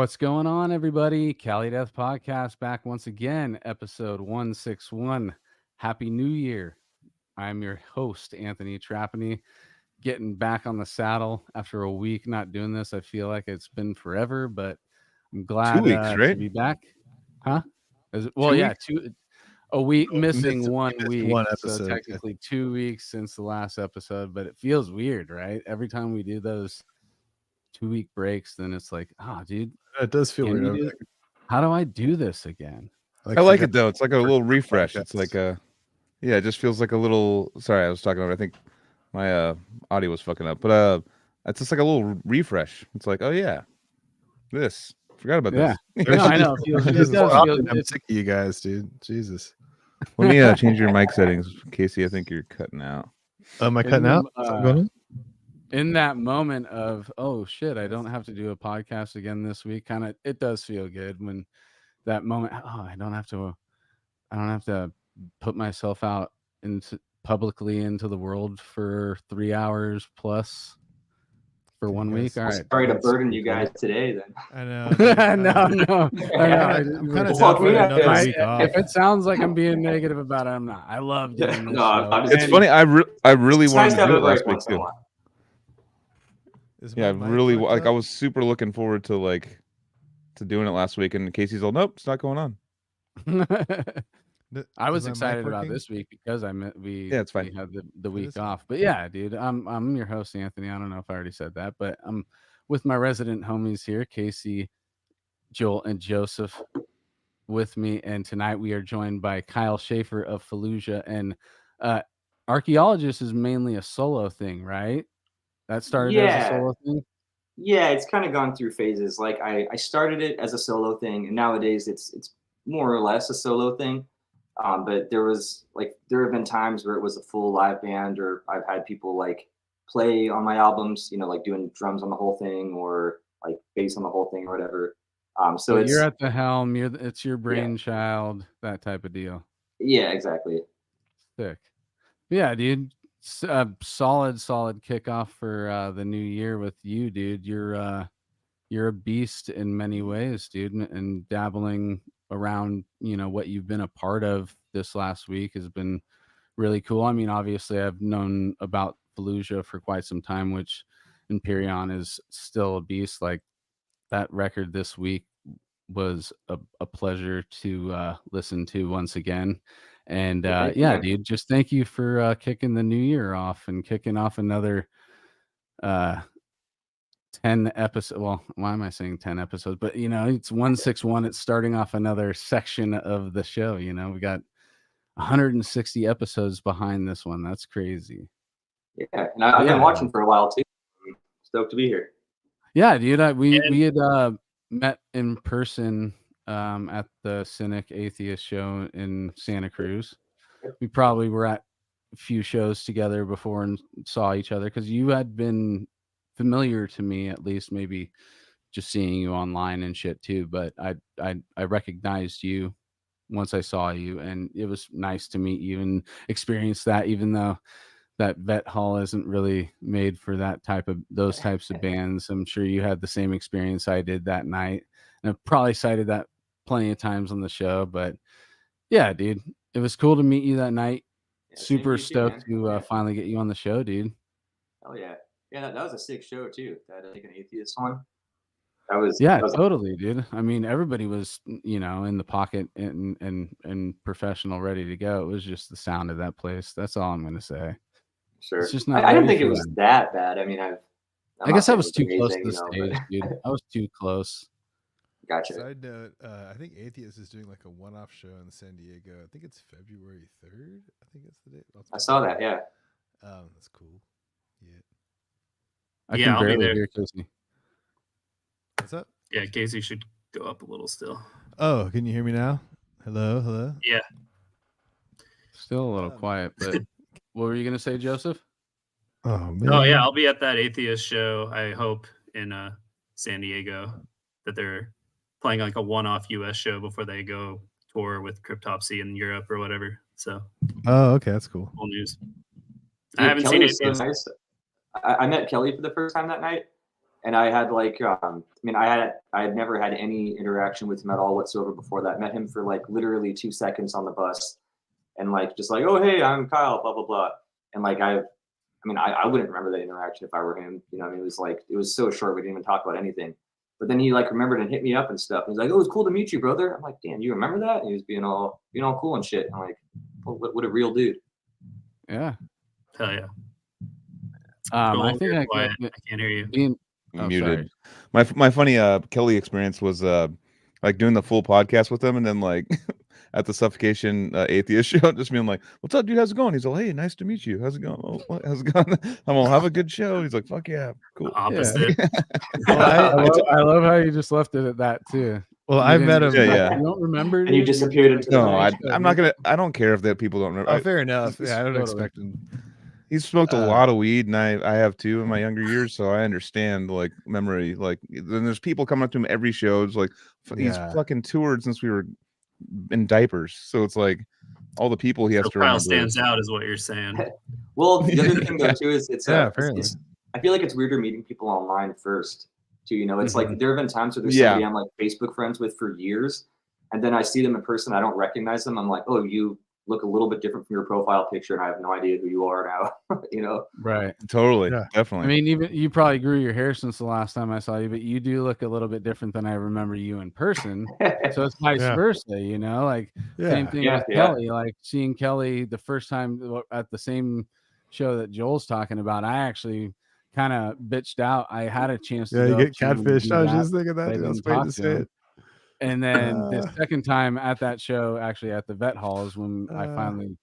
What's going on, everybody? Cali Death Podcast back once again, episode 161. Happy New Year. I'm your host, Anthony Trapani, getting back on the saddle after a week not doing this. I feel like it's been forever, but I'm 2 glad weeks, to right? be back. Huh? Two Yeah, weeks? a week, Oh, missing you one missed week. one So episode. technically 2 weeks since the last episode, but it feels weird, right? Every time we do those 2-week breaks, then it's like, dude, It does feel can we weird. do- how do I do this again? I like it though. It's like a little refresh. It's like it just feels like a little. Sorry, I was talking about. I think my audio was fucking up, but it's just like a little refresh. It's like, oh yeah, this. Forgot about Yeah. this. No, I know. It does feel. I'm sick of you guys, dude. Jesus. Let me change your mic settings, Casey. I think you're cutting out. Am I cutting out? In that moment of, oh shit, I don't have to do a podcast again this week. Kind of, it does feel good when that moment. Oh, I don't have to put myself out publicly into the world for 3 hours plus for 1 week. All right. Sorry to burden you guys today. Then I know. No. I'm kind of down for another week off. If it sounds like I'm being negative about it, I'm not. I love doing this. It's funny. I really wanted to do it last week too. Yeah, I really like. I was super looking forward to doing it last week, and Casey's all, nope, it's not going on. I was excited about this week because it's fine. we had the week off. But yeah, dude, I'm your host, Anthony. I don't know if I already said that, but I'm with my resident homies here, Casey, Joel, and Joseph with me. And tonight we are joined by Kyle Schaefer of Fallujah. And Archaeologist is mainly a solo thing, right? That started as a solo thing? Yeah, it's kind of gone through phases. Like I started it as a solo thing, and nowadays it's more or less a solo thing. But there have been times where it was a full live band, or I've had people like play on my albums, like doing drums on the whole thing, or like bass on the whole thing, or whatever. So you're at the helm. It's your brainchild, that type of deal. Yeah, exactly. Sick. Yeah, dude. Solid kickoff for the new year with you, dude. You're a beast in many ways, dude, and dabbling around, what you've been a part of this last week has been really cool. I mean, obviously I've known about Fallujah for quite some time, which Imperion is still a beast. Like, that record this week was a pleasure to listen to once again. And dude, just thank you for kicking the new year off and kicking off another 10 episodes. Well, why am I saying 10 episodes? But it's 161. It's starting off another section of the show. We got 160 episodes behind this one. That's crazy. Yeah, and I've been watching for a while too. I'm stoked to be here. Yeah, dude. We had met in person at the Cynic Atheist show in Santa Cruz. We probably were at a few shows together before and saw each other because you had been familiar to me, at least, maybe just seeing you online and shit too. But I recognized you once I saw you, and it was nice to meet you and experience that, even though that Vet Hall isn't really made for those types of bands. I'm sure you had the same experience I did that night, and I've probably cited that plenty of times on the show. But yeah, dude, it was cool to meet you that night. Super stoked to finally get you on the show, dude. Oh yeah. Yeah, that was a sick show too. That an atheist one. Totally, dude. I mean, everybody was, in the pocket and professional, ready to go. It was just the sound of that place. That's all I'm gonna say. Sure. It's just I didn't think it was that bad. I mean, I guess I was too close to the stage, dude. I was too close. Gotcha. Side note, I think Atheist is doing like a one-off show in San Diego. I think it's February 3rd. I think it's the date. I saw that. Yeah. That's cool. Yeah. I can barely hear Casey. What's up? Yeah, Casey should go up a little still. Oh, can you hear me now? Hello? Yeah. Still a little quiet, but what were you going to say, Joseph? Oh, man. Oh, yeah, I'll be at that Atheist show, I hope, in San Diego, that they're playing like a one-off U.S. show before they go tour with Cryptopsy in Europe or whatever. So. Oh, okay, that's cool. Cool news. Dude, I haven't seen it. So nice. I met Kelly for the first time that night. And I had like, I had never had any interaction with him at all whatsoever before that. Met him for like literally 2 seconds on the bus, and like just like, oh hey, I'm Kyle, blah blah blah. And like I wouldn't remember that interaction if I were him. You know, it was like it was so short, we didn't even talk about anything. But then he like remembered and hit me up and stuff. And he's like, oh, it's cool to meet you, brother. I'm like, damn, you remember that? And he was being all cool and shit. I'm like, oh, what a real dude. Yeah. Hell yeah. I think I can't hear you. Muted. My funny Kelly experience was like doing the full podcast with him, and then like at the Suffocation Atheist show, just being like, "What's up, dude? How's it going?" He's like, "Hey, nice to meet you. How's it going? Oh, what? How's it going?" I'm all, "Have a good show." He's like, "Fuck yeah, cool." Opposite. Well, I love how you just left it at that too. Well, I've met him. Yeah. You don't remember? And you disappeared into the No, night. I'm not gonna. I don't care if that people don't remember. Oh, fair enough. Yeah, I don't Totally. expect him. He's smoked a lot of weed, and I have too in my younger years, so I understand like memory. Like, then there's people coming up to him every show. It's like he's fucking toured since we were in diapers, so it's like all the people he has to remember. Kyle stands out, is what you're saying. Well, the other thing though too is apparently. I feel like it's weirder meeting people online first too. You know, it's like there have been times where there's Yeah. somebody I'm like Facebook friends with for years, and then I see them in person, I don't recognize them. I'm like, oh, you look a little bit different from your profile picture, and I have no idea who you are now. You know, Right. Totally, Yeah. definitely. I mean, even you probably grew your hair since the last time I saw you, but you do look a little bit different than I remember you in person. So it's vice versa, you know, like same thing with Kelly. Like seeing Kelly the first time at the same show that Joel's talking about, I actually kind of bitched out. I had a chance to you go get up to him and catfished. do I was that, just thinking but that. I Dude. I was didn't waiting talk to to say him. it. And then the second time at that show, actually at the vet hall, is when I finally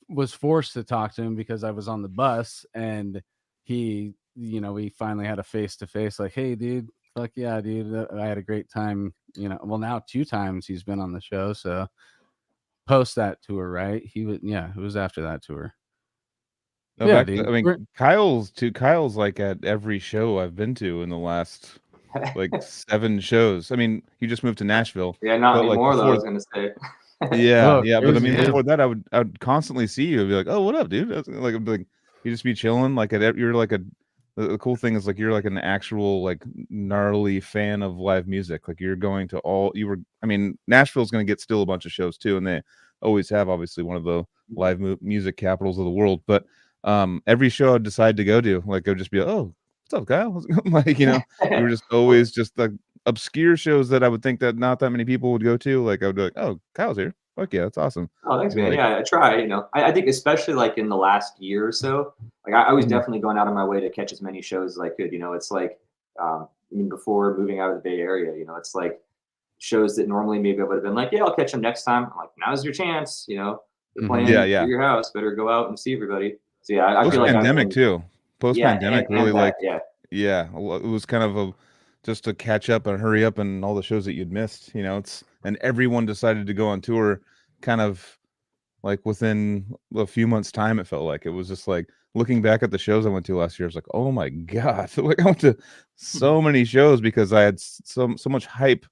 was forced to talk to him because I was on the bus, and he, you know, we finally had a face-to-face like, hey dude, fuck yeah dude, I had a great time, you know. Well, now 2 times he's been on the show. So post that tour, right? It was after that tour. No, Yeah, dude. dude. I mean, Kyle's like at every show I've been to in the last like 7 shows. I mean, he just moved to Nashville. Yeah, not but, like, anymore though. I before- was gonna say. Yeah, but I crazy, mean, dude. before that, I would constantly see you. I'd be like, "Oh, what up, dude?" Like, I'd be like, you just be chilling. Like, you're like the cool thing is like you're like an actual like gnarly fan of live music. Like, you're going to I mean, Nashville's going to get still a bunch of shows too, and they always have, obviously, one of the live music capitals of the world. But every show I'd decide to go to, like, I'd just be like, "Oh, what's up, Kyle?" How's it going?" Like, you know, you were just always just like obscure shows that I would think that not that many people would go to. Like, I would be like, "Oh, Kyle's here. Fuck yeah, that's awesome." Oh, thanks, man. Like, Yeah, I try. You know, I think especially like in the last year or so, like I was definitely going out of my way to catch as many shows as I could. You know, it's like even before moving out of the Bay Area, you know, it's like shows that normally maybe I would have been like, yeah, I'll catch them next time. I'm like, now's your chance. You know, they're playing Yeah. at your house. Better go out and see everybody. So yeah, I feel like post-pandemic too. Post-pandemic, really, that, like, yeah. it was kind of just to catch up and hurry up and all the shows that you'd missed. You know, and everyone decided to go on tour, kind of like within a few months' time. It felt like it was just like looking back at the shows I went to last year. I was like, oh my god, like I went to so many shows because I had so much hype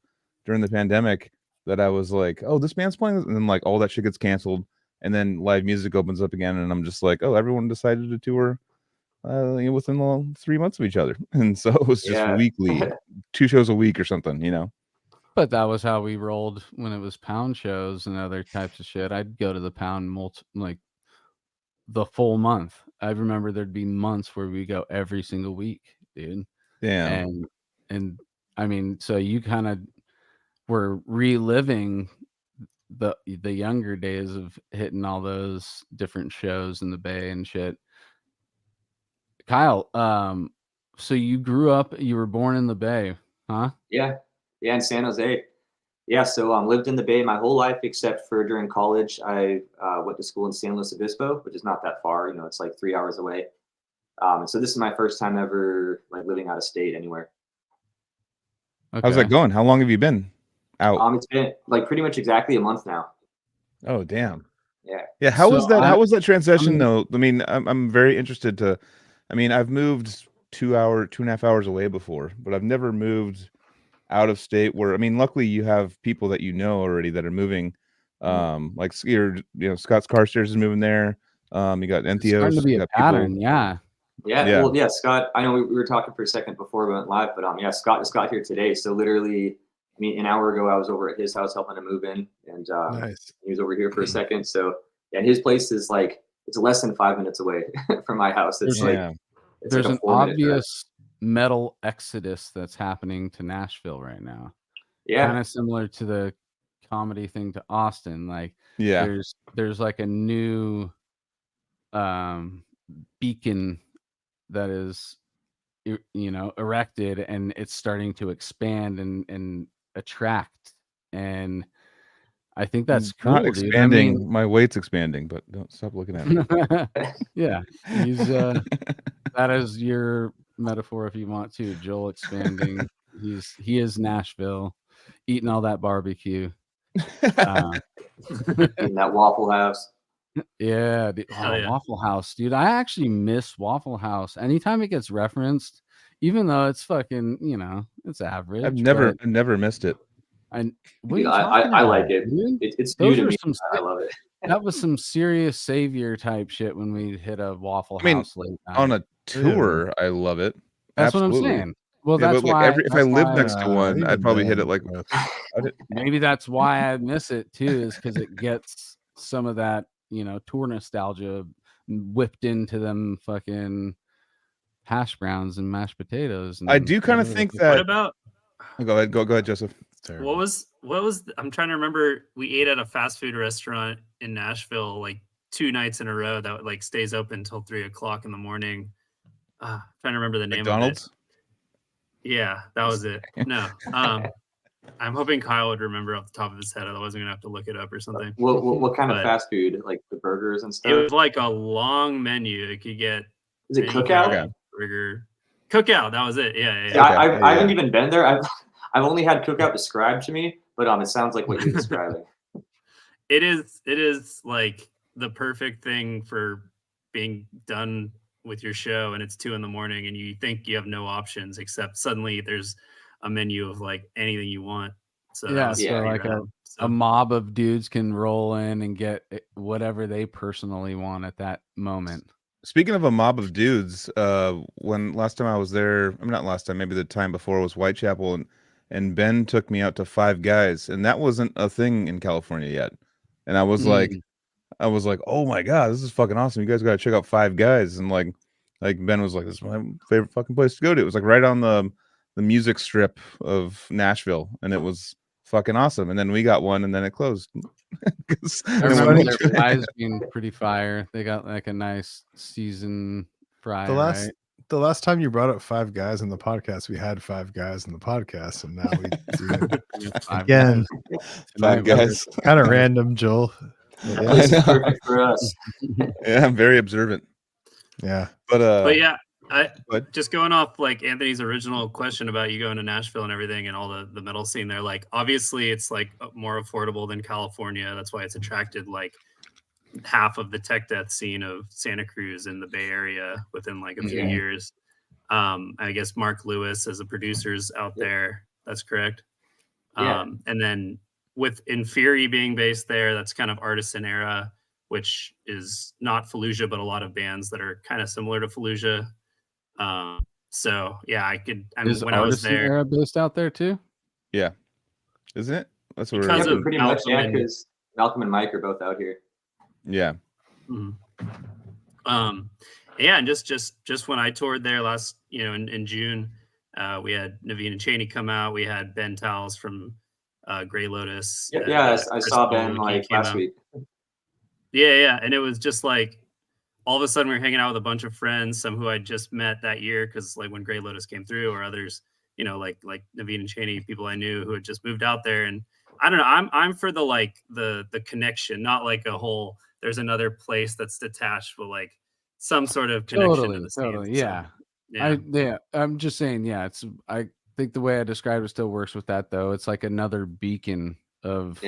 during the pandemic that I was like, oh, this band's playing, and then like all that shit gets canceled, and then live music opens up again, and I'm just like, oh, everyone decided to tour within the 3 months of each other, and so it was just weekly, 2 shows a week or something, you know. But that was how we rolled when it was pound shows and other types of shit. I'd go to the pound like the full month. I remember there'd be months where we go every single week, dude. Yeah. And I mean, so you kind of were reliving the younger days of hitting all those different shows in the Bay and shit. Kyle, so you were born in the Bay, huh? Yeah, in San Jose. Yeah, so lived in the Bay my whole life except for during college. I went to school in San Luis Obispo, which is not that far. You know, it's like 3 hours away. So this is my first time ever like living out of state anywhere. Okay. How's that going? How long have you been out? It's been like pretty much exactly a month now. Oh, damn. Yeah. How was that? How was that transition though? I mean, I'm very interested to. I mean, I've moved 2.5 hours away before, but I've never moved out of state where, I mean, luckily you have people that you know already that are moving. Like Scott's Carstairs is moving there. You got Entheos. It's starting to be a pattern, yeah. Yeah, Yeah. well, yeah, Scott. I know we were talking for a second before we went live, but yeah, Scott just got here today. So literally, I mean, an hour ago, I was over at his house helping him move in, and Nice. he was over here for a second. So yeah, his place is like it's less than 5 minutes away from my house. It's like Yeah. it's There's like a an 4-minute drive. obvious metal exodus that's happening to Nashville right now. Yeah, Kind of similar to the comedy thing to Austin. Like Yeah. there's like a new beacon that is erected, and it's starting to expand and attract, and I think that's cool, Not dude. expanding. I mean, My weight's expanding, but don't stop looking at me. yeah, he's that is your metaphor if you want to. Joel expanding. He is Nashville, eating all that barbecue. in that Waffle House. Yeah, Hell yeah. Waffle House, dude. I actually miss Waffle House. Anytime it gets referenced, even though it's fucking, it's average. I've never but missed it. what are Dude, you I talking like about, it. dude? It's new Those to were me. some I love it. That was some serious savior type shit when we hit a Waffle I mean, House late night. On a tour, I love it. That's Absolutely. what I'm saying. Well, Yeah, that's but like why. if I lived next to one, I'd even probably hit then, it like. Maybe that's why I miss it too, is because it gets some of that, tour nostalgia whipped into them fucking hash browns and mashed potatoes. I and do kind of whatever think the that. What about Go ahead, Joseph. It's terrible. what was I'm trying to remember. We ate at a fast food restaurant in Nashville like 2 nights in a row that like stays open until 3:00 in the morning. Trying to remember the name McDonald's. of it. Yeah, that was it. No, I'm hoping Kyle would remember off the top of his head. Otherwise, I'm gonna have to look it up or something. What kind of But fast food? Like the burgers and It stuff? was like a long menu. It could get Is it any Cookout? kind of burger. Cookout. That was it. Yeah. See, I Okay, haven't even been there. I've only had Cookout described to me, but it sounds like what you're describing. It is like the perfect thing for being done with your show, and it's 2 a.m. and you think you have no options except suddenly there's a menu of like anything you want. So that Yeah, was so pretty like rad. a mob of dudes can roll in and get whatever they personally want at that moment. Speaking of a mob of dudes, when last time I was there, I mean not last time, maybe the time before was Whitechapel, and Ben took me out to Five Guys, and that wasn't a thing in California yet. And I was like, oh my god, this is fucking awesome! You guys got to check out Five Guys. And like Ben was like, this is my favorite fucking place to go to. It was like right on the music strip of Nashville, and it was fucking awesome. And then we got one, and then it closed. I remember their fries being pretty fire. They got like a nice seasoned fry. The last time you brought up Five Guys in the podcast, we had Five Guys in the podcast, and now we do it again. Five Guys. Kind of random, Joel. This is perfect for us. Yeah, I'm very observant. Yeah, but yeah, but just going off like Anthony's original question about you going to Nashville and everything and all the metal scene there, like obviously it's like more affordable than California. That's why it's attracted like half of the tech death scene of Santa Cruz in the Bay Area within like a few years. I guess Mark Lewis as a producer's out there. That's correct. Yeah. And then with Inferi being based there, that's kind of artisan era, which is not Fallujah, but a lot of bands that are kind of similar to Fallujah. So yeah, when I was there, era based out there too. Yeah, isn't it? That's what Because we're of pretty much, Malcolm and- because Malcolm and Mike are both out here. yeah. Yeah, and just when I toured there last, in June, we had Naveen and Cheney come out. We had Ben Towles from Grey Lotus. Yeah, I saw Ben like last week. Yeah, and it was just like all of a sudden we were hanging out with a bunch of friends, some who I just met that year because like when Grey Lotus came through, or others, like Naveen and Cheney, people I knew who had just moved out there. And I don't know, I'm for the connection, not like a whole. There's another place that's detached, but like some sort of connection. Totally, yeah. I'm just saying, yeah. I think the way I described it still works with that, though. It's like another beacon of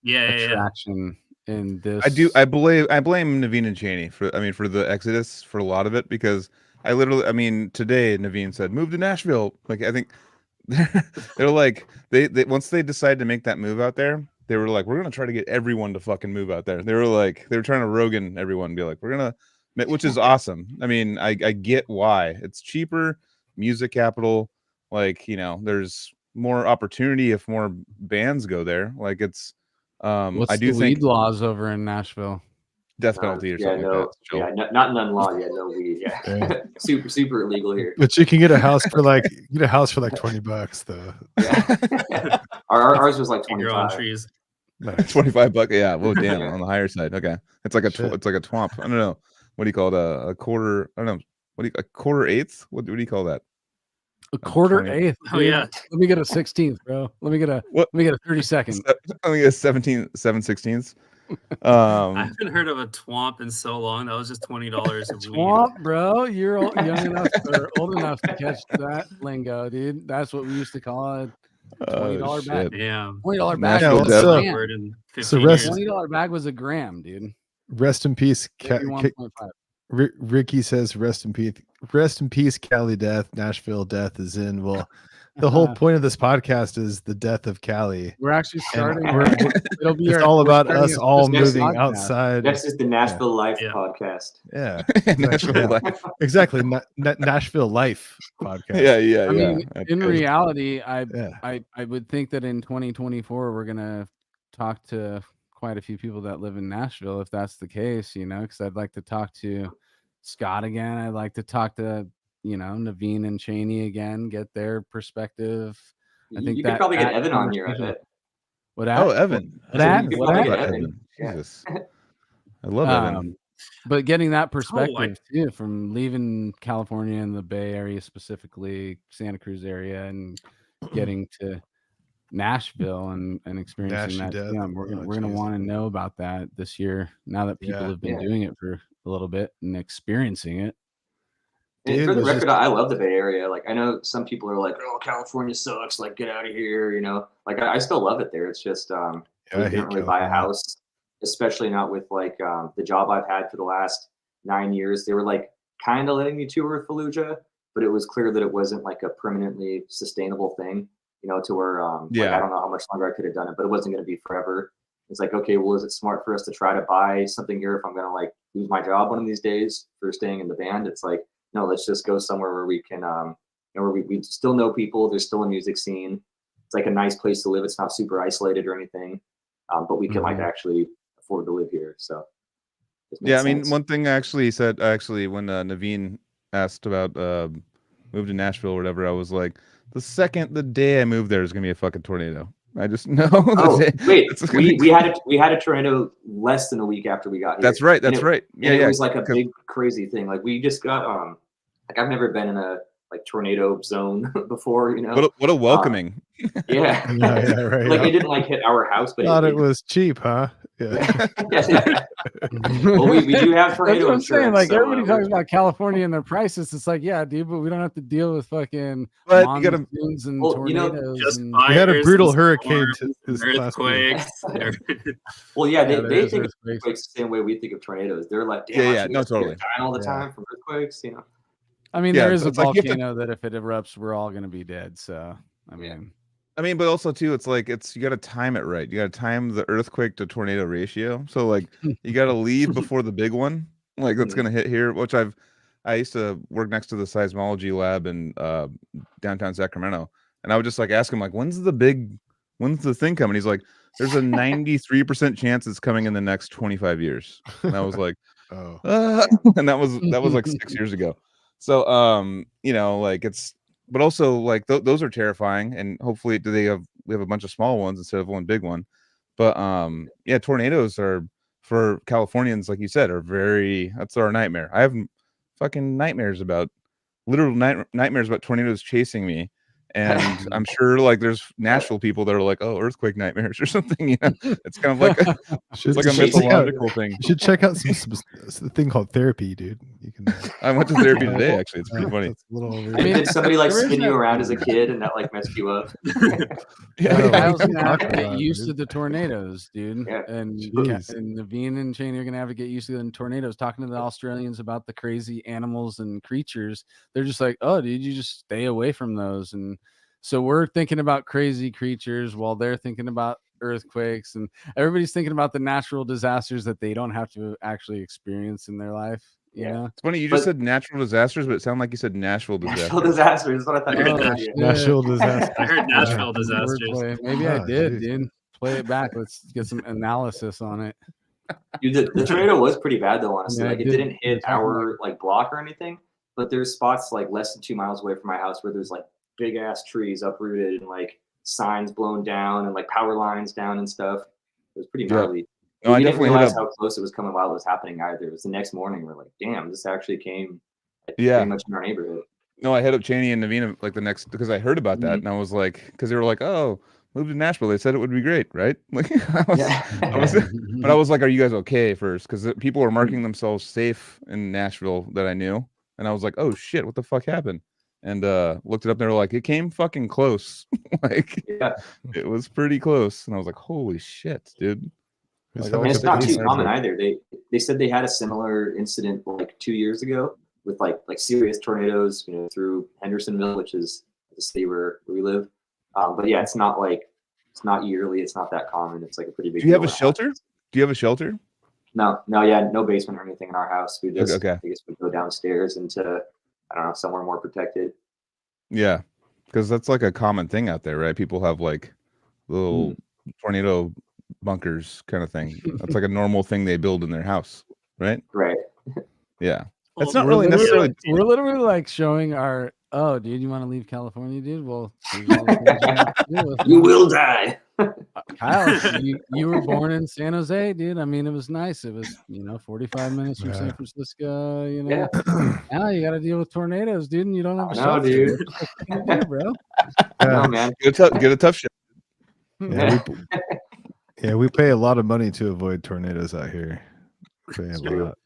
attraction in this. I blame Naveen and Cheney for the exodus for a lot of it, because today Naveen said move to Nashville. Like I think they're like they once they decided to make that move out there, they were like, we're gonna try to get everyone to fucking move out there. They were trying to Rogan everyone, be like, we're gonna which is awesome. I mean, I get why it's cheaper, music capital. Like, you know, there's more opportunity if more bands go there. Like, it's What's I do the think weed laws over in Nashville? death penalty or something like that. Chill. Not none law. Yeah, no weed. Yeah, super illegal here. But you can get a house for like $20 though. Yeah. Ours was like Grow on 25. trees. Nice. $25. Yeah, well, damn, on the higher side. Okay, it's like a it's like a twomp. I don't know, what do you call it? A quarter. I don't know. What do you, a quarter eighth? What do you call that? A quarter 20. eighth. Oh dude. yeah. Let me get a 16th, bro. Let me get a 30-second. I think it's 7/16. I haven't heard of a twomp in so long. That was just $20 of weed. Swamp, bro. You're young enough or old enough to catch that lingo, dude. That's what we used to call it. $20 bag. Damn. $20 bag. Nashville was Death. a Word gram. in 15 So years. $20 bag was a gram, dude. Rest in peace. Maybe 1.5. Ricky says, "Rest in peace, Cali death. Nashville death is in." Well, the whole point of this podcast is the death of Cali. We're actually starting. It'll be It's all about us all next moving podcast. outside. Next is the Nashville Life Yeah. podcast. Yeah, Nashville Life. exactly. Nashville Life podcast. Yeah. I mean, That's in good. reality, I Yeah. would think that in 2024 we're gonna talk to quite a few people that live in Nashville, if that's the case, you know, because I'd like to talk to Scott again. I'd like to talk to, you know, Naveen and Cheney again, get their perspective. I think You that could probably get that Evan on here. I conversation- bet. What? Oh, Evan. What I at? didn't even What think at? about Evan. Evan. Yeah. Jesus. I love Evan. But getting that perspective too, from leaving California and the Bay Area, specifically Santa Cruz area, and getting to Nashville and experiencing Nashy that. death. Yeah, we're gonna Jesus. want to know about that this year. Now that people Yeah. have been Yeah. doing it for a little bit and experiencing it. And Dude, for the was record, just- I love the Bay Area. Like, I know some people are like, "Oh, California sucks. Like, get out of here." You know, like I still love it there. It's just I we hate didn't really buy a California. house, especially not with like the job I've had for the last 9 years. They were like kind of letting me tour Fallujah, but it was clear that it wasn't like a permanently sustainable thing. You know, to where like, Yeah. I don't know how much longer I could have done it, but it wasn't going to be forever. It's like, okay, well, is it smart for us to try to buy something here if I'm going to like lose my job one of these days for staying in the band? It's like, no, let's just go somewhere where we can, where we still know people. There's still a music scene. It's like a nice place to live. It's not super isolated or anything, but we can like actually afford to live here. So, it Yeah, makes I mean, sense. one thing I actually said, when Naveen asked about move to Nashville or whatever, I was like, the day I move there is gonna be a fucking tornado. I just know. Oh wait, it's gonna be- we had a tornado less than a week after we got here. That's right. And That's it- right. And Yeah, it yeah. was like a big crazy thing. Like we just got like I've never been in a like tornado zone before. You know, What a welcoming. yeah, Yeah, right. like it didn't like hit our house, but Thought it was cheap, huh? Yeah. yeah. Well, we do have That's tornado what I'm saying. insurance. Like so, everybody talks we're- about California and their prices. It's like, yeah, dude, but we don't have to deal with fucking But you gotta- monsoons and Well, you know, tornadoes. Just and We had a fires brutal and hurricane storms this and last week. earthquakes. Well, yeah, Yeah, they there is think of earthquakes. earthquakes the same way we think of tornadoes. They're like, Yeah, damn, yeah, aren't you no, guys totally. dying all the Yeah. time from earthquakes. You know, I mean, Yeah, there is a it's like you have to- volcano that if it erupts, we're all going to be dead. So, I mean, But also too, it's like you got to time it right. You got to time the earthquake to tornado ratio. So like you got to leave before the big one, like that's gonna hit here. Which I used to work next to the seismology lab in downtown Sacramento, and I would just like ask him like, when's the thing coming? He's like, there's a 93% chance it's coming in the next 25 years. And I was like, Oh, and that was like 6 years ago. So you know, like it's, but also like those are terrifying, and hopefully we have a bunch of small ones instead of one big one. But yeah, tornadoes are, for Californians, like you said, that's our nightmare. I have fucking nightmares about nightmares about tornadoes chasing me. And I'm sure like there's Nashville people that are like, oh, earthquake nightmares or something. You know, it's kind of like it's like a mythological thing. You should check out some thing called therapy, dude. You can. I went to therapy today. Actually, it's pretty funny. That's a little over. I mean, did somebody like there is spin you that- around as a kid and that like messed you up? Yeah, Kyle's we can gonna have talk to get about it, used dude. to the tornadoes, dude. Yeah. And Jeez. and Naveen and Cheney are gonna have to get used to the tornadoes. Talking to the Australians about the crazy animals and creatures, they're just like, oh, dude, you just stay away from those. And so we're thinking about crazy creatures while they're thinking about earthquakes, and everybody's thinking about the natural disasters that they don't have to actually experience in their life. You Yeah. know? It's funny you just said natural disasters, but it sounded like you said Nashville Natural disasters. disasters is what I thought. I heard you were that. gonna do. Nashville disaster. I heard Nashville Good disasters. wordplay. Maybe I Ah, did, geez. dude. Play it back. Let's get some analysis on it. Dude, the tornado was pretty bad though, honestly. Yeah, Like it it did. didn't We were hit talking our like block or anything, but there's spots like less than 2 miles away from my house where there's like big ass trees uprooted and like signs blown down and like power lines down and stuff. It was pretty Yeah. gnarly. No, I We didn't definitely hit realize up. how close it was coming while it was happening either. It was the next morning. We're like, damn, this actually came Yeah. pretty much in our neighborhood. No, I hit up Cheney and Navina like the next because I heard about that and I was like, because they were like, oh, move to Nashville. They said it would be great, right? Like, but I was like, are you guys okay first? Because people were marking themselves safe in Nashville that I knew, and I was like, oh shit, what the fuck happened? And looked it up, and they were like, it came fucking close. Like, Yeah. it was pretty close, and I was like, holy shit, dude. Like, And it's not too common Nashville. either. They said they had a similar incident like 2 years ago with like serious tornadoes, you know, through Hendersonville, which is the city where we live. But yeah, it's not yearly. It's not that common. It's like a pretty big. Do you have deal a when it shelter? happens. Do you have a shelter? No, no basement or anything in our house. We just, Okay. I guess we go downstairs into, I don't know, somewhere more protected. Yeah, because that's like a common thing out there, right? People have like little tornado bunkers kind of thing. That's like a normal thing they build in their house, right? Right. Yeah. Well, That's not We're really literally- necessarily. We're literally like showing our. Oh, dude, you want to leave California, dude? Well, here's all the things you have to do with You it. will die. Kyle, you were born in San Jose, dude. I mean, it was nice. It was, 45 minutes from San Yeah. Francisco. Yeah. Now you got to deal with tornadoes, dude, and you don't have a I know, shelter. dude. What you gonna do, bro? No, man. Get a tough shit. We pay a lot of money to avoid tornadoes out here. Pay a true. lot.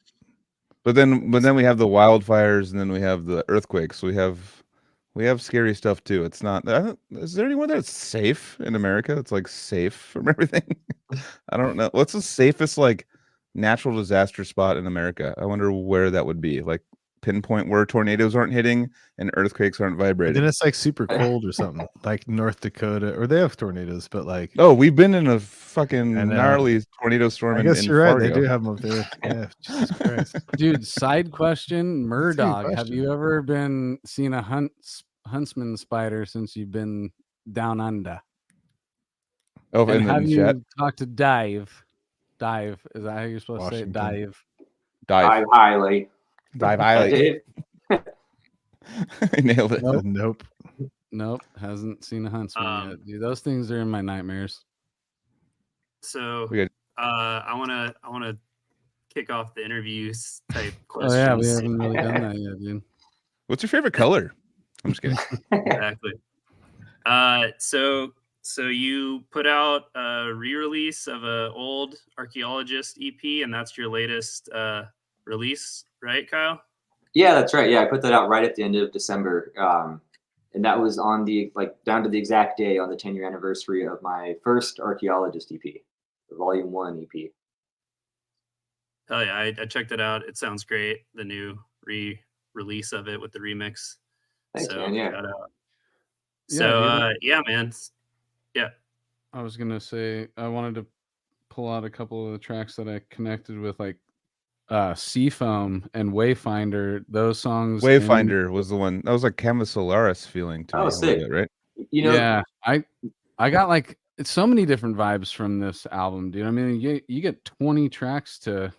But then we have the wildfires, and then we have the earthquakes. We have scary stuff too. It's not. Is there anywhere that's safe in America? It's like safe from everything. I don't know. What's the safest like natural disaster spot in America? I wonder where that would be. Like pinpoint where tornadoes aren't hitting and earthquakes aren't And vibrating. then it's like super cold or something, like North Dakota, or they have tornadoes, but like. Oh, we've been in a fucking And, gnarly tornado storm. I guess in you're right. They Fargo. do have them up there. Yeah, Jesus Christ. Dude, side question, Murdog. Have question. you ever seen a huntsman spider since you've been down under? Oh, And and have then you chat. talked to Dive? Dive, is that how you're supposed to say it? Washington. Dive Highly. highly. Nailed it. Nope. Nope, hasn't seen a huntsman yet. Um, Dude, those things are in my nightmares. So We got- I wanna kick off the interviews type Oh questions. yeah, we haven't really done that yet, dude. What's your favorite color? I'm just kidding. Exactly. So you put out a re-release of an old Archaeologist EP, and that's your latest release, right, Kyle? Yeah, that's right. Yeah, I put that out right at the end of December. And that was on the down to the exact day on the 10-year anniversary of my first Archaeologist EP, the Volume 1 EP. Oh yeah, I checked it out. It sounds great. The new re-release of it with the remix. Thanks, So man. Yeah. shout out. Yeah, So dude. yeah, man. Yeah. I was gonna say I wanted to pull out a couple of the tracks that I connected with, like Seafoam and Wayfinder. Those songs. Wayfinder was the one that was like Canvas Solaris feeling to me a sick. little bit, right? You know, Yeah, I got like so many different vibes from this album, dude. I mean, you get 20 tracks to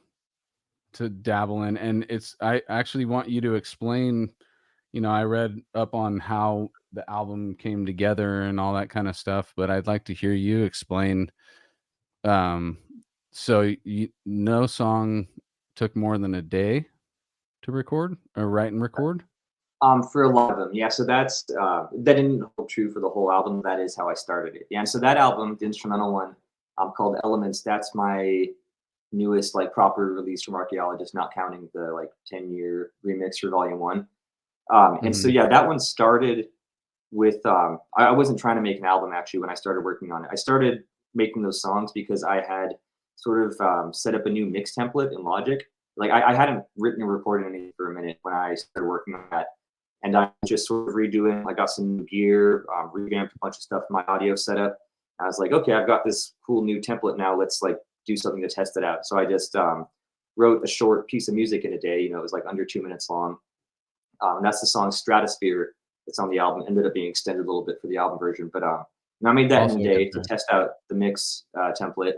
dabble in, and I actually want you to explain. I read up on how the album came together and all that kind of stuff, but I'd like to hear you explain. So no song took more than a day to record or write and record? for a lot of them, yeah. So that's that didn't hold true for the whole album. That is how I started it. Yeah, and so that album, the instrumental one, called Elements, that's my newest proper release from Archaeologist, not counting the 10-year remix for Volume 1. And so yeah, that one started with I wasn't trying to make an album actually when I started working on it. I started making those songs because I had sort of set up a new mix template in Logic. I hadn't written or recorded anything for a minute when I started working on that. And I just sort of redoing, I got some new gear, revamped a bunch of stuff in my audio setup. I was like, okay, I've got this cool new template now. Let's do something to test it out. So I just wrote a short piece of music in a day. You know, it was like under 2 minutes long. And that's the song Stratosphere. It's on the album. Ended up being extended a little bit for the album version, but I made that in a day to test out the mix template.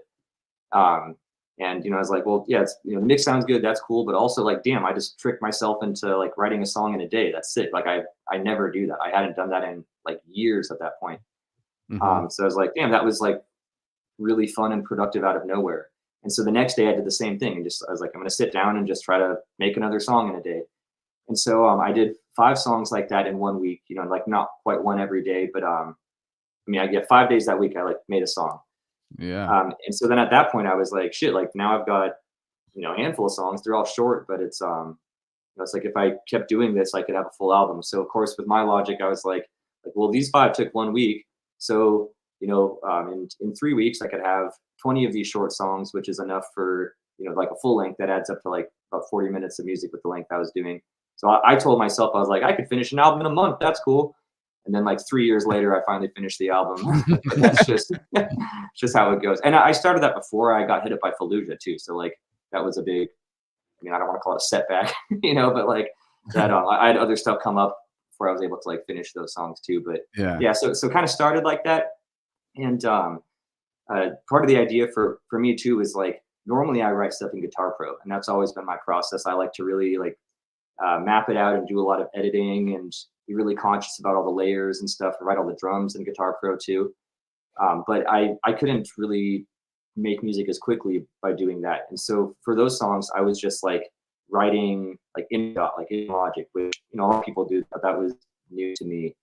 And you know, I was like, well, yeah, it's, you know, the mix sounds good. That's cool. But also, like, damn, I just tricked myself into like writing a song in a day. That's sick. Like, I never do that. I hadn't done that in like years at that point. So I was like, damn, that was like really fun and productive out of nowhere. And so the next day I did the same thing, and just I was like, I'm gonna sit down and just try to make another song in a day. And so I did 5 songs like that in 1 week. You know, like not quite one every day, but I mean, I get 5 days that week. I like made a song. Yeah. And so then at that point I was like, shit, like now I've got, you know, a handful of songs. They're all short, but it's you know, it's like if I kept doing this, I could have a full album. So of course, with my logic, I was like, well, these 5 took 1 week. So, you know, in 3 weeks, I could have 20 of these short songs, which is enough for, you know, like a full length that adds up to like about 40 minutes of music with the length I was doing. So I told myself, I was like, I could finish an album in a month. That's cool. And then like 3 years later, I finally finished the album. That's just how it goes. And I started that before I got hit up by Fallujah too. So like that was a big, I mean, I don't want to call it a setback, you know, but like that, I had other stuff come up before I was able to like finish those songs too. But yeah, so kind of started like that. And part of the idea for me too is like, normally I write stuff in Guitar Pro, and that's always been my process. I like to really like map it out and do a lot of editing and be really conscious about all the layers and stuff. I write all the drums in Guitar Pro too. But I couldn't really make music as quickly by doing that. And so for those songs, I was just like writing like in Logic, which, you know, a lot of people do, but that was new to me.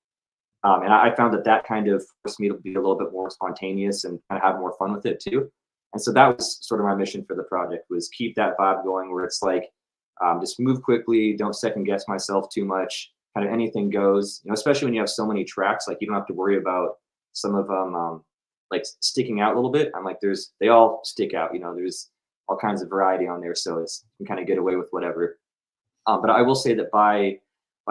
And I found that kind of forced me to be a little bit more spontaneous and kind of have more fun with it too. And so that was sort of my mission for the project, was keep that vibe going where it's like, just move quickly, don't second guess myself too much, kind of anything goes, you know, especially when you have so many tracks, like you don't have to worry about some of them like sticking out a little bit. I'm like, they all stick out, you know, there's all kinds of variety on there. So you can kind of get away with whatever. But I will say that by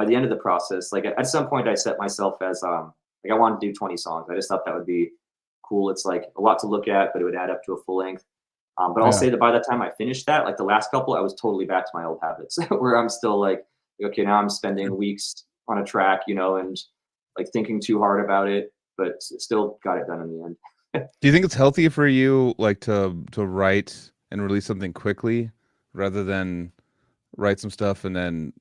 the end of the process, like at some point I set myself as like I wanted to do 20 songs. I just thought that would be cool. It's like a lot to look at, but it would add up to a full length. But I'll say that by the time I finished that, like the last couple, I was totally back to my old habits where I'm still like, okay, now I'm spending weeks on a track, you know, and like thinking too hard about it, but still got it done in the end. Do you think it's healthy for you, like to write and release something quickly rather than write some stuff and then,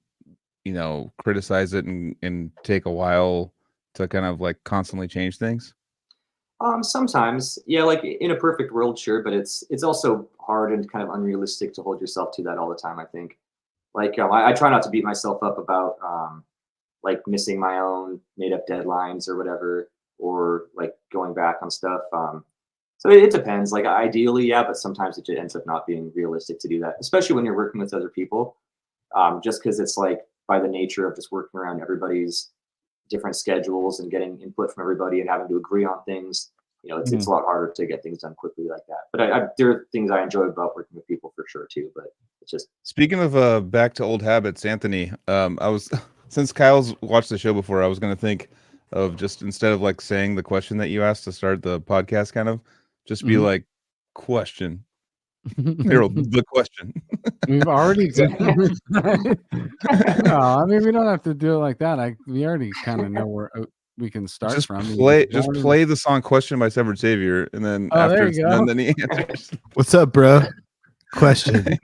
you know, criticize it and take a while to kind of like constantly change things? Sometimes, yeah, like in a perfect world, sure, but it's also hard and kind of unrealistic to hold yourself to that all the time, I think. Like I try not to beat myself up about like missing my own made up deadlines or whatever, or like going back on stuff. So it depends. Like ideally, yeah, but sometimes it just ends up not being realistic to do that, especially when you're working with other people. Just because it's like by the nature of just working around everybody's different schedules and getting input from everybody and having to agree on things, you know, it's a lot harder to get things done quickly like that. But there are things I enjoy about working with people for sure too. But it's just, speaking of back to old habits, Anthony, I was since Kyle's watched the show before, I was going to think of just, instead of like saying the question that you asked to start the podcast, kind of just be like, question. Harold, the question. We've already done No, I mean, we don't have to do it like that. We already kind of know where we can start just from. Play the song "Question" by Severed Savior, and then after it's done, then he answers. What's up, bro? Question.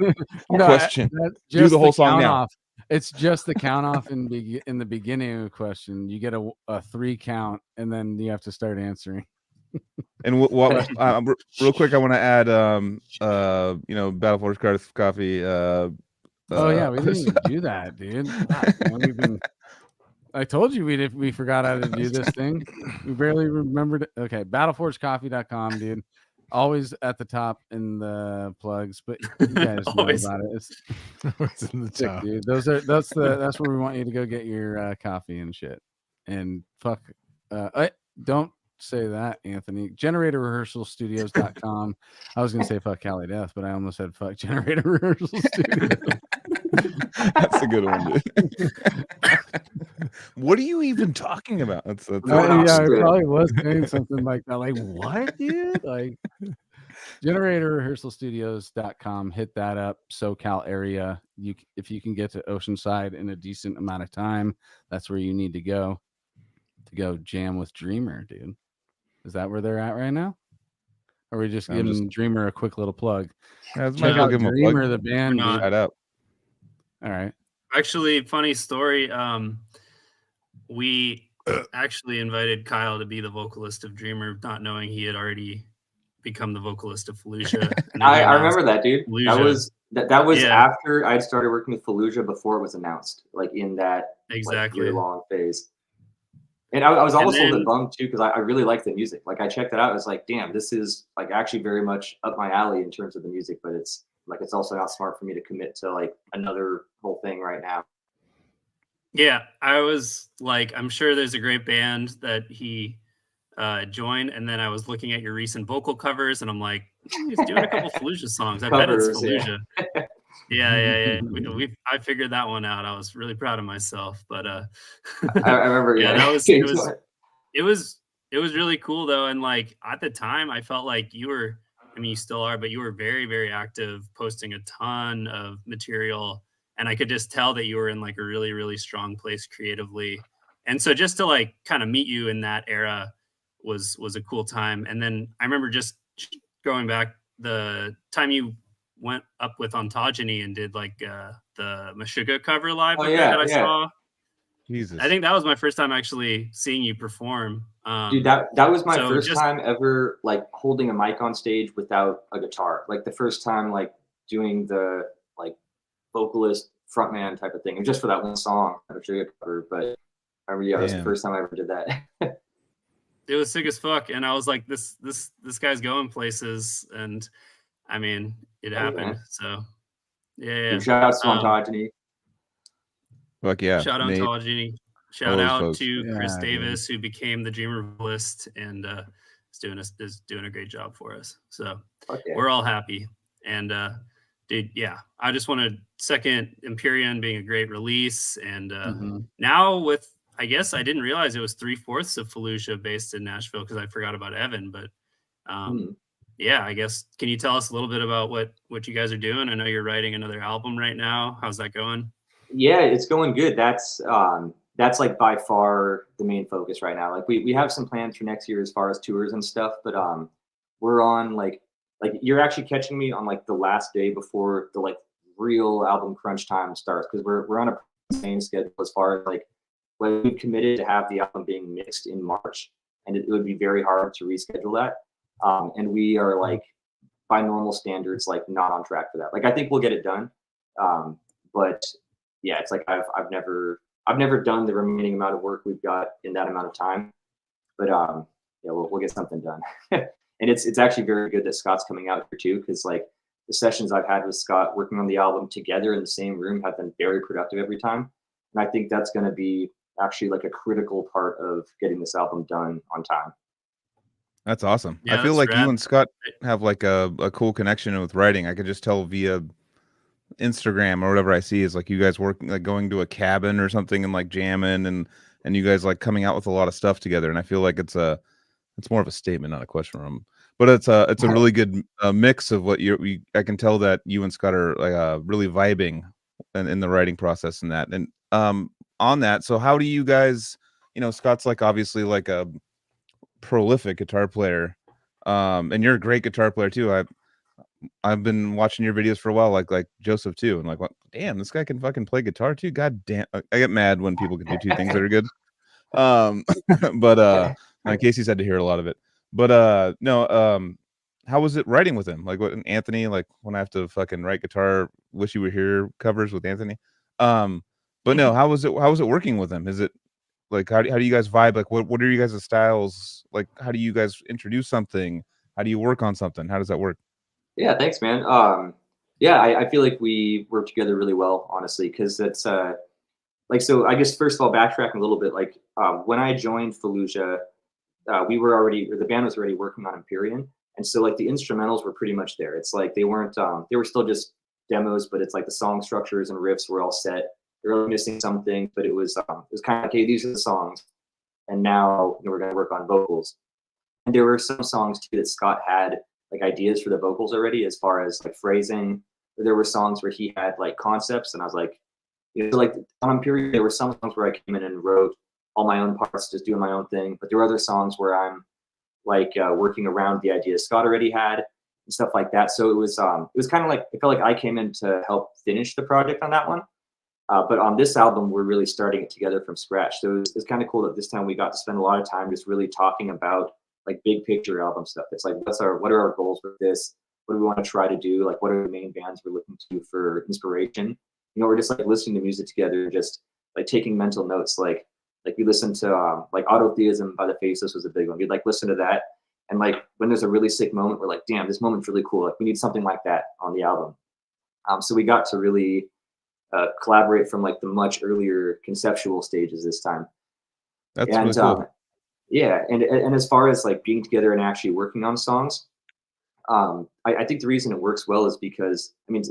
Question. Do the whole song now. Off. It's just the count off in the beginning of a question. You get a 3 count, and then you have to start answering. And what real quick, I want to add, you know, Battle Force Coffee. Oh yeah, we didn't even do that, dude. I told you we forgot how to do this thing. We barely remembered it. Okay, battleforgecoffee.com, dude. Always at the top in the plugs, but you guys know about it. It's in the top, dude. That's where we want you to go get your coffee and shit. And fuck, don't say that, Anthony. GeneratorRehearsalStudios.com. I was gonna say fuck Cali Death, but I almost said fuck Generator Rehearsal Studios. That's a good one, dude. What are you even talking about? That's yeah, I probably was saying something like that. Like, what, dude? Like, GeneratorRehearsalStudios.com. Hit that up. SoCal area. If you can get to Oceanside in a decent amount of time, that's where you need to go jam with Dreamer, dude. Is that where they're at right now? Or are we just giving Dreamer a quick little plug? Yeah, Check out give him Dreamer, a plug. the band. Shout out. All right. Actually, funny story. We actually invited Kyle to be the vocalist of Dreamer, not knowing he had already become the vocalist of Fallujah. I remember that, dude. Fallujah. That was after I started working with Fallujah, before it was announced, like in that year-long phase. And I was almost a little bit bummed too, because I really liked the music. Like I checked it out, I was like, damn, this is like actually very much up my alley in terms of the music, but it's also not smart for me to commit to like another whole thing right now. Yeah, I was like, I'm sure there's a great band that he joined, and then I was looking at your recent vocal covers, and I'm like, he's doing a couple Fallujah songs. I bet it's Fallujah. Yeah. I figured that one out. I was really proud of myself, but I remember. It was really cool though, and like at the time, I felt like you were. I mean, you still are, but you were very, very active, posting a ton of material. And I could just tell that you were in like a really, really strong place creatively. And so just to like kind of meet you in that era was a cool time. And then I remember just going back the time you went up with Ontogeny and did like the Meshuggah cover live that I saw. Jesus. I think that was my first time actually seeing you perform. Dude, that was my first time ever like holding a mic on stage without a guitar. Like the first time like doing the like vocalist frontman type of thing, and just for that one song, I'm sure you cover. But I remember, it was the first time I ever did that. It was sick as fuck, and I was like, this guy's going places, and I mean, it happened. Man. So yeah. Dude, shout out to Ontogeny. Fuck yeah! Shout out to Ontogeny. Shout out to Chris Davis, who became the Dreamer vocalist and is doing a great job for us. So we're all happy. And dude, I just want to second Empyrean being a great release. And now with, I guess I didn't realize it was 3/4 of Fallujah based in Nashville, because I forgot about Evan. But I guess, can you tell us a little bit about what you guys are doing? I know you're writing another album right now. How's that going? Yeah, it's going good. That's like by far the main focus right now. Like we have some plans for next year as far as tours and stuff, but we're on like you're actually catching me on like the last day before the like real album crunch time starts, because we're on a insane schedule as far as like when we committed to have the album being mixed in March, and it would be very hard to reschedule that. And we are like, by normal standards, like not on track for that. Like I think we'll get it done, but yeah, it's like I've never done the remaining amount of work we've got in that amount of time, but we'll get something done. And it's actually very good that Scott's coming out here too, because like the sessions I've had with Scott working on the album together in the same room have been very productive every time, and I think that's going to be actually like a critical part of getting this album done on time. That's awesome. Yeah, I feel like you and Scott have like a cool connection with writing. I could just tell via Instagram or whatever I see is like you guys working, like going to a cabin or something and like jamming, and you guys like coming out with a lot of stuff together. And I feel like it's more of a statement, not a question from, but it's a really good mix of what I can tell that you and Scott are like really vibing in the writing process and that. And on that, so how do you guys, Scott's like obviously like a prolific guitar player, and you're a great guitar player too. I've been watching your videos for a while, like Joseph too, and like, what? Damn, this guy can fucking play guitar too. God damn, I get mad when people can do two things that are good. But Casey's had to hear a lot of it. But no, how was it writing with him? Like, what, Anthony? Like, when I have to fucking write guitar, wish you were here covers with Anthony. But no, how was it working with him? Is it like how do you guys vibe? Like, what are you guys' styles? Like, how do you guys introduce something? How do you work on something? How does that work? Yeah, thanks, man. I feel like we work together really well, honestly, because it's like, so I guess first of all, backtracking a little bit, like when I joined Fallujah, the band was already working on Empyrean, and so like the instrumentals were pretty much there. It's like they weren't, they were still just demos, but it's like the song structures and riffs were all set. They were missing something, but it was kind of like, hey, these are the songs, and now we're going to work on vocals. And there were some songs too that Scott had like ideas for the vocals already, as far as like phrasing. There were songs where he had like concepts, and I was like, like on period, there were some songs where I came in and wrote all my own parts, just doing my own thing. But there were other songs where I'm like working around the ideas Scott already had and stuff like that. So it was kind of like, I felt like I came in to help finish the project on that one. But on this album, we're really starting it together from scratch. So it's kind of cool that this time we got to spend a lot of time just really talking about like big picture album stuff. It's like, what are our goals with this? What do we want to try to do? Like, what are the main bands we're looking to for inspiration? We're just like listening to music together, just like taking mental notes. Like we listened to like Autotheism by the Faceless was a big one. We'd like listen to that, and like when there's a really sick moment, we're like, damn, this moment's really cool. Like we need something like that on the album. So we got to really collaborate from like the much earlier conceptual stages this time. That's really cool. Yeah, and as far as like being together and actually working on songs, I think the reason it works well is because, I mean,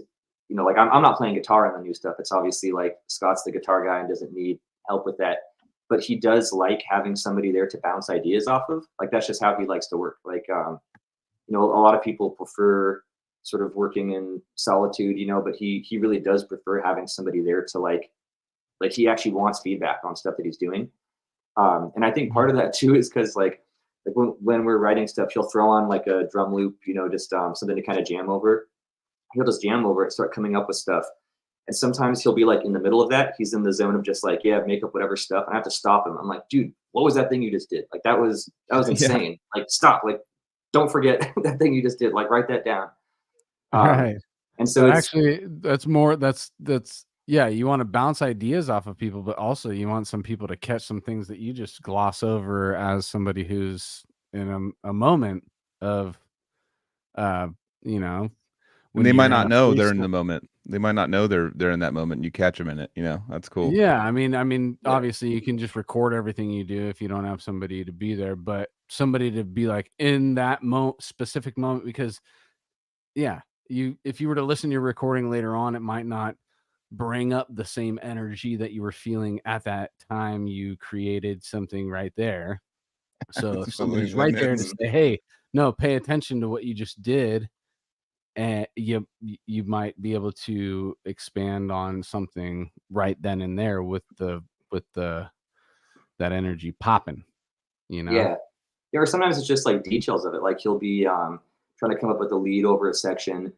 like I'm not playing guitar on the new stuff. It's obviously like Scott's the guitar guy and doesn't need help with that. But he does like having somebody there to bounce ideas off of. Like that's just how he likes to work. Like, a lot of people prefer sort of working in solitude, but he really does prefer having somebody there to like he actually wants feedback on stuff that he's doing. And I think part of that too is because like when we're writing stuff, he'll throw on like a drum loop, just something to kind of jam over. He'll just jam over it, start coming up with stuff. And sometimes he'll be like in the middle of that. He's in the zone of just like, yeah, make up whatever stuff. And I have to stop him. I'm like, dude, what was that thing you just did? Like that was insane. Yeah. Like stop. Like don't forget that thing you just did. Like write that down. Right. And so actually that's you want to bounce ideas off of people, but also you want some people to catch some things that you just gloss over as somebody who's in a moment of, when they might not know they're in the moment. They might not know they're in that moment. And you catch them in it. That's cool. Yeah, I mean, obviously you can just record everything you do if you don't have somebody to be there, but somebody to be like in that specific moment, because if you were to listen to your recording later on, it might not bring up the same energy that you were feeling at that time you created something right there. So if somebody's right there to say, hey, no, pay attention to what you just did, and you might be able to expand on something right then and there with that energy popping, Yeah, or sometimes it's just like details of it. Like he'll be trying to come up with a lead over a section,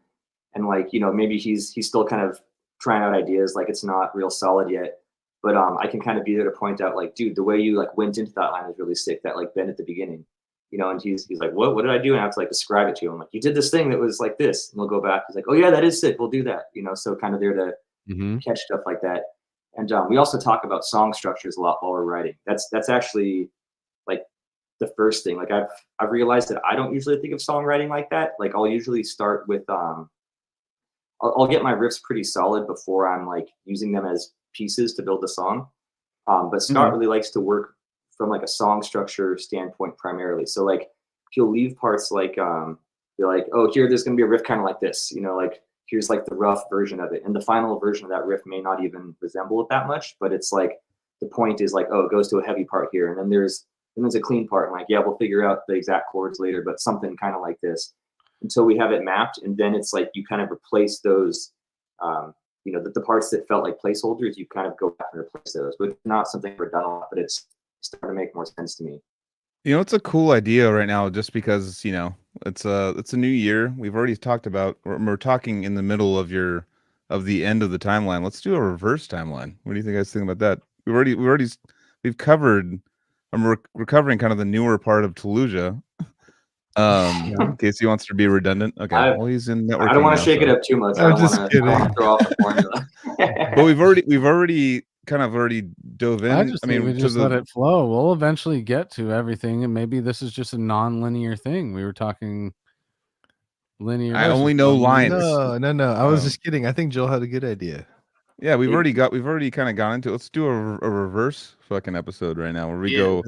and like maybe he's still kind of trying out ideas, like it's not real solid yet, but I can kind of be there to point out like, dude, the way you like went into that line is really sick, that like bend at the beginning, and he's like, what did I do? And I have to like describe it to him. Like, you did this thing that was like this, and we'll go back. He's like, oh yeah, that is sick, we'll do that. So kind of there to catch stuff like that. And we also talk about song structures a lot while we're writing. That's actually like the first thing. Like I've realized that I don't usually think of songwriting like that. Like I'll usually start with I'll get my riffs pretty solid before I'm like using them as pieces to build the song. But Scott really likes to work from like a song structure standpoint primarily. So like he'll leave parts like be like, oh, there's gonna be a riff kind of like this, like here's like the rough version of it. And the final version of that riff may not even resemble it that much, but it's like the point is like, oh, it goes to a heavy part here, and then there's a clean part. And like, yeah, we'll figure out the exact chords later, but something kind of like this, until we have it mapped. And then it's like you kind of replace those, the parts that felt like placeholders, you kind of go back and replace those. But it's not something we've done a lot, but it's starting to make more sense to me. It's a cool idea right now, just because it's a new year. We've already talked about, we're talking in the middle of the end of the timeline. Let's do a reverse timeline. What do you guys think about that? We've covered. We're covering kind of the newer part of Fallujah. In case he wants to be redundant. Okay, he's in networking. I don't want to shake it up too much. I'm just kidding. I don't want to throw off the formula. But we've already dove in. I mean, we just let it flow. We'll eventually get to everything, and maybe this is just a non-linear thing. We were talking linear. I only know lines. No. I was just kidding. I think Joel had a good idea. Yeah, we've already kind of gone into it. Let's do a reverse fucking episode right now, where we go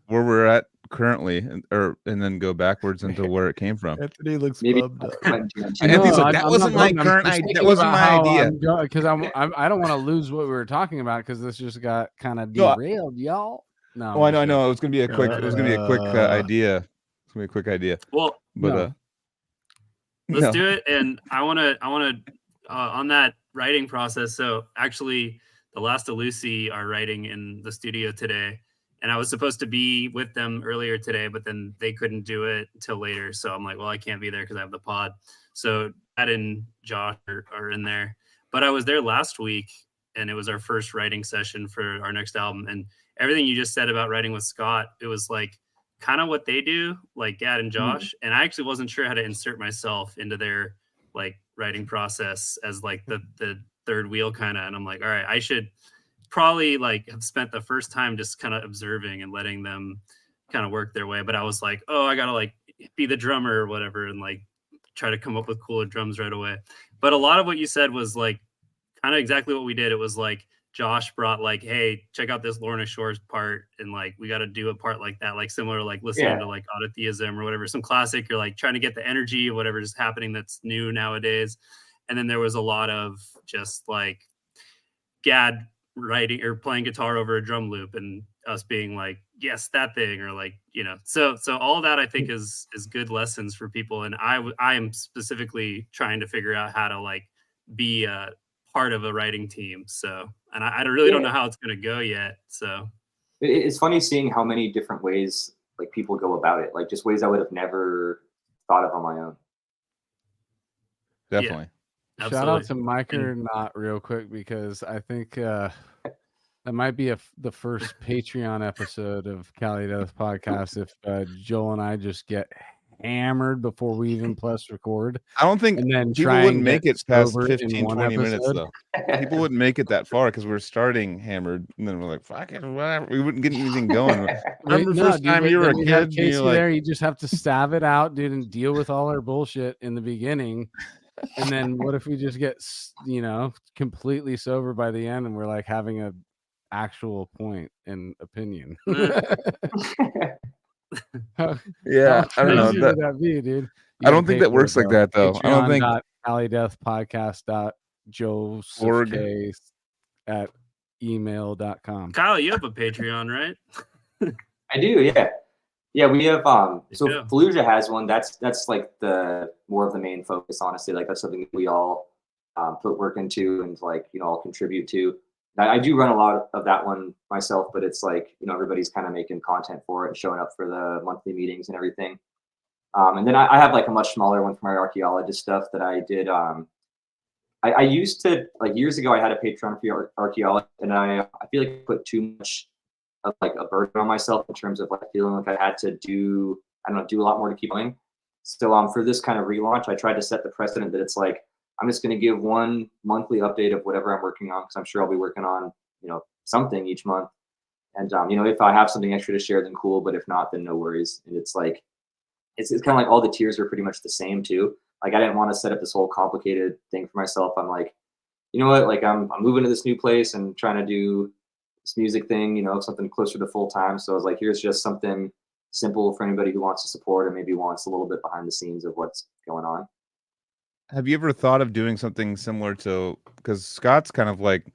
where we're at currently, and then go backwards into where it came from. Anthony looks bummed up. Anthony's like, that wasn't my current idea. That wasn't my idea. Because I don't want to lose what we were talking about, because this just got kind of derailed, y'all. No. Oh, I know. It was gonna be a quick. It was gonna be a quick idea. It's gonna be a quick idea. Well, but Let's No. do it. And I want to on that writing process. So actually, the Last of Lucy are writing in the studio today, and I was supposed to be with them earlier today, but then they couldn't do it until later. So I'm like, well, I can't be there because I have the pod. So Dad and Josh are in there, but I was there last week, and it was our first writing session for our next album. And everything you just said about writing with Scott, it was like kind of what they do, like Gad and Josh. And I actually wasn't sure how to insert myself into their like writing process as like the third wheel kind of. And I'm like, all right, I should probably like have spent the first time just kind of observing and letting them kind of work their way. But I was like, oh, I gotta like be the drummer or whatever and like try to come up with cooler drums right away. But a lot of what you said was like kind of exactly what we did. It was like Josh brought like, hey, check out this Lorna Shore's part, and like we got to do a part like that, like similar to like listening to like Autotheism or whatever, some classic. You're like trying to get the energy of whatever is happening that's new nowadays. And then there was a lot of just like Gad writing or playing guitar over a drum loop, and us being like, yes, that thing, or like, you know. So all that I think is good lessons for people. And I am specifically trying to figure out how to like be a part of a writing team. So, and I really don't know how it's going to go yet. So it's funny seeing how many different ways like people go about it, like just ways I would have never thought of on my own. Definitely. Yeah, shout out to Mike or not real quick, because I think that might be the first Patreon episode of Cali Death Podcast if Joel and I just get hammered before we even plus record. I don't think and then people try wouldn't and make get it past sober in 15, one 20 minutes, episode. though. People wouldn't make it that far because we're starting hammered, and then we're like, fuck it, whatever. We wouldn't get anything going. Remember the first time you were a we'd have kid? Casey You're like, there, you just have to stab it out, dude, and deal with all our bullshit in the beginning. And then what if we just get, you know, completely sober by the end, and we're like having a actual point and opinion? yeah, I don't know. Easy would that be, dude? I don't think that works like that, though. I don't think patreon.calideathpodcast.josephcase@email.com. Kyle, you have a Patreon, right? I do, yeah. Yeah, we have so Yeah. Fallujah has one. That's like the more of the main focus, honestly. Like that's something that we all put work into and like, you know, all contribute to. I do run a lot of that one myself, but it's like, you know, everybody's kind of making content for it and showing up for the monthly meetings and everything. And then I have like a much smaller one for my archaeologist stuff that I did. I used to, like years ago, I had a Patreon for archaeologist, and I feel like I put too much of like a burden on myself in terms of like feeling like I had to do a lot more to keep going. So for this kind of relaunch, I tried to set the precedent that it's like, I'm just going to give one monthly update of whatever I'm working on, because I'm sure I'll be working on, you know, something each month. And, you know, if I have something extra to share, then cool. But if not, then no worries. And it's like, it's kind of like all the tiers are pretty much the same too. Like I didn't want to set up this whole complicated thing for myself. I'm like, you know what, like I'm moving to this new place and trying to do this music thing, you know, something closer to full time. So I was like, here's just something simple for anybody who wants to support or maybe wants a little bit behind the scenes of what's going on. have you ever thought of doing something similar to, because Scott's kind of like,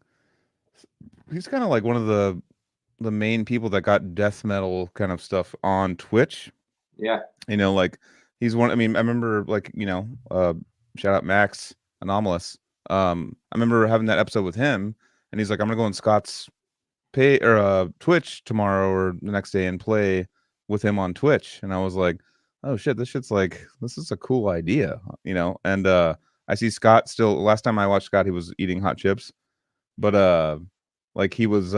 he's kind of like one of the main people that got death metal kind of stuff on Twitch. Yeah. You know, like he's one, I mean, I remember like, you know, shout out Max Anomalous. I remember having that episode with him, and he's like, I'm gonna go on Scott's Twitch tomorrow or the next day and play with him on Twitch. And I was like, oh shit, this is a cool idea, you know. And I see Scott still, last time I watched Scott, he was eating hot chips, but like he was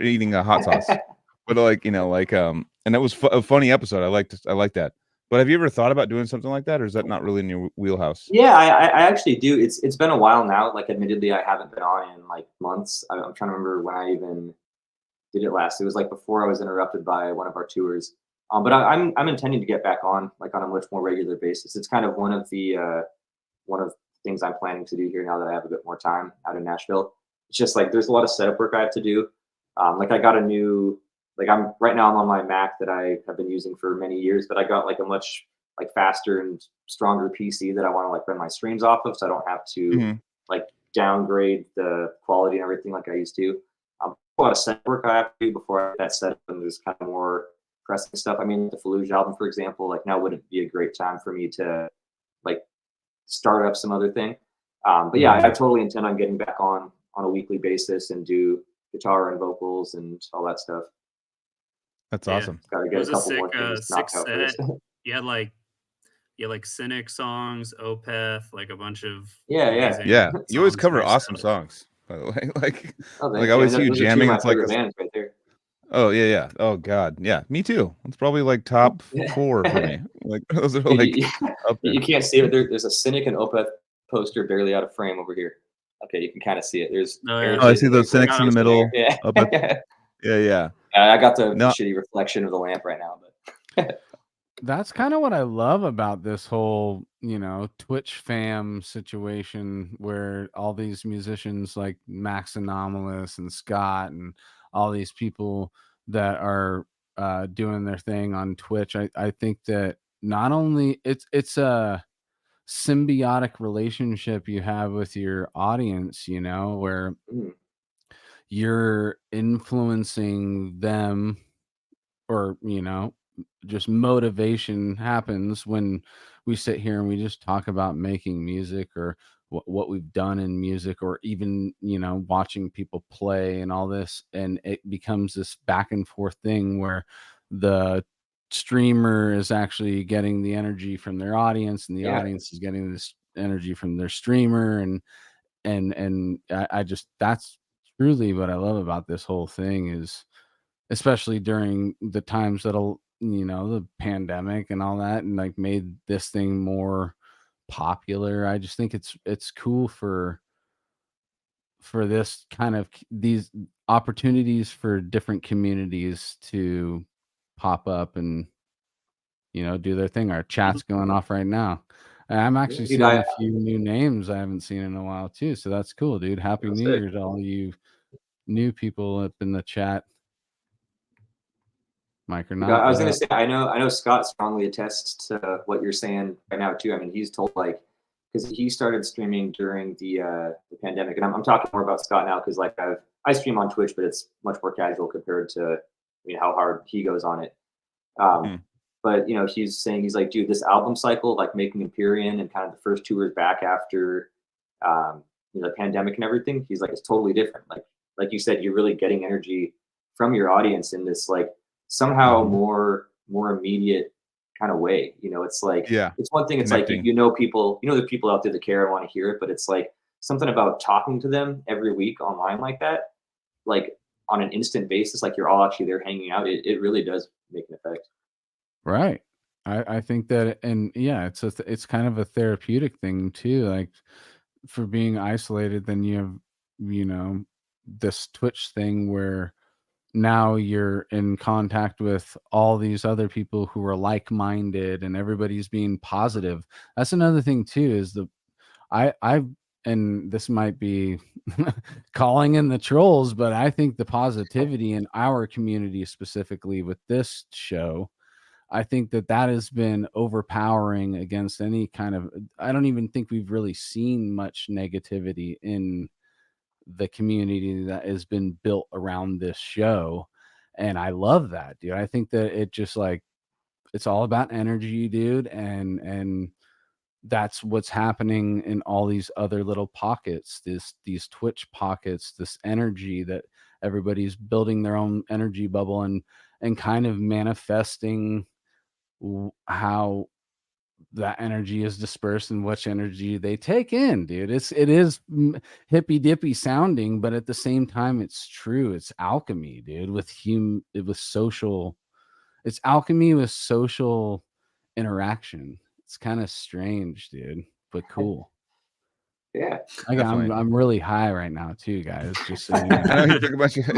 eating a hot sauce. But like, you know, like and that was a funny episode. I liked that. But have you ever thought about doing something like that, or is that not really in your wheelhouse? Yeah, I actually do. It's been a while now. Like, admittedly, I haven't been on in like months. I'm trying to remember when I even did it last. It was like before I was interrupted by one of our tours. But I'm intending to get back on, like on a much more regular basis. It's kind of one of the things I'm planning to do here now that I have a bit more time out in Nashville. It's just like there's a lot of setup work I have to do. Like I got a new, like I'm on my Mac that I have been using for many years, but I got like a much like faster and stronger PC that I want to like run my streams off of, so I don't have to like downgrade the quality and everything like I used to. A lot of set work I have to do before I get that set up, and there's kind of more pressing stuff. I mean, the Fallujah album, for example, like now wouldn't be a great time for me to like start up some other thing. But yeah, I totally intend on getting back on a weekly basis and do guitar and vocals and all that stuff. That's Yeah. awesome. Got to It get a was a couple sick, more things sick knocked out set. first. You had like Cynic songs, Opeth, like a bunch of Yeah. amazing Yeah, you always songs cover for awesome yourself. songs, by the way. Like, Oh, like thanks, I always man. see you Those are two of jamming. my It's like, favorite bands right there. oh yeah. Oh god, yeah. Me too. It's probably like top 4 for me. Like those are like up there. You can't see it. There's a Cynic and Opeth poster barely out of frame over here. Okay, you can kind of see it. There's Oh, yeah. Oh, I see those there's Cynics in the middle. Yeah. Opeth. Yeah. I got the No. shitty reflection of the lamp right now, but That's kind of what I love about this whole, Twitch fam situation where all these musicians like Max Anomalous and Scott and all these people that are doing their thing on Twitch. I think that not only it's a symbiotic relationship you have with your audience, where you're influencing them, or just motivation happens when we sit here and we just talk about making music, or what we've done in music, or even watching people play and all this, and it becomes this back and forth thing where the streamer is actually getting the energy from their audience, and the audience is getting this energy from their streamer, and I just, that's truly what I love about this whole thing, is especially during the times that'll the pandemic and all that, and like made this thing more popular. I just think it's cool for this kind of these opportunities for different communities to pop up and do their thing. Our chat's going off right now. And I'm actually Dude, seeing a few new names I haven't seen in a while too, so that's cool, dude. Happy New Year to all you new people up in the chat. Mike or not. I was gonna say, I know Scott strongly attests to what you're saying right now too. I mean, he's told, like, because he started streaming during the pandemic, and I'm talking more about Scott now because like I stream on Twitch, but it's much more casual compared to how hard he goes on it. But he's saying, he's like, dude, this album cycle, like making Empyrean and kind of the first tours back after the pandemic and everything, he's like, it's totally different. Like you said, you're really getting energy from your audience in this like somehow more immediate kind of way. It's like, it's one thing, it's Connecting. like people, the people out there that care and want to hear it, but it's like something about talking to them every week online like that, like on an instant basis, like you're all actually there hanging out. It really does make an effect. Right. I think that, and yeah, it's kind of a therapeutic thing too. Like for being isolated, then you have, this Twitch thing where now you're in contact with all these other people who are like-minded, and everybody's being positive. That's another thing too, is I've, and this might be calling in the trolls, but I think the positivity in our community, specifically with this show, I think that has been overpowering against any kind of, I don't even think we've really seen much negativity in the community that has been built around this show. And I love that, dude. I think that it just like, it's all about energy, dude. And that's what's happening in all these other little pockets, these Twitch pockets, this energy that everybody's building their own energy bubble and kind of manifesting how that energy is dispersed and which energy they take in, dude. It is hippy dippy sounding, but at the same time, it's true. It's alchemy, dude. With social, it's alchemy with social interaction. It's kind of strange, dude, but cool. Yeah, I'm really high right now too, guys. Just saying. I know he took a bunch of his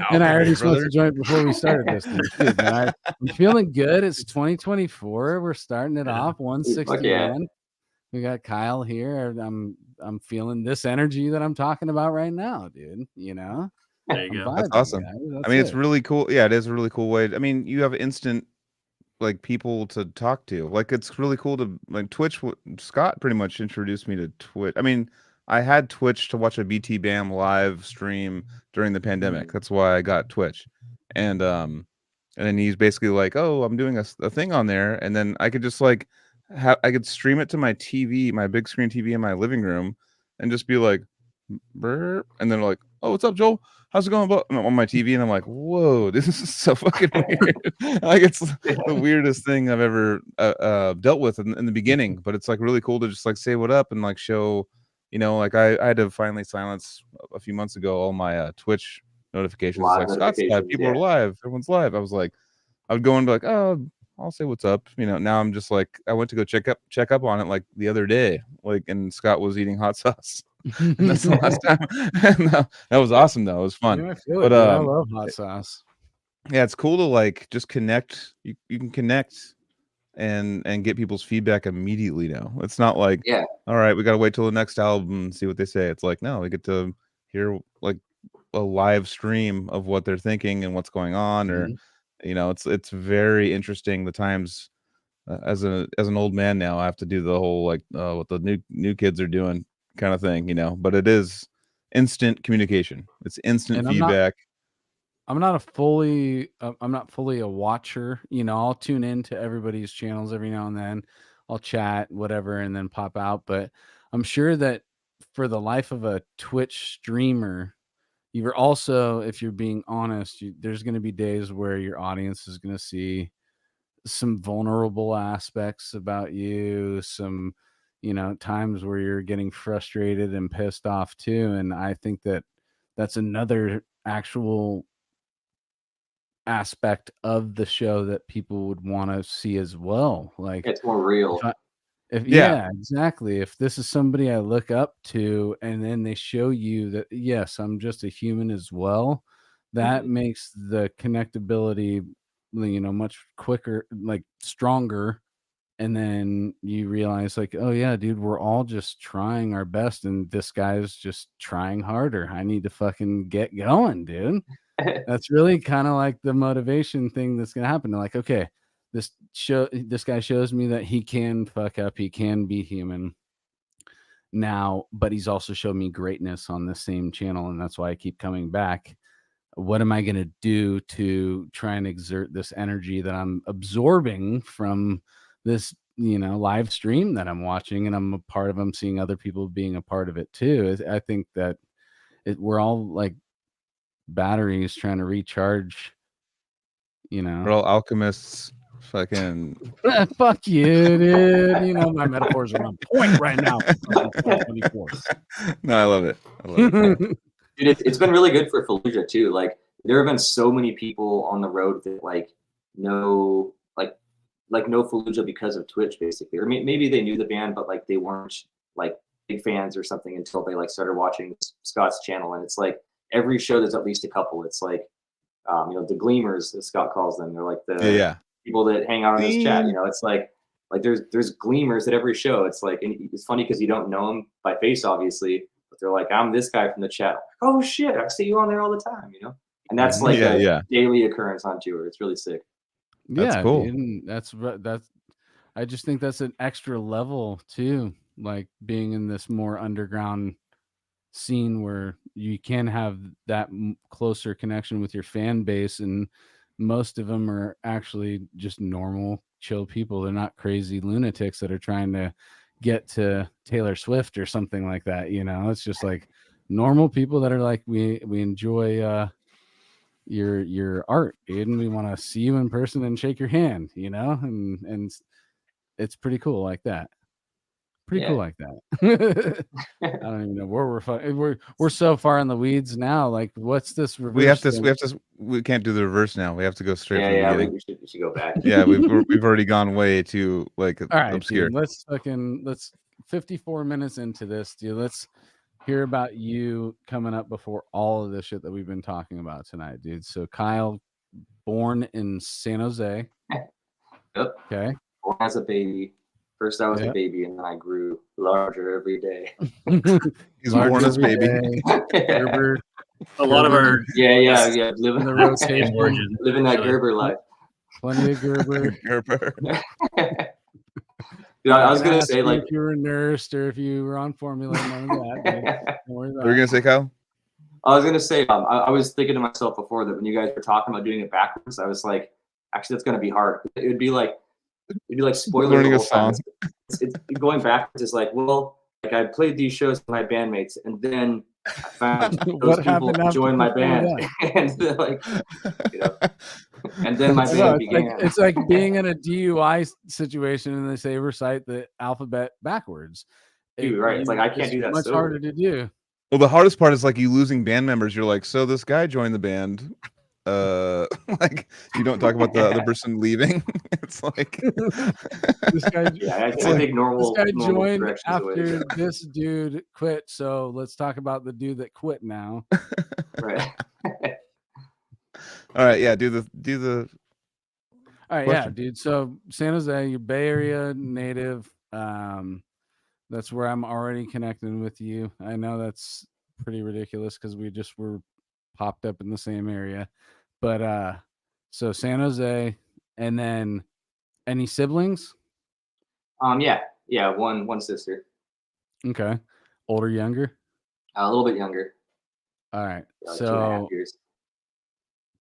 and I already smoked a joint before we started this thing too. But I'm feeling good. It's 2024. We're starting it off 161. Yeah. We got Kyle here. I'm feeling this energy that I'm talking about right now, dude. There you go. That's awesome. I mean, it's really cool. Yeah, it is a really cool way. I mean, you have instant like people to talk to. Like it's really cool to like Twitch. Scott pretty much introduced me to Twitch. I mean, I had Twitch to watch a BT Bam live stream during the pandemic. That's why I got Twitch. And then he's basically like, "Oh, I'm doing a thing on there," and then I could just like I could stream it to my TV, my big screen TV in my living room, and just be like, burp, and then like, oh, what's up, Joel? How's it going? On my TV, and I'm like, whoa, this is so fucking weird. Like it's the weirdest thing I've ever dealt with in the beginning, but it's like really cool to just like say what up and like show, like I had to finally silence a few months ago all my Twitch notifications. Live It's like Scott's live, people are live, everyone's live. I was like, I would go and be like, oh, I'll say what's up. Now I'm just like, I went to go check up on it like the other day, like, and Scott was eating hot sauce. And that's the last time. That was awesome though. It was fun. Yeah, I feel But it, dude. I love hot sauce. Yeah, it's cool to like just connect. You can connect and get people's feedback immediately now. It's not like, all right, we gotta wait till the next album and see what they say. It's like, no, we get to hear like a live stream of what they're thinking and what's going on, or it's very interesting. The times as an old man now, I have to do the whole like what the new kids are doing kind of thing, but it is instant communication. It's instant feedback. I'm not fully a watcher. I'll tune into everybody's channels every now and then. I'll chat, whatever, and then pop out. But I'm sure that for the life of a Twitch streamer, you're also, if you're being honest, there's going to be days where your audience is going to see some vulnerable aspects about you, some, times where you're getting frustrated and pissed off too. And I think that that's another actual aspect of the show that people would want to see as well. Like, it's more real. Yeah, exactly. If this is somebody I look up to and then they show you that, yes, I'm just a human as well, that makes the connectability, much quicker, like stronger. And then you realize like, oh yeah, dude, we're all just trying our best and this guy's just trying harder. I need to fucking get going, dude. That's really kind of like the motivation thing that's going to happen. Like, okay, this guy shows me that he can fuck up, he can be human now, but he's also showed me greatness on the same channel, and that's why I keep coming back. What am I going to do to try and exert this energy that I'm absorbing from this, live stream that I'm watching, and I'm a part of? I'm seeing other people being a part of it too. I think that we're all like batteries trying to recharge. We're all alchemists. Fucking fuck you, dude. My metaphors are on point right now. 2024. No, I love it. Dude, it's been really good for Fallujah too. Like, there have been so many people on the road that like know Fallujah because of Twitch, basically, or maybe they knew the band, but like they weren't like big fans or something until they like started watching Scott's channel. And it's like every show there's at least a couple. It's like the Gleamers, as Scott calls them. They're like the people that hang out on this chat. It's like there's Gleamers at every show. It's like, and it's funny because you don't know them by face, obviously, but they're like, I'm this guy from the chat. Oh shit, I see you on there all the time, And that's like a daily occurrence on tour. It's really sick. That's cool. Dude, that's I just think that's an extra level too, like being in this more underground scene where you can have that closer connection with your fan base, and most of them are actually just normal, chill people. They're not crazy lunatics that are trying to get to Taylor Swift or something like that. It's just like normal people that are like, we enjoy your art, dude, and we want to see you in person and shake your hand, and it's pretty cool like that. Cool like that. I don't even know where we're so far in the weeds now. Like, what's this reverse? We can't do the reverse now. We have to go straight from the beginning. We should go back. Yeah, we've already gone way too like all right, obscure. Dude, let's 54 minutes into this, dude. Let's hear about you coming up before all of this shit that we've been talking about tonight, dude. So Kyle, born in San Jose. Yep. Okay. Born as a baby. First I was a baby, and then I grew larger every day. He's born as a baby. Gerber. A lot of our living the rotation, living that Gerber life. Plenty of Gerber. Gerber. Dude, I was gonna say, like, if you were nursed or if you were on formula, none of that. What were you gonna say, Kyle? I was gonna say, I was thinking to myself before that when you guys were talking about doing it backwards, I was like, actually, that's gonna be hard. It would be like it'd be like spoilers Learning the a whole time. song. It's going backwards. It's like, well, like I played these shows with my bandmates, and then I found those What people happened after joined my before band, that? and they're like, you know, and then my I know, band began. it's like being in a DUI situation and they say recite the alphabet backwards. Dude, right? It's like I can't do that much sober. harder to do. Well, the hardest part is like you losing band members. You're like, so this guy joined the band. Like you don't talk about the other person leaving. It's like This guy, Yeah, I It's think like- normal. this guy normal joined direction is the way to after go. this dude quit. So let's talk about the dude that quit now. Right. all right, yeah, do the All right, Question. yeah, dude. So San Jose, you're Bay Area native. That's where I'm already connecting with you. I know that's pretty ridiculous because we just were popped up in the same area. But so San Jose, and then any siblings? Yeah. One sister, Okay. Older, younger? a little bit younger, All right. like 2.5 So years.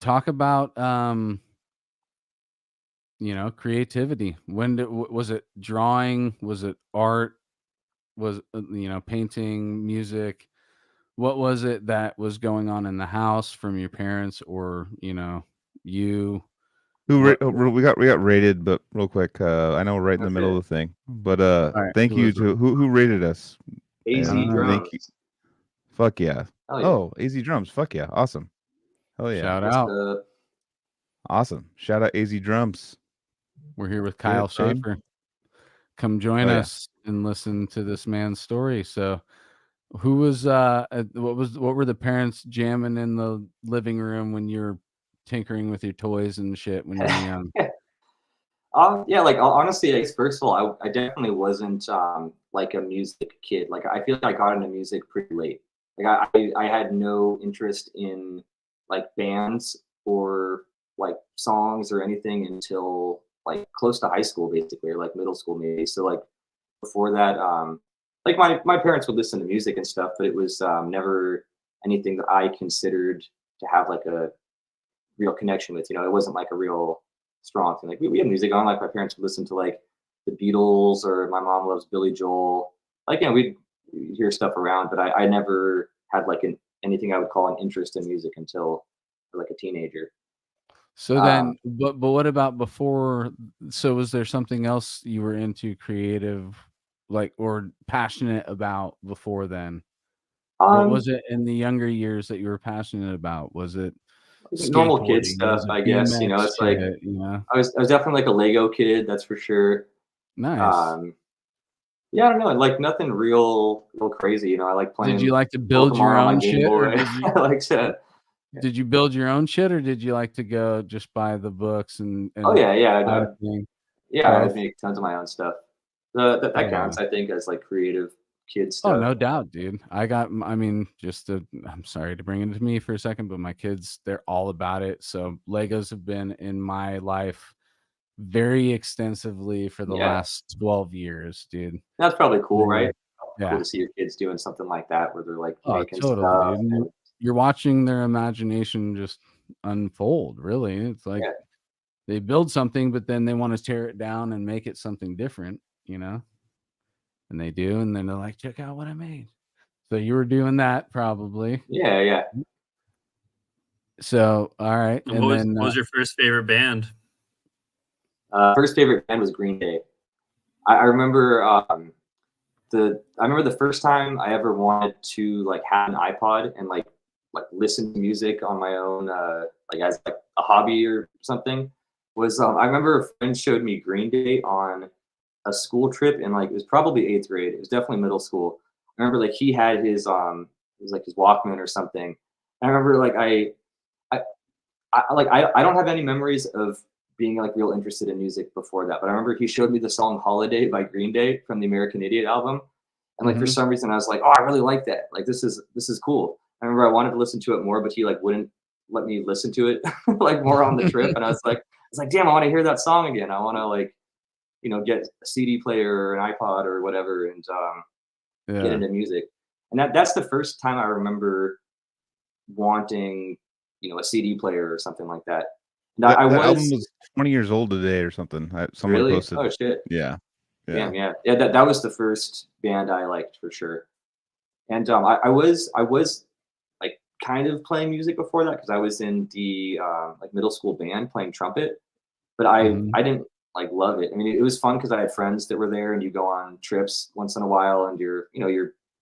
talk about creativity. When was it drawing? Was it art? Was painting, music? What was it that was going on in the house from your parents or you? we got rated, but real quick, I know we're right in the middle of the thing, but right, thank who you was to who rated us. AZ And drums. thank you. Fuck yeah. Hell yeah. Oh, AZ drums. Fuck yeah. Awesome. Hell yeah. Shout What's out. the- Awesome. Shout out AZ drums. We're here with Kyle son. Schaefer. Come join Oh, yeah. us and listen to this man's story. So who was what were the parents jamming in the living room when you're tinkering with your toys and shit when you were young? Yeah, like honestly, I guess first of all, I definitely wasn't like a music kid. Like I feel like I got into music pretty late. Like I had no interest in like bands or like songs or anything until like close to high school, basically, or like middle school maybe. So like before that, like my parents would listen to music and stuff, but it was never anything that I considered to have like a real connection with. It wasn't like a real strong thing. Like we had music on, like my parents would listen to like the Beatles, or my mom loves Billy Joel. Like we'd hear stuff around, but I never had like anything I would call an interest in music until like a teenager. So then, but what about before? So was there something else you were into creative, like, or passionate about before then? What was it in the younger years that you were passionate about? Was it normal kid skateboarding? stuff, Was it I guess. BMX It's like shit, I was definitely like a Lego kid, that's for sure. Nice. Yeah, I don't know, like nothing real crazy. I like playing. Did you like to build Pokemon your on my own Game shit, or Boy. did you I like to. did you build your own shit, or did you like to go just buy the books and Oh yeah. buy a thing? Yeah, Both? I'd make tons of my own stuff. That Oh, counts, I think, as like creative kid Oh, stuff. no doubt, dude. I'm sorry to bring it to me for a second, but my kids, they're all about it. So Legos have been in my life very extensively for the Yeah. last 12 years, dude. That's probably cool, right? Yeah. Cool to see your kids doing something like that where they're like Oh, making totally, stuff. dude. And, You're watching their imagination just unfold, really. It's like Yeah. they build something, but then they want to tear it down and make it something different, And they do, and then they're like, check out what I made. So you were doing that probably. yeah. So, all right. And And what then was your first favorite band? First favorite band was Green Day. I remember the first time I ever wanted to like have an iPod and like listen to music on my own, like as like a hobby or something. Was I remember a friend showed me Green Day on a school trip, and like it was probably 8th grade. It was definitely middle school. I remember like he had his it was like his Walkman or something. I remember like I don't have any memories of being like real interested in music before that, but I remember he showed me the song "Holiday" by Green Day from the American Idiot album, and like for some reason I was like, oh, I really like that. Like this is cool. I remember I wanted to listen to it more, but he like wouldn't let me listen to it like more on the trip, and I was like, damn, I want to hear that song again. I want to like get a CD player or an iPod or whatever and get into music. And that's the first time I remember wanting a CD player or something like that. And That I album was was 20 years old today or something. Someone really, posted. oh shit, Yeah. damn, yeah. That was the first band I liked for sure. And I was like kind of playing music before that because I was in the like middle school band playing trumpet, but Mhm. I didn't like love it. I mean, it was fun because I had friends that were there, and you go on trips once in a while, and you're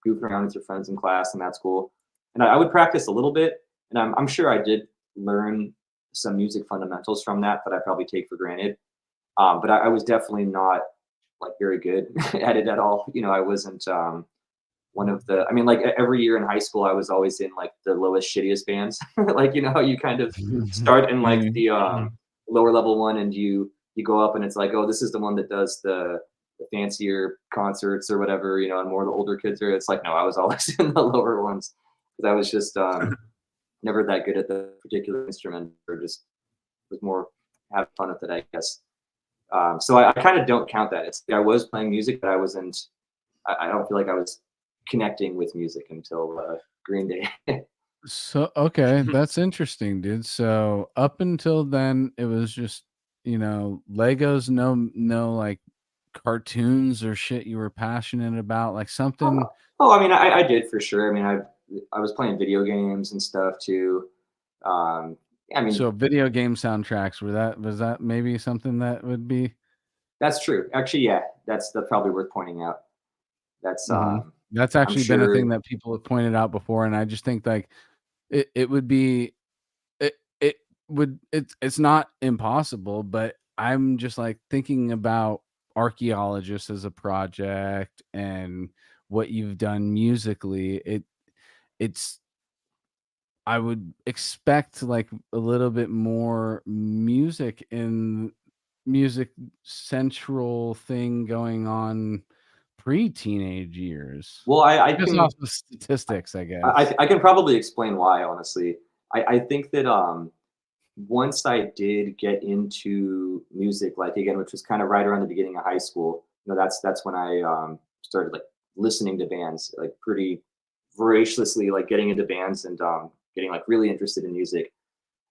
goofing around with your friends in class, and that's cool. And I would practice a little bit, and I'm sure I did learn some music fundamentals from that I probably take for granted. But I was definitely not like very good at it at all. I wasn't one of the. I mean, like every year in high school, I was always in like the lowest, shittiest bands. Like how you kind of start in like the lower level one, and you go up, and it's like, oh, this is the one that does the fancier concerts or whatever, and more the older kids are. It's like, no, I was always in the lower ones because I was just never that good at the particular instrument, or just was more having fun with it, I guess. So I kind of don't count that. It's like I was playing music, but I wasn't. I don't feel like I was connecting with music until Green Day. So okay, that's interesting, dude. So up until then, it was just Legos, no like cartoons or shit you were passionate about, like something. Oh, I mean, I did for sure. I mean, I was playing video games and stuff too. I mean, So video game soundtracks was that maybe something that would be. that's true. Actually, yeah, that's probably worth pointing out. That's That's I'm actually been a thing sure. that people have pointed out before, and I just think like it would be it's not impossible, but I'm just like thinking about Archaeologist as a project and what you've done musically. It's I would expect like a little bit more music central thing going on pre-teenage years. Well, I Just can off the statistics, I guess. I can probably explain why. Honestly, I think that once I did get into music, like again, which was kind of right around the beginning of high school, that's when I started like listening to bands like pretty voraciously, like getting into bands and getting like really interested in music.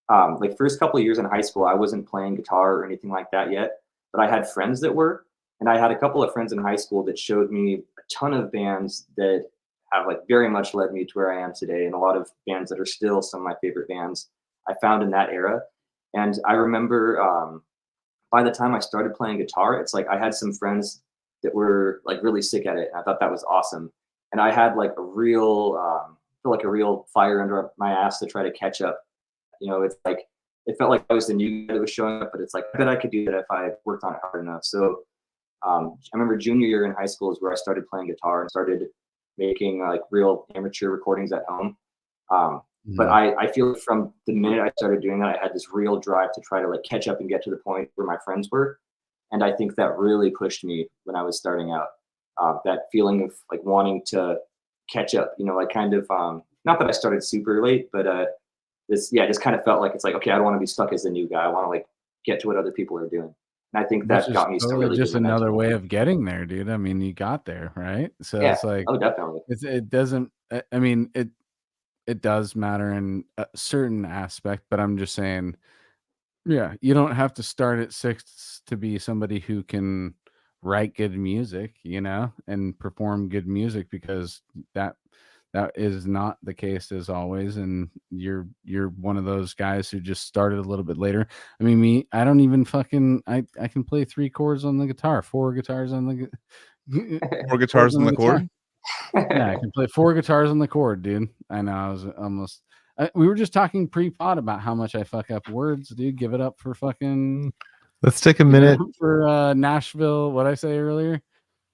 Like first couple of years in high school, I wasn't playing guitar or anything like that yet, but I had friends that were, and I had a couple of friends in high school that showed me a ton of bands that have like very much led me to where I am today, and a lot of bands that are still some of my favorite bands I found in that era. And I remember by the time I started playing guitar, it's like I had some friends that were like really sick at it. And I thought that was awesome. And I had like feel like a real fire under my ass to try to catch up. It's like it felt like I was the new guy that was showing up, but it's like I bet I could do that if I worked on it hard enough. So I remember junior year in high school is where I started playing guitar and started making like real amateur recordings at home. But I feel like from the minute I started doing that, I had this real drive to try to like catch up and get to the point where my friends were. And I think that really pushed me when I was starting out. That feeling of like wanting to catch up, like kind of not that I started super late, but just kind of felt like it's like, okay, I don't want to be stuck as the new guy. I want to like get to what other people are doing. And I think Which that is got me some totally really just good momentum. another way of getting there, dude. I mean, you got there, right? So Yeah. it's like Oh, definitely. it doesn't. I mean, it does matter in a certain aspect, but I'm just saying, yeah, you don't have to start at 6 to be somebody who can write good music, and perform good music, because that is not the case as always. And you're one of those guys who just started a little bit later. I mean, I don't even fucking I can play 3 chords on the guitar, 4 guitars on the 4 guitars on the guitar. chord. Yeah, I can play 4 guitars on the chord, dude. I know. I was almost. We were just talking pre-pod about how much I fuck up words, dude. Give it up for fucking. Let's take a minute for Nashville. What I say earlier,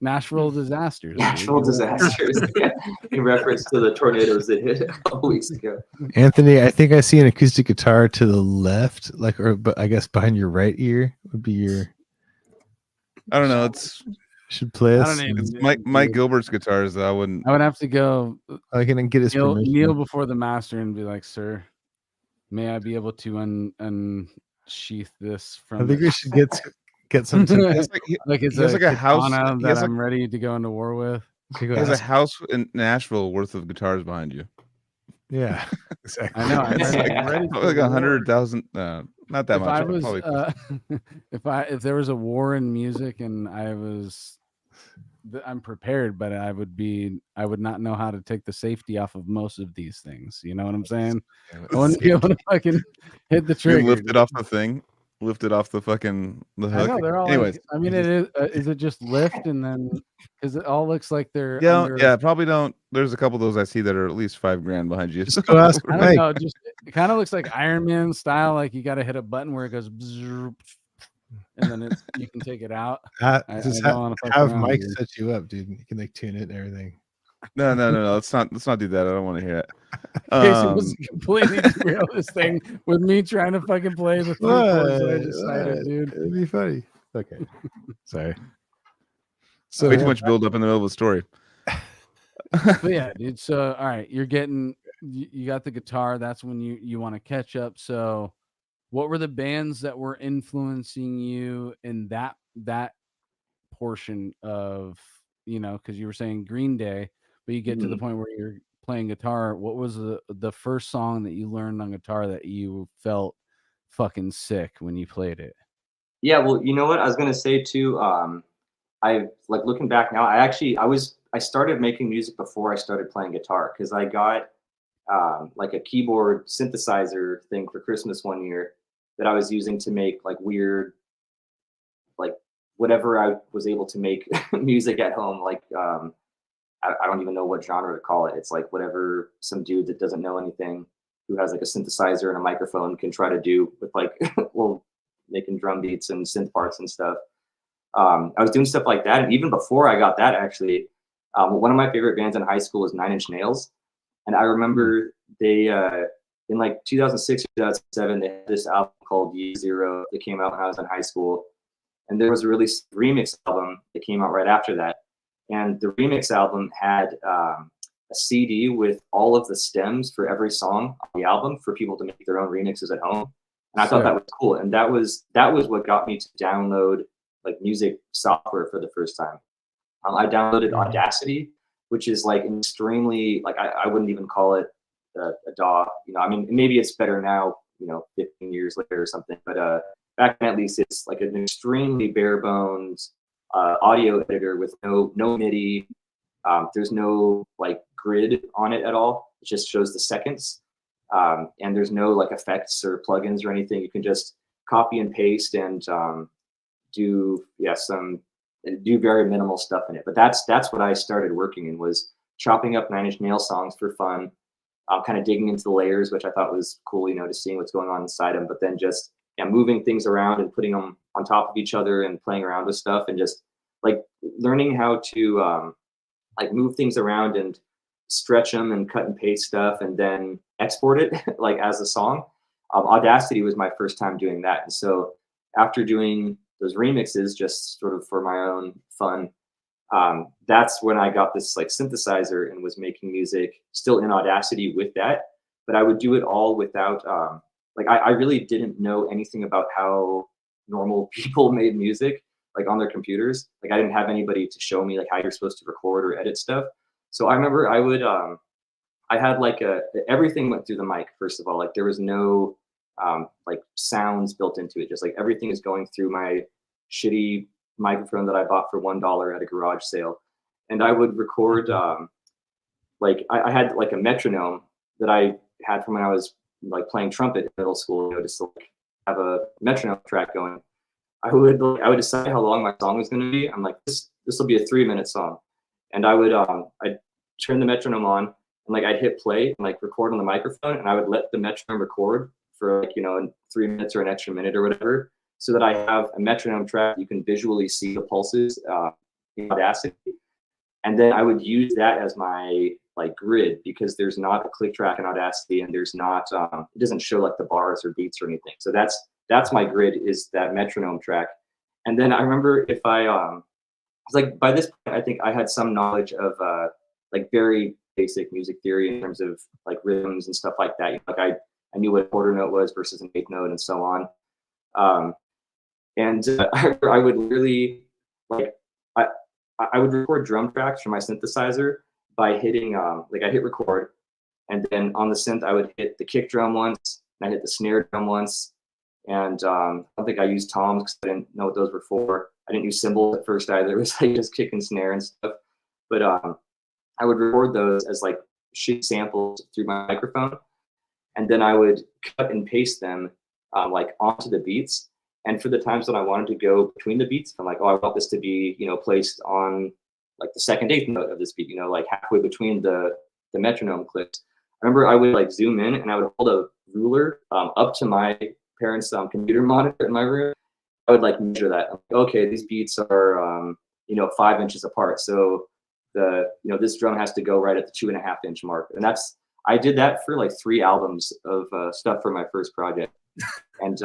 Nashville disasters. Natural disasters. Yeah, in reference to the tornadoes that hit a couple weeks ago. Anthony, I think I see an acoustic guitar to the left, but I guess behind your right ear would be your. I don't know. It's should play us. It's Mike Gilbert's guitars. I wouldn't. I would have to go. I can get his permission. Kneel before the master and be like, "Sir, may I be able to unsheath this from?" I think we should get some. It's like a house that I'm ready to go into war with. He has a house in Nashville worth of guitars behind you. Yeah, exactly. I know. I'm ready like 100,000 Not that if much. I was Probably if there was a war in music and I'm prepared, but I would not know how to take the safety off of most of these things. You know what I'm saying? I wouldn't be able to fucking hit the you trigger. lift it dude. off the thing, lift it off the fucking the I hook. know they're all. Anyways, I mean, it is it just lift and then because it all looks like they're yeah, under. yeah, probably don't. There's a couple of those I see that are at least $5,000 behind you. Just go ask I don't Mike. know. Just it kind of looks like Iron Man style. Like you got to hit a button where it goes, bzzz, and then you can take it out. Just don't wanna fuck have around, Mike dude. set you up, dude. You can like tune it and everything. No. Let's not do that. I don't want to hear it. Casey was completely derail this thing with me trying to fucking play the 3 chords that I just cited, dude. It'd be funny. Okay, sorry. So way too much build up in the middle of the story. But yeah, dude. So all right, you got the guitar. That's when you want to catch up. So what were the bands that were influencing you in that portion of, because you were saying Green Day, but you get to the point where you're playing guitar. What was the first song that you learned on guitar that you felt fucking sick when you played it? Yeah, well, you know what I was gonna say too. I like looking back now. I started making music before I started playing guitar because I got like a keyboard synthesizer thing for Christmas one year that I was using to make like weird, like whatever I was able to make music at home. Like I don't even know what genre to call it. It's like whatever some dude that doesn't know anything who has like a synthesizer and a microphone can try to do with like well making drum beats and synth parts and stuff. I was doing stuff like that, and even before I got that, actually, one of my favorite bands in high school was 9 Inch Nails, and I remember they in like 2006 2007 they had this album called Year Zero that came out when I was in high school, and there was a release remix album that came out right after that, and the remix album had a CD with all of the stems for every song on the album for people to make their own remixes at home, and I thought that was cool, and that was what got me to download like music software for the first time. I downloaded Audacity, which is like an extremely like I wouldn't even call it a DAW. I mean maybe it's better now, 15 years later or something. But back then at least it's like an extremely bare bones audio editor with no MIDI. There's no like grid on it at all. It just shows the seconds, and there's no like effects or plugins or anything. You can just copy and paste and do very minimal stuff in it. But that's what I started working in, was chopping up 9 Inch Nails songs for fun, kind of digging into the layers, which I thought was cool, to seeing what's going on inside them, but then just moving things around and putting them on top of each other and playing around with stuff and just like learning how to like move things around and stretch them and cut and paste stuff and then export it like as a song. Audacity was my first time doing that. And so after doing those remixes just sort of for my own fun, that's when I got this like synthesizer and was making music still in Audacity with that. But I would do it all without like I really didn't know anything about how normal people made music like on their computers. Like I didn't have anybody to show me like how you're supposed to record or edit stuff. So I remember I would I had like everything went through the mic. First of all, like there was no like sounds built into it. Just like everything is going through my shitty microphone that I bought for $1 at a garage sale. And I would record like I had like a metronome that I had from when I was like playing trumpet in middle school, just to like have a metronome track going. I would decide how long my song was going to be. I'm like, this will be a 3-minute song. And I would I'd turn the metronome on and like I'd hit play and like record on the microphone, and I would let the metronome record for like, 3 minutes or an extra minute or whatever, so that I have a metronome track. You can visually see the pulses in Audacity. And then I would use that as my like grid, because there's not a click track in Audacity, and there's not, it doesn't show like the bars or beats or anything. So that's my grid, is that metronome track. And then I remember if it's like by this point, I think I had some knowledge of like very basic music theory in terms of like rhythms and stuff like that. Like I knew what a quarter note was versus an eighth note and so on. And I would literally like I would record drum tracks from my synthesizer by hitting like I hit record, and then on the synth I would hit the kick drum once, and I hit the snare drum once, And I don't think I used toms because I didn't know what those were for. I didn't use cymbals at first either. It was like just kick and snare and stuff. But I would record those as like shit samples through my microphone, and then I would cut and paste them like onto the beats. And for the times when I wanted to go between the beats, I'm like, oh, I want this to be, you know, placed on like the second eighth note of this beat, you know, like halfway between the metronome clicks. I remember I would like zoom in and I would hold a ruler up to my parents' computer monitor in my room. I would like measure that. I'm like, okay, these beats are you know, 5 inches apart, so the, you know, this drum has to go right at the 2.5 inch mark. And that's, I did that for like 3 albums of stuff for my first project. And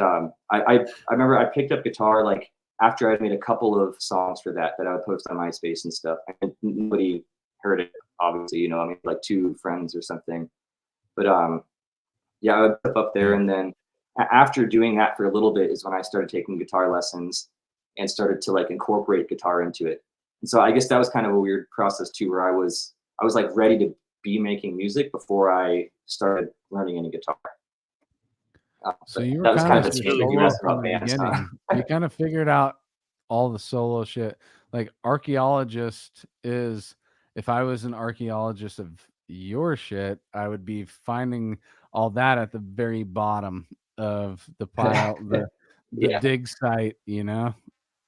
I remember I picked up guitar like after I'd made a couple of songs for that I would post on MySpace and stuff. And nobody heard it, obviously, you know, I mean, like 2 friends or something. But yeah, I would put up there. And then after doing that for a little bit is when I started taking guitar lessons and started to like incorporate guitar into it. And so I guess that was kind of a weird process too, where I was like ready to be making music before I started learning any guitar. So you were that was kind of just the thing solo you asked from about the bands. beginning. You kind of figured out all the solo shit. Like Archaeologist is, if I was an archaeologist of your shit, I would be finding all that at the very bottom of the pile, the Yeah. dig site, you know?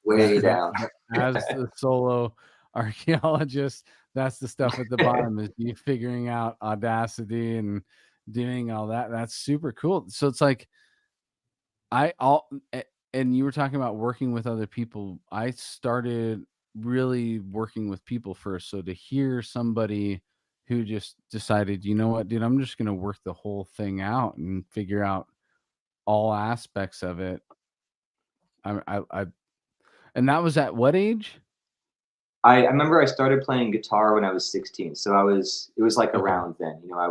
Way down. As the solo archaeologist, that's the stuff at the bottom, is you figuring out Audacity and doing all that. That's super cool. So it's like and you were talking about working with other people. I started really working with people first. So to hear somebody who just decided, you know what, dude, I'm just gonna work the whole thing out and figure out all aspects of it. I and that was at what age? I remember I started playing guitar when I was 16. So it was like Okay. around then, you know, I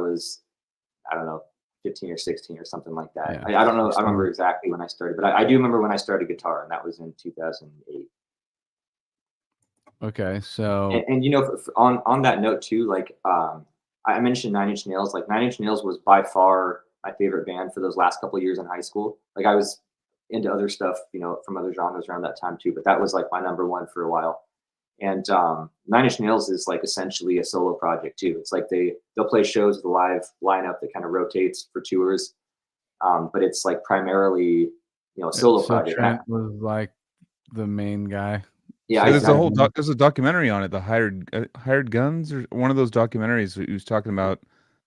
don't know, 15 or 16 or something like that. Yeah, I don't know. I 16. remember exactly when I started, but I do remember when I started guitar, and that was in 2008. Okay, so And you know, on that note too, like I mentioned Nine Inch Nails. Like Nine Inch Nails was by far my favorite band for those last couple of years in high school. Like I was into other stuff, you know, from other genres around that time too, but that was like my number one for a while. And Nine Inch Nails is like essentially a solo project too. It's like they'll play shows with a live lineup that kind of rotates for tours, but it's like primarily, you know, a solo so project. Trent was like the main guy. Yeah, So there's a whole exactly. there's a documentary on it, the hired guns, or one of those documentaries. He was talking about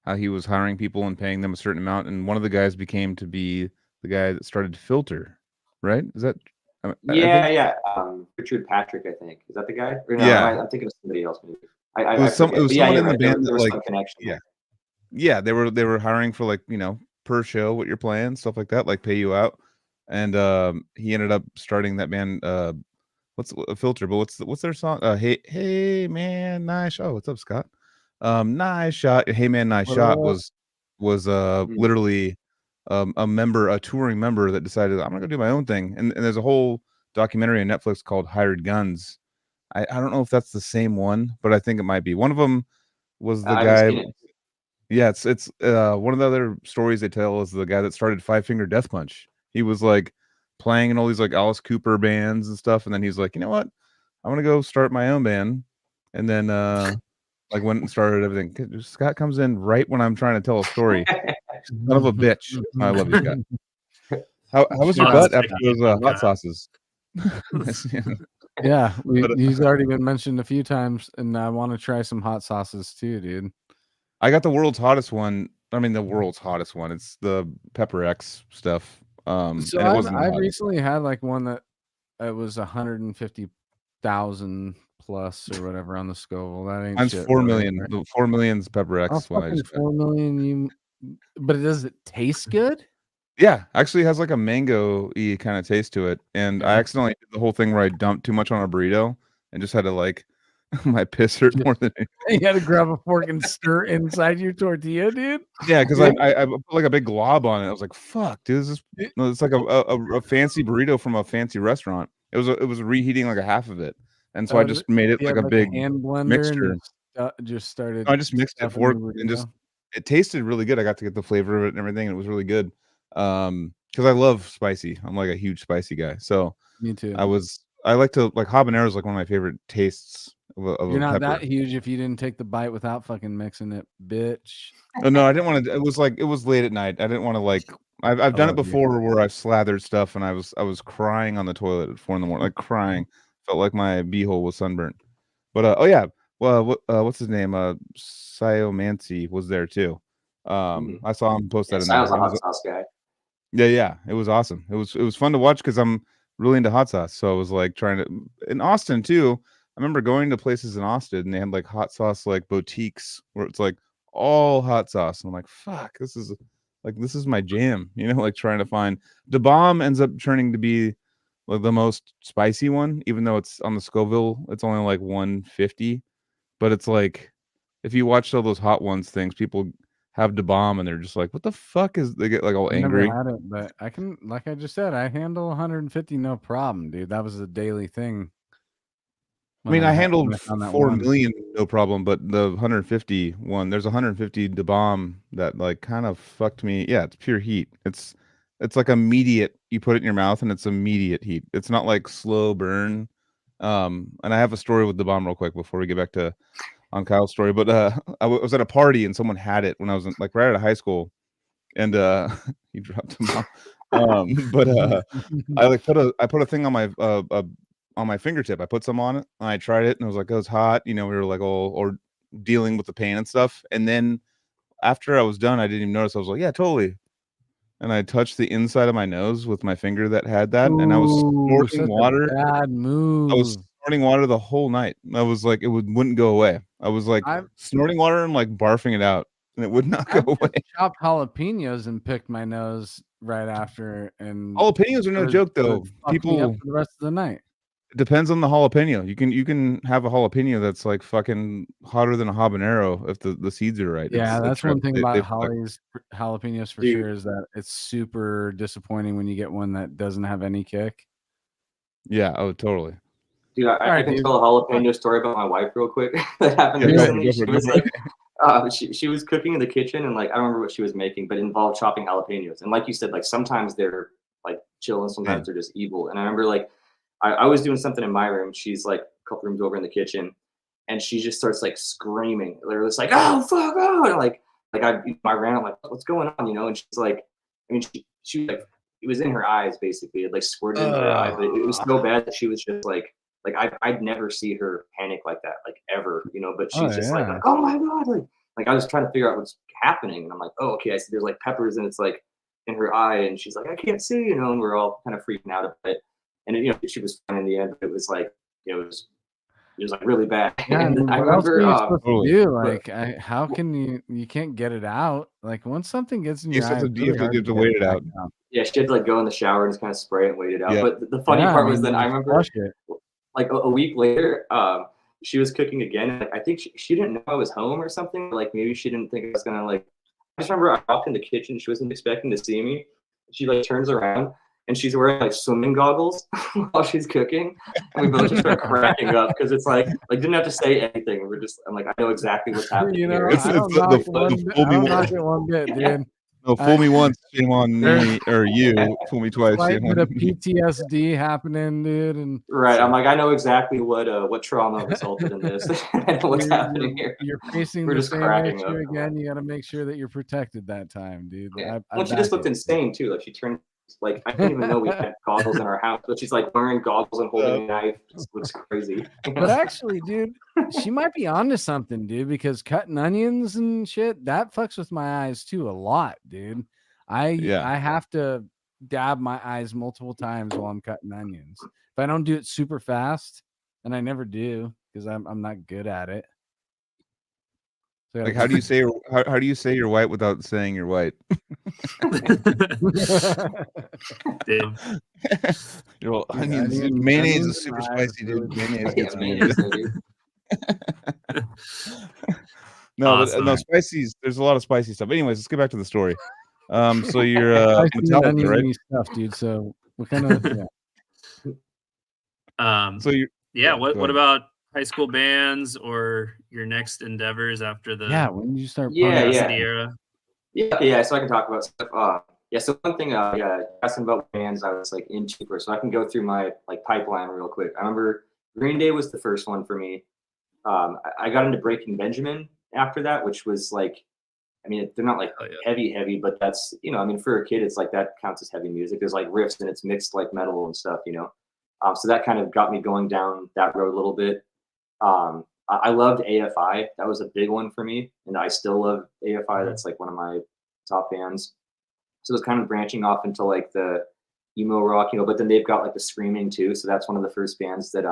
how he was hiring people and paying them a certain amount, and one of the guys became to be the guy that started Filter, right? Is that? I Yeah, think, yeah. Richard Patrick, I think. Is that the guy? Or no, yeah, I'm thinking of somebody else maybe. it I was forget. But yeah, someone you're in the right. band There that was like, some connection yeah, there. yeah, they were hiring for like, you know, per show what you're playing, stuff like that, like pay you out, and he ended up starting that band. What's a Filter? But what's their song? Hey man, nice shot. Oh, what's up, Scott? Nice shot. Hey man, nice What shot up? was literally a touring member that decided I'm gonna go do my own thing. And there's a whole documentary on Netflix called Hired Guns. I don't know if that's the same one, but I think it might be. One of them was the I haven't guy. seen it. Yeah, it's one of the other stories they tell is the guy that started Five Finger Death Punch. He was like playing in all these like Alice Cooper bands and stuff, and then he's like, you know what? I'm gonna go start my own band. And then like went and started everything. Scott comes in right when I'm trying to tell a story. Son of a bitch. I love you, Scott. How was your Oh, butt that's after tricky. those hot God. sauces? Yeah, But, he's already been mentioned a few times, and I want to try some hot sauces too, dude. I got the world's hottest one. I mean, the world's hottest one. It's the Pepper X stuff. So And it wasn't the I've hottest. recently had like one that it was 150,000 plus or whatever on the Scoville. That ain't Mine's shit. 4 really, million. right? The 4 million's Pepper Oh, X one I fucking just got. 4 million. But does it taste good? Yeah, actually has like a mango-y kind of taste to it. And I Yeah. accidentally did the whole thing where I dumped too much on a burrito and just had to like my piss hurt more than anything. You had to grab a fork and stir inside your tortilla, dude. Yeah, because I put like a big glob on it. I was like, "Fuck, dude, it's like a fancy burrito from a fancy restaurant." It was reheating like a half of it, and so I just made it You like had a like big a hand blender mixture. and just started. I just mixed it stuffing the and just burrito. it tasted really good. I got to get the flavor of it and everything, and it was really good. because I love spicy. I'm like a huge spicy guy. So Me too. I like to like habanero is like one of my favorite tastes of You're a not pepper. that huge if you didn't take the bite without fucking mixing it, bitch. Oh, no, I didn't want to. It was late at night. I didn't want to like. I've done it love you. before where I've slathered stuff and I was crying on the toilet at 4 a.m, like crying. Felt like my beehole was sunburnt. But oh yeah, well what's his name? Siomancy was there too. I saw him post that in I there. was a hot sauce guy. Yeah, it was awesome. It was fun to watch because I'm really into hot sauce. So I was like trying to in Austin too. I remember going to places in Austin and they had like hot sauce like boutiques where it's like all hot sauce. And I'm like, fuck, this is my jam, you know, like trying to find the bomb ends up turning to be like the most spicy one, even though it's on the Scoville, it's only like 150. But it's like if you watch all those hot ones things, people have the bomb and they're just like, what the fuck is they get like all I angry. never had it, but I can, like I just said, I handle 150 no problem, dude. That was a daily thing. I mean, I handled found that 4 one. million no problem, but the 150 one, there's 150 the bomb that like kind of fucked me. Yeah, it's pure heat. It's like immediate. You put it in your mouth and it's immediate heat. It's not like slow burn. And I have a story with the bomb real quick before we get back to on Kyle's story. But I was at a party and someone had it when I was like right out of high school, and he dropped him off. But I like put a thing on my fingertip. I put some on it and I tried it and I was like, it was hot. You know, we were like all or dealing with the pain and stuff. And then after I was done, I didn't even notice. I was like, yeah, totally. And I touched the inside of my nose with my finger that had that, and I was snorting water. Bad move. I was snorting water the whole night. I was like, it wouldn't go away. I was like snorting water and like barfing it out, and it would not go away. Chopped jalapenos and picked my nose right after, and Jalapenos are no joke though. People me up for the rest of the night. It depends on the jalapeno. You can have a jalapeno that's like fucking hotter than a habanero if the seeds are right. Yeah, that's one thing about jalapenos for sure is that it's super disappointing when you get one that doesn't have any kick. Yeah, oh totally. Dude, I can tell a jalapeno story about my wife real quick. That happened recently. She was like, she was cooking in the kitchen and like I don't remember what she was making, but it involved chopping jalapenos. And like you said, like sometimes they're like chill and sometimes they're just evil. And I remember like I was doing something in my room. She's like a couple rooms over in the kitchen, and she just starts like screaming. They're just like, "Oh fuck!" Oh, and like I ran. I'm like, "What's going on?" You know? And she's like, I mean, she like it was in her eyes basically. It like squirted into her eye, but it was so bad that she was just like I'd never see her panic like that, like ever, you know. But she's just like, "Oh my god!" Like I was trying to figure out what's happening, and I'm like, "Oh, okay." I see there's like peppers, and it's like in her eye, and she's like, "I can't see," you know. And we're all kind of freaking out a bit. And you know, she was fine in the end. But it was like it was like really bad. Yeah, and I remember how can you can't get it out? Like once something gets in your eye, you have to wait it out. Yeah, she had to like go in the shower and just kind of spray it and wait it out. Yeah. But the funny part was that I remember like a week later, she was cooking again. And I think she didn't know I was home or something. Like maybe she didn't think I was gonna like. I just remember I walked in the kitchen. She wasn't expecting to see me. She like turns around. And she's wearing like swimming goggles while she's cooking, and we both just start cracking up because it's like didn't have to say anything. I'm like, I know exactly what's happening. You know, here. I don't knock it one bit, dude. No, fool me once, shame on me, or you. Fool me twice, shame on me. PTSD happening, dude, and right. I'm like, I know exactly what trauma resulted in this. I know what's happening here. You're facing the same issue again. You got to make sure that you're protected that time, dude. Yeah. Well, she just looked insane too. Like she turned. Like I didn't even know we had goggles in our house, but she's like wearing goggles and holding a knife. It just looks crazy. But actually, dude, she might be onto something, dude, because cutting onions and shit, that fucks with my eyes too a lot, dude. I have to dab my eyes multiple times while I'm cutting onions. If I don't do it super fast, and I never do because I'm not good at it. So like how do you say you're white without saying you're white? Damn. Onions, mayonnaise is super spicy, dude. Mayonnaise gets me. No, spices. There's a lot of spicy stuff. Anyways, let's get back to the story. So you're Metallica, right? Stuff, dude. So what kind of So you what about high school bands or your next endeavors after the when did you start era? Yeah, so I can talk about stuff. Yeah, so one thing, yeah, asking about bands I was like into first, so I can go through my like pipeline real quick. I remember Green Day was the first one for me. I got into Breaking Benjamin after that, which was like, I mean, they're not like Oh, yeah. heavy, but that's, you know, I mean, for a kid, it's like that counts as heavy music. There's like riffs and it's mixed like metal and stuff, you know. So that kind of got me going down that road a little bit. I loved AFI. That was a big one for me, and I still love AFI. That's like one of my top bands. So it was kind of branching off into like the emo rock, you know. But then they've got like the screaming too. So that's one of the first bands that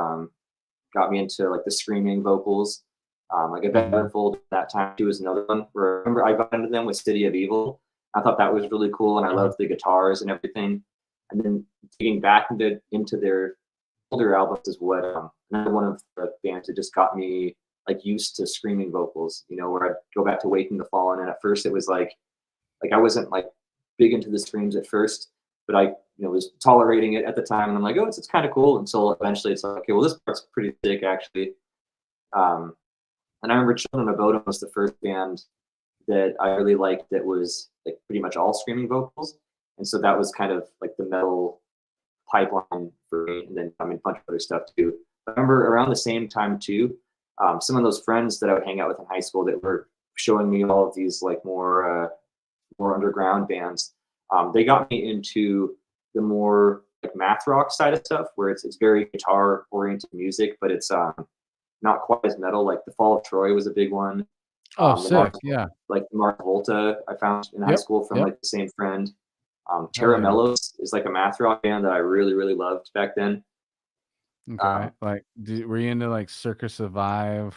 got me into like the screaming vocals. Like Event Unfold that time too is another one where I remember I got into them with City of Evil. I thought that was really cool, and I loved the guitars and everything. And then digging back into their older albums is what another one of the bands that just got me like used to screaming vocals. You know, where I'd go back to Waking the Fallen, and at first it was like I wasn't like big into the screams at first, but I was tolerating it at the time, and I'm like, oh, it's kind of cool. Until eventually it's like, okay, well, this part's pretty thick actually. And I remember Children of Bodom was the first band that I really liked that was like pretty much all screaming vocals, and so that was kind of like the metal pipeline for me. And then I mean a bunch of other stuff too. I remember around the same time too, some of those friends that I would hang out with in high school that were showing me all of these like more underground bands. They got me into the more like math rock side of stuff, where it's very guitar oriented music, but it's not quite as metal. Like the Fall of Troy was a big one. Oh, sick. Yeah. Like Mars Volta, I found in high school from like the same friend. Terra Mellos is like a math rock band that I really, really loved back then. Okay. Like, were you into like Circus Survive?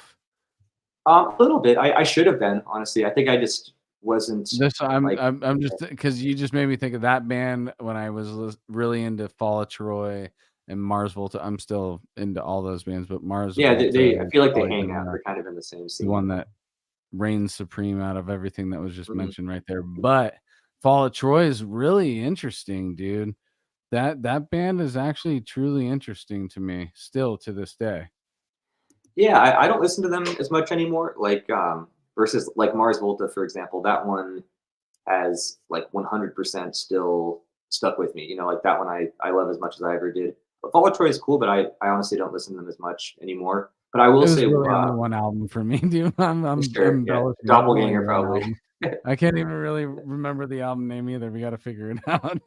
A little bit. I should have been, honestly. I think I just wasn't. I'm just because you just made me think of that band when I was really into Fall of Troy and Mars Volta. I'm still into all those bands, but Mars. Yeah, Volta I feel like they hang out. They're kind of in the same scene. The one that reigns supreme out of everything that was just mentioned right there. But Fall of Troy is really interesting, dude. That band is actually truly interesting to me still to this day. Yeah, I don't listen to them as much anymore. Like versus like Mars Volta, for example, that one has like 100% still stuck with me. You know, like that one I love as much as I ever did. But Fall of Troy is cool, but I honestly don't listen to them as much anymore. But I will say really only one album for me, dude. I'm sure, Doppelganger probably. I can't even really remember the album name either. We got to figure it out.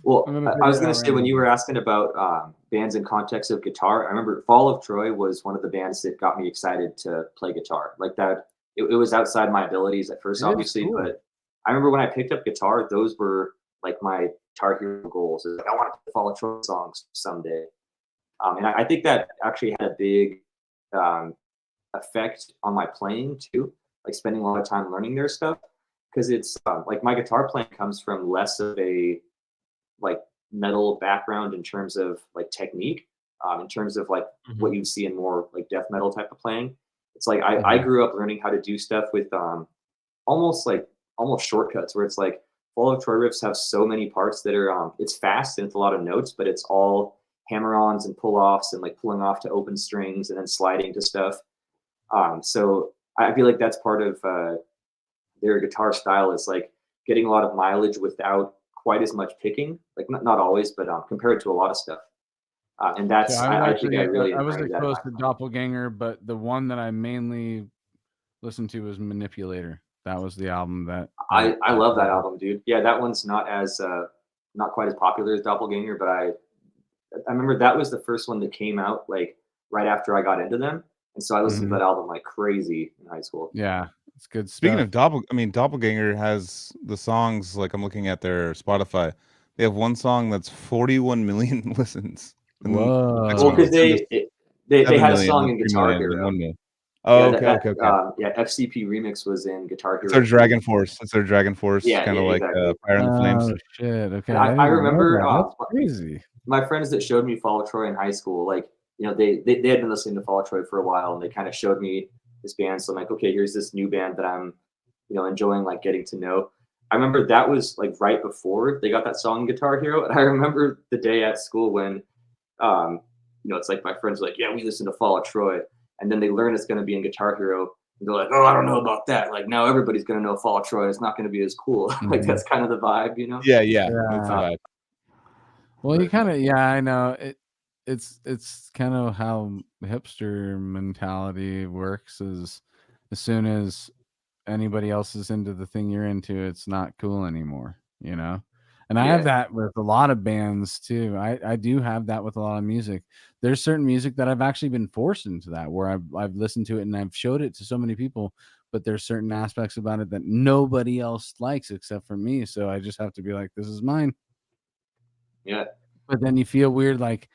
Well, I was going to say when you were asking about bands in context of guitar, I remember Fall of Troy was one of the bands that got me excited to play guitar. Like that, it was outside my abilities at first, obviously. Cool. But I remember when I picked up guitar, those were like my Guitar Hero goals. Is like I want to play Fall of Troy songs someday. And I think that actually had a big effect on my playing too, like spending a lot of time learning their stuff, because it's like my guitar playing comes from less of a like metal background in terms of like technique, in terms of like what you see in more like death metal type of playing. It's like I grew up learning how to do stuff with almost shortcuts, where it's like Fall of Troy riffs have so many parts that are it's fast and it's a lot of notes, but it's all hammer-ons and pull-offs and like pulling off to open strings and then sliding to stuff. So I feel like that's part of their guitar style, is like getting a lot of mileage without quite as much picking, like not always, but compared to a lot of stuff. And that's I think I really I was exposed to Doppelganger, but the one that I mainly listened to was Manipulator. That was the album that I love that album, dude. Yeah, that one's not not quite as popular as Doppelganger, but I remember that was the first one that came out like right after I got into them, and so I listened to that album like crazy in high school. Yeah, it's good stuff. Speaking of Doppelganger has the songs, like I'm looking at their Spotify. They have one song that's 41 million listens. Whoa! Well, because they had a song in Guitar Hero. Oh, okay. Yeah, FCP Remix was in Guitar Hero. It's their Dragon Force. It's their Dragon Force, kind of like Fire in the Flames. Oh shit! Okay, I remember that's crazy. My friends that showed me Fall of Troy in high school, like they had been listening to Fall of Troy for a while, and they kind of showed me this band. So I'm like, okay, here's this new band that I'm enjoying like getting to know. I remember that was like right before they got that song in Guitar Hero, and I remember the day at school when it's like my friends were like, yeah, we listened to Fall of Troy. And then they learn it's going to be in Guitar Hero. they're like, oh, I don't know about that. Like now everybody's gonna know Fall Troy. It's not gonna be as cool. Like that's kind of the vibe, you know? Yeah, Yeah. that's the vibe. Well, you kind of, yeah, I know it's kind of how hipster mentality works. Is as soon as anybody else is into the thing you're into, it's not cool anymore, you know? And I have that with a lot of bands too. I do have that with a lot of music. There's certain music that I've actually been forced into that, where I've listened to it and I've showed it to so many people, but there's certain aspects about it that nobody else likes except for me. So I just have to be like, this is mine. Yeah. But then you feel weird, like,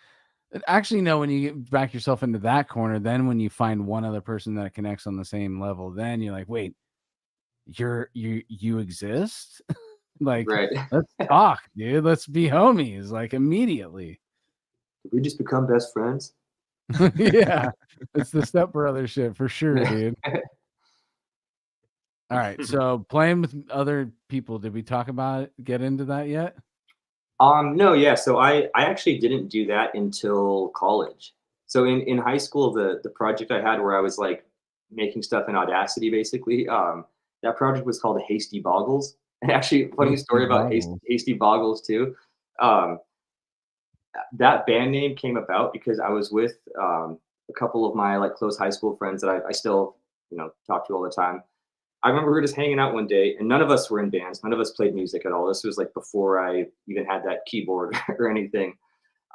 actually, no, when you back yourself into that corner, then when you find one other person that connects on the same level, then you're like, wait, you exist? Like, Right. let's talk, dude. Let's be homies, like, immediately. Did we just become best friends? Yeah, it's the stepbrother shit for sure, dude. All right, so playing with other people, did we talk about it, get into that yet? No, yeah. So I actually didn't do that until college. So in high school, the project I had where I was like making stuff in Audacity, basically, that project was called Hasty Boggles. And actually, funny story about Hasty Boggles too. Um, that band name came about because I was with a couple of my like close high school friends that I still talk to all the time. I remember we were just hanging out one day, and none of us were in bands. None of us played music at all. This was like before I even had that keyboard or anything.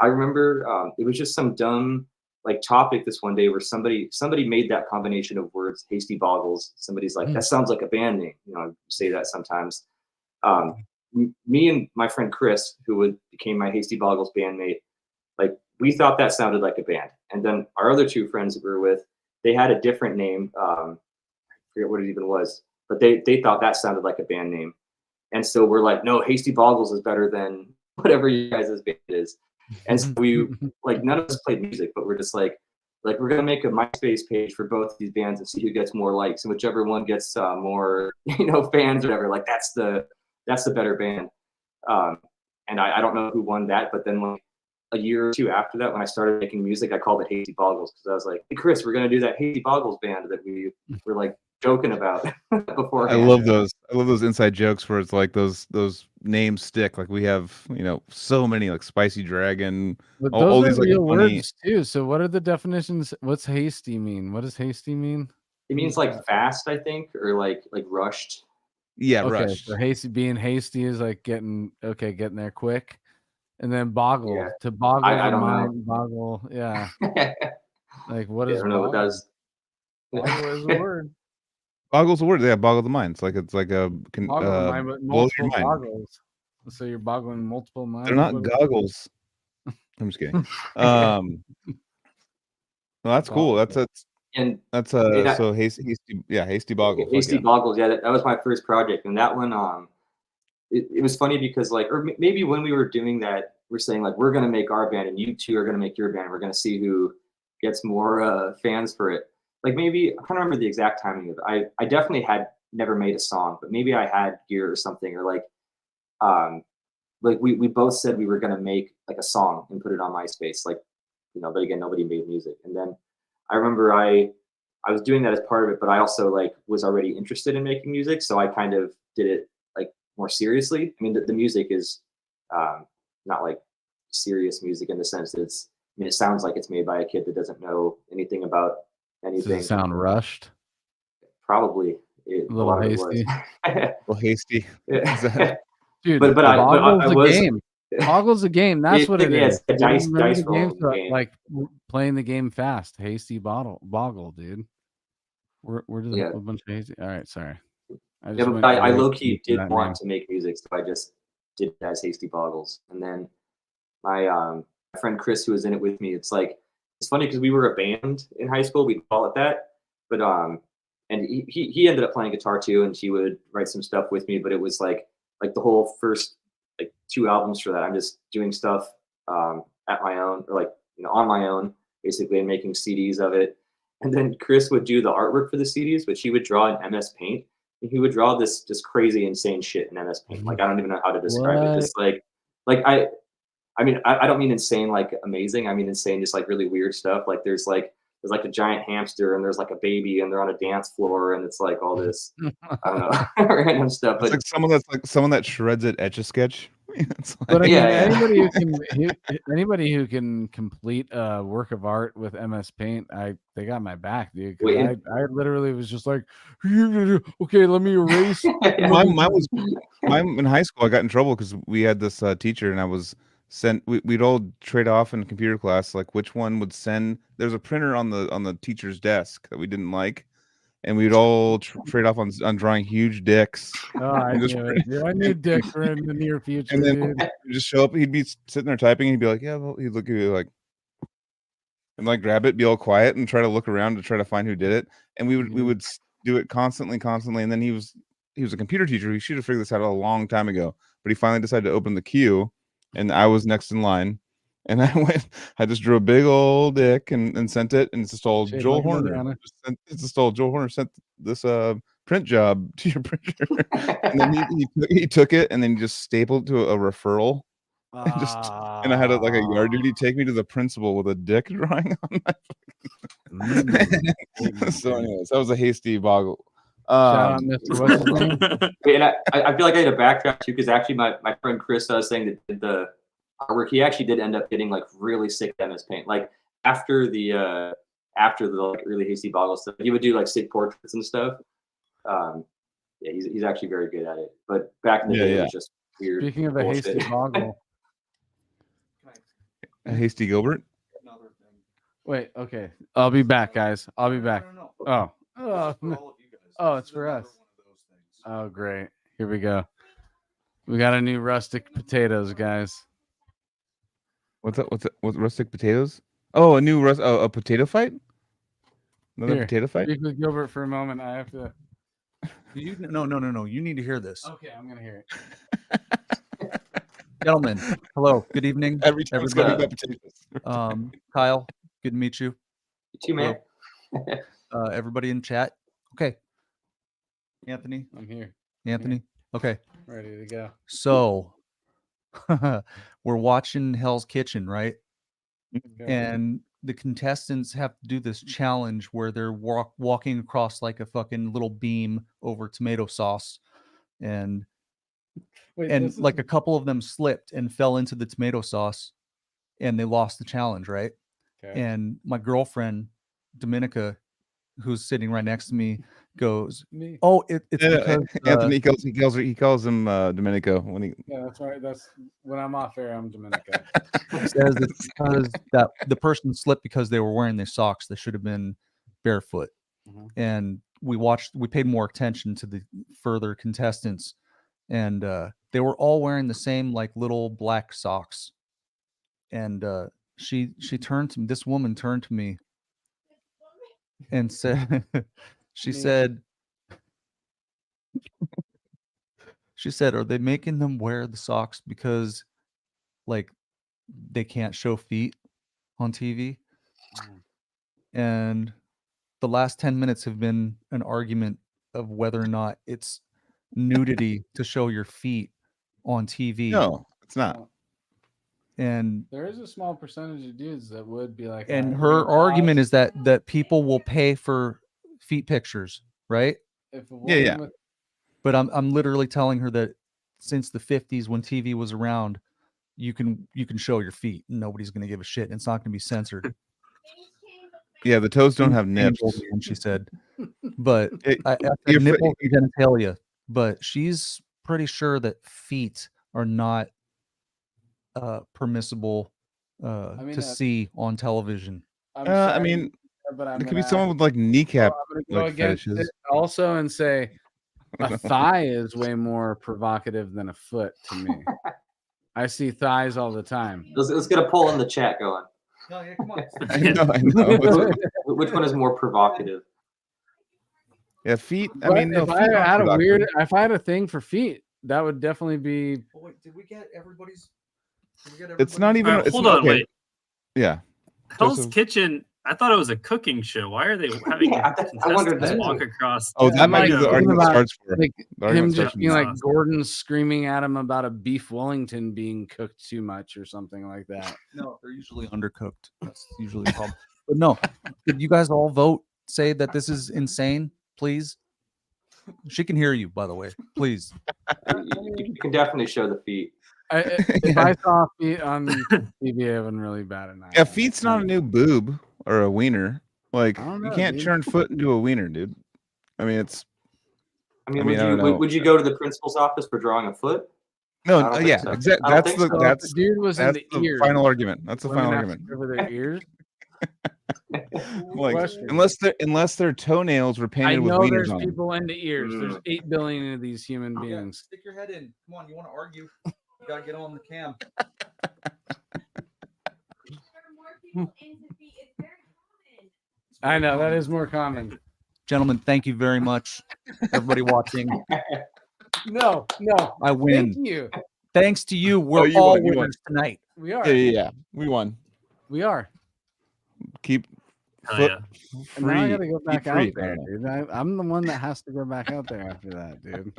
I remember it was just some dumb like topic this one day where somebody made that combination of words, Hasty Boggles. Somebody's like, that sounds like a band name. I say that sometimes. Me and my friend Chris, who became my Hasty Boggles bandmate, like we thought that sounded like a band. And then our other two friends that we were with, they had a different name. Forget what it even was, but they thought that sounded like a band name. And so we're like, no, Hasty Boggles is better than whatever you guys' band is. And so we like none of us played music, but we're just like we're gonna make a MySpace page for both of these bands and see who gets more likes, and whichever one gets more fans or whatever, like that's the better band. And I don't know who won that, but then like a year or two after that, when I started making music, I called it Hasty Boggles because I was like, hey Chris, we're gonna do that Hasty Boggles band that we were like joking about before. I love those inside jokes where it's like those names stick. Like we have, so many, like Spicy Dragon, But all those these are like real funny words too. So what are the definitions? What's hasty mean? What does hasty mean? It means like fast, I think, or like rushed. Yeah, Okay, rushed. so being hasty is like getting there quick. And then boggle, to boggle I the don't mind, know. boggle, yeah. Like what is I don't know what that is. Boggle is a word. Boggles the word, yeah, boggle the mind. It's like a Boggle the mind, but blow your multiple mind. boggles. So you're boggling multiple minds. They're not goggles. I'm just kidding. Well, that's cool. That's so hasty boggles. Hasty Boggles, yeah, that was my first project, and that one it was funny because like, or maybe when we were doing that, we're saying like we're gonna make our band and you two are gonna make your band. We're gonna see who gets more fans for it. Like maybe I can't remember the exact timing of it. I definitely had never made a song, but maybe I had gear or something, or like we both said we were gonna make like a song and put it on MySpace, like but again nobody made music. And then I remember I was doing that as part of it, but I also like was already interested in making music, so I kind of did it like more seriously. I mean the music is not like serious music in the sense that it sounds like it's made by a kid that doesn't know anything about anything. Does it sound rushed? Probably. A little hasty. A little hasty. Dude, but Boggle's I was, a game. Boggle's a game. That's what it is. It's a dice game, roll game. like playing the game fast. Hasty boggle, dude. Where does a bunch of hasty? All right, sorry. I low key did want to make music, so I just did it as Hasty Boggles. And then my friend Chris, who was in it with me, it's funny because we were a band in high school. We'd call it that, but and he ended up playing guitar too, and he would write some stuff with me. But it was like the whole first like 2 albums for that, I'm just doing stuff at my own, or like on my own, basically, and making CDs of it. And then Chris would do the artwork for the CDs, which he would draw in MS Paint. And he would draw this just crazy, insane shit in MS Paint. Like I don't even know how to describe it. Just like I mean, I don't mean insane like amazing. I mean insane, just like really weird stuff. Like there's there's like a giant hamster and there's like a baby and they're on a dance floor and it's like all this I don't know random stuff. It's But like someone that shreds at Etch-a-Sketch. It's like, But I mean, Yeah, yeah. anybody who can complete a work of art with MS Paint, they got my back, dude. 'Cause Wait. I literally was just like, okay, let me erase. mine in high school, I got in trouble because we had this teacher, and I was sent. We'd all trade off in computer class, like which one would send. There's a printer on the teacher's desk that we didn't like, and we'd all trade off on drawing huge dicks. Oh, I And just knew it, dude. I knew Dick were in the near future, And then dude. he'd just show up. He'd be sitting there typing. And he'd be like, "Yeah," well, he'd look at you like, and like grab it, be all quiet, and try to look around to try to find who did it. And we would do it constantly. And then he was a computer teacher. He should have figured this out a long time ago. But he finally decided to open the queue, and I was next in line. And I just drew a big old dick and sent it, and it's just all Shaped Joel like a Horner. banana. It's just all Joel Horner sent this print job to your printer. And then he took it and then he just stapled to a referral. And I had like a yard duty take me to the principal with a dick drawing on my So anyways, that was a hasty boggle. Shout out, Mr. What's his name? And I feel like I had to backtrack too because actually my friend Chris was saying that did the artwork, he actually did end up getting like really sick at MS Paint. Like after the like really hasty boggle stuff, he would do like sick portraits and stuff. Yeah, he's actually very good at it. But back in the day, it was just weird. Speaking of a bullshit. hasty boggle, A hasty Gilbert. wait, okay, I'll be back, guys. I'll be back. Oh, it's for us. Oh, great. Here we go. We got a new rustic potatoes, guys. What's that? What rustic potatoes? Oh, a new a potato fight. Another Here, potato fight. Speak with Gilbert for a moment. I have to. No. You need to hear this. Okay, I'm gonna hear it. Gentlemen, hello. Good evening. Every time it's gonna be everybody. about potatoes. Kyle, good to meet you. You too, man. Everybody in chat. Okay. Anthony. I'm here. Anthony. Okay. Ready to go. So we're watching Hell's Kitchen, right? Okay. And the contestants have to do this challenge where they're walking across like a fucking little beam over tomato sauce. And Wait, like a couple of them slipped and fell into the tomato sauce and they lost the challenge, right? Okay. And my girlfriend, Dominica, who's sitting right next to me, goes, Me. "Oh, it's because Anthony he calls him Domenico when he. Yeah, that's right. That's when I'm off air. I'm Dominica. says it's because that the person slipped because they were wearing their socks. They should have been barefoot." Mhm. And we paid more attention to the further contestants, and they were all wearing the same like little black socks. And she turned to me. This woman turned to me and said, she said, "Are they making them wear the socks because like they can't show feet on TV?" And the last 10 minutes have been an argument of whether or not it's nudity to show your feet on TV. No, it's not. And There is a small percentage of dudes that would be like. and "Alright, her we're gonna argument pause. is that people will pay for feet pictures, right? If a Yeah, yeah. woman with- But I'm literally telling her that since the 50s when TV was around, you can show your feet and nobody's going to give a shit and it's not going to be censored. Yeah, the toes don't have nips. And she said, but It- I said you're fi- nipples and genitalia, but she's pretty sure that feet are not permissible mean, to see on television. I'm I sorry, mean, but I'm it could be gonna someone with like kneecap. I'm gonna go like against fetishes. it also and say a thigh is way more provocative than a foot to me. I see thighs all the time. Let's get a poll in the chat going. No, yeah, come on. I know. Which one is more provocative? Yeah, feet. I But mean, no, if feet I are had productive. if I had a thing for feet, that would definitely be. Oh, wait, did we get everybody's? It's not even. All right, it's hold not- on, okay. wait. Yeah. Hell's Joseph- Kitchen. I thought it was a cooking show. Why are they having Yeah, I wondered contestants that walk too. across? Oh, Yeah, that I'm might be like the thinking argument about, starts for. like, The argument Him starts just from being that. like Gordon screaming at him about a beef Wellington being cooked too much or something like that. No, they're usually undercooked. That's usually the problem. But no, could you guys all vote? Say that this is insane, please. She can hear you, by the way. Please. You can definitely show the feet. If I saw feet on TV, I wouldn't really bat an eye. Yeah, feet's not a new boob or a wiener. Like I don't you know, can't dude. turn foot into a wiener, dude. I mean, it's. I mean, I don't know. would you go to the principal's office for drawing a foot? No, I don't think yeah, so. exactly. I don't That's think the so. that's The dude was in that's the the ears. final argument. That's the Women final have to argument. cover their ears. Like Question. unless their toenails were I painted with know wieners there's on them. people into ears. There's 8 billion of these human beings. Stick your head in. Come on, you want to argue? You gotta get on the cam. I know that is more common. Gentlemen, thank you very much. Everybody watching. No, I win. thank you. Thanks to you, we're you all won, you won. winners tonight. We are. Yeah. We won. We are. Keep Hell foot yeah. And now I free. gotta go back Keep out free. I there, don't know. dude. I'm the one that has to go back out there after that, dude.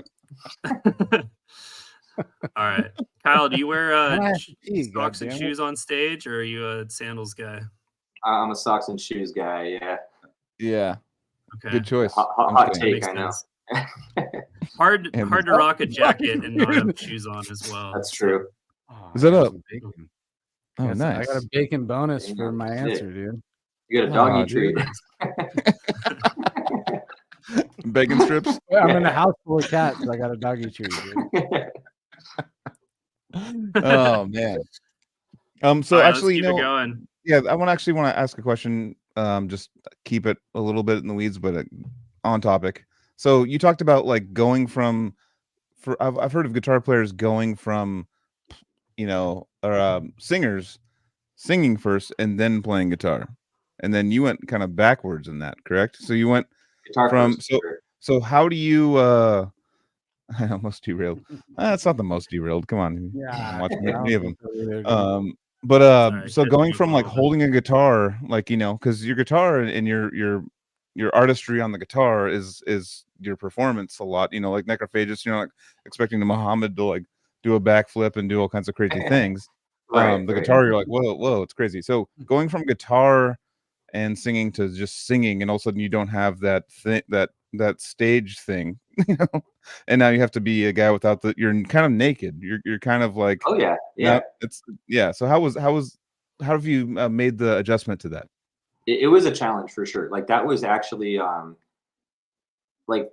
All right, Kyle, do you wear I have to pee, socks and goddammit. shoes on stage, or are you a sandals guy? I'm a socks and shoes guy. Yeah, Yeah. Okay, Good choice. hot I'm kidding. take. makes I know. sense. Hard And- to rock a jacket and not have shoes on as well. That's true. Oh, Is that I got up? some bacon. Oh, Yes, nice. I got a bacon bonus for Damn, my shit. answer, dude. You got a doggy Aw, treat. Bacon strips. Yeah, I'm in a house full of cats. So I got a doggy treat, dude. Oh man. So All right, let's actually, keep it going. yeah, I want to ask a question. Just keep it a little bit in the weeds, but on topic. So you talked about like going from, I've heard of guitar players going from, singers singing first and then playing guitar, and then you went kind of backwards in that, correct? So you went Guitar from first, sure. so how do you I almost derailed. It's not the most derailed. Come on, Yeah, watch I don't any of them. think so either, dude. Sorry, So catch going me from up a like little bit. holding a guitar, like because your guitar and your artistry on the guitar is your performance a lot. Like Necrophagus, you're not expecting the Muhammad to like do a backflip and do all kinds of crazy things. Right, The right. guitar, you're like, whoa, it's crazy. So going from guitar and singing to just singing, and all of a sudden you don't have that thing, that stage thing, and now you have to be a guy without you're kind of naked. You're kind of like, Oh yeah, yeah. So how have you made the adjustment to that? It was a challenge for sure. Like that was actually like